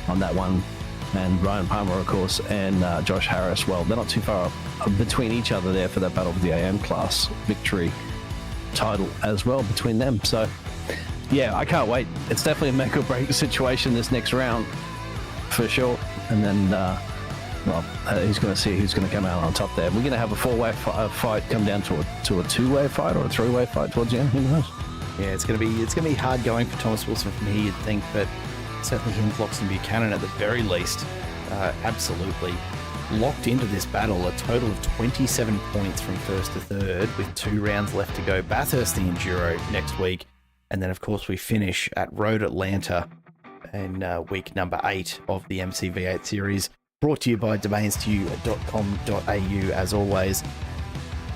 on that one, and Ryan Palmer, of course, and Josh Harris. Well, they're not too far between each other there for that battle for the AM class victory title as well between them. So, yeah, I can't wait. It's definitely a make or break situation this next round for sure, and then. Who's going to see who's going to come out on top there? We're going to have a 4-way fight come down to a 2-way fight or a 3-way fight towards the end. Who knows? Yeah, it's going to be hard going for Thomas Wilson from here, you'd think, but certainly him, Loxton, and Buchanan at the very least, absolutely locked into this battle. A total of 27 points from 1st to 3rd, with 2 rounds left to go. Bathurst the Enduro next week, and then of course we finish at Road Atlanta in week number 8 of the MCV8 series. Brought to you by Domains2U.com.au as always.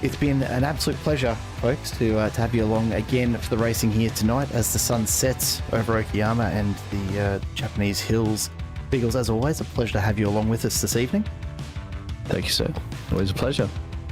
It's been an absolute pleasure, folks, to have you along again for the racing here tonight as the sun sets over Okayama and the Japanese hills. Beagles, as always, a pleasure to have you along with us this evening. Thank you, sir. Always a pleasure.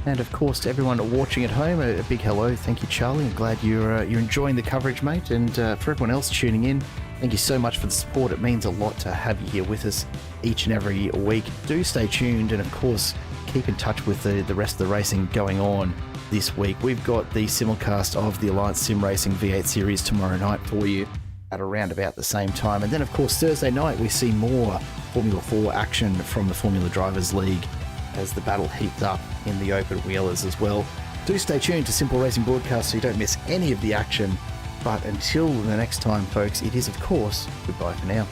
And of course, to everyone watching at home, a big hello. Thank you, Charlie. I'm glad you're enjoying the coverage, mate. And for everyone else tuning in, thank you so much for the support. It means a lot to have you here with us each and every week. Do stay tuned, and of course, keep in touch with the rest of the racing going on this week. We've got the simulcast of the Alliance Sim Racing V8 series tomorrow night for you at around about the same time. And then, of course, Thursday night, we see more Formula 4 action from the Formula Drivers League as the battle heats up in the open wheelers as well. Do stay tuned to Simple Racing Broadcast so you don't miss any of the action. But until the next time, folks, it is, of course, goodbye for now.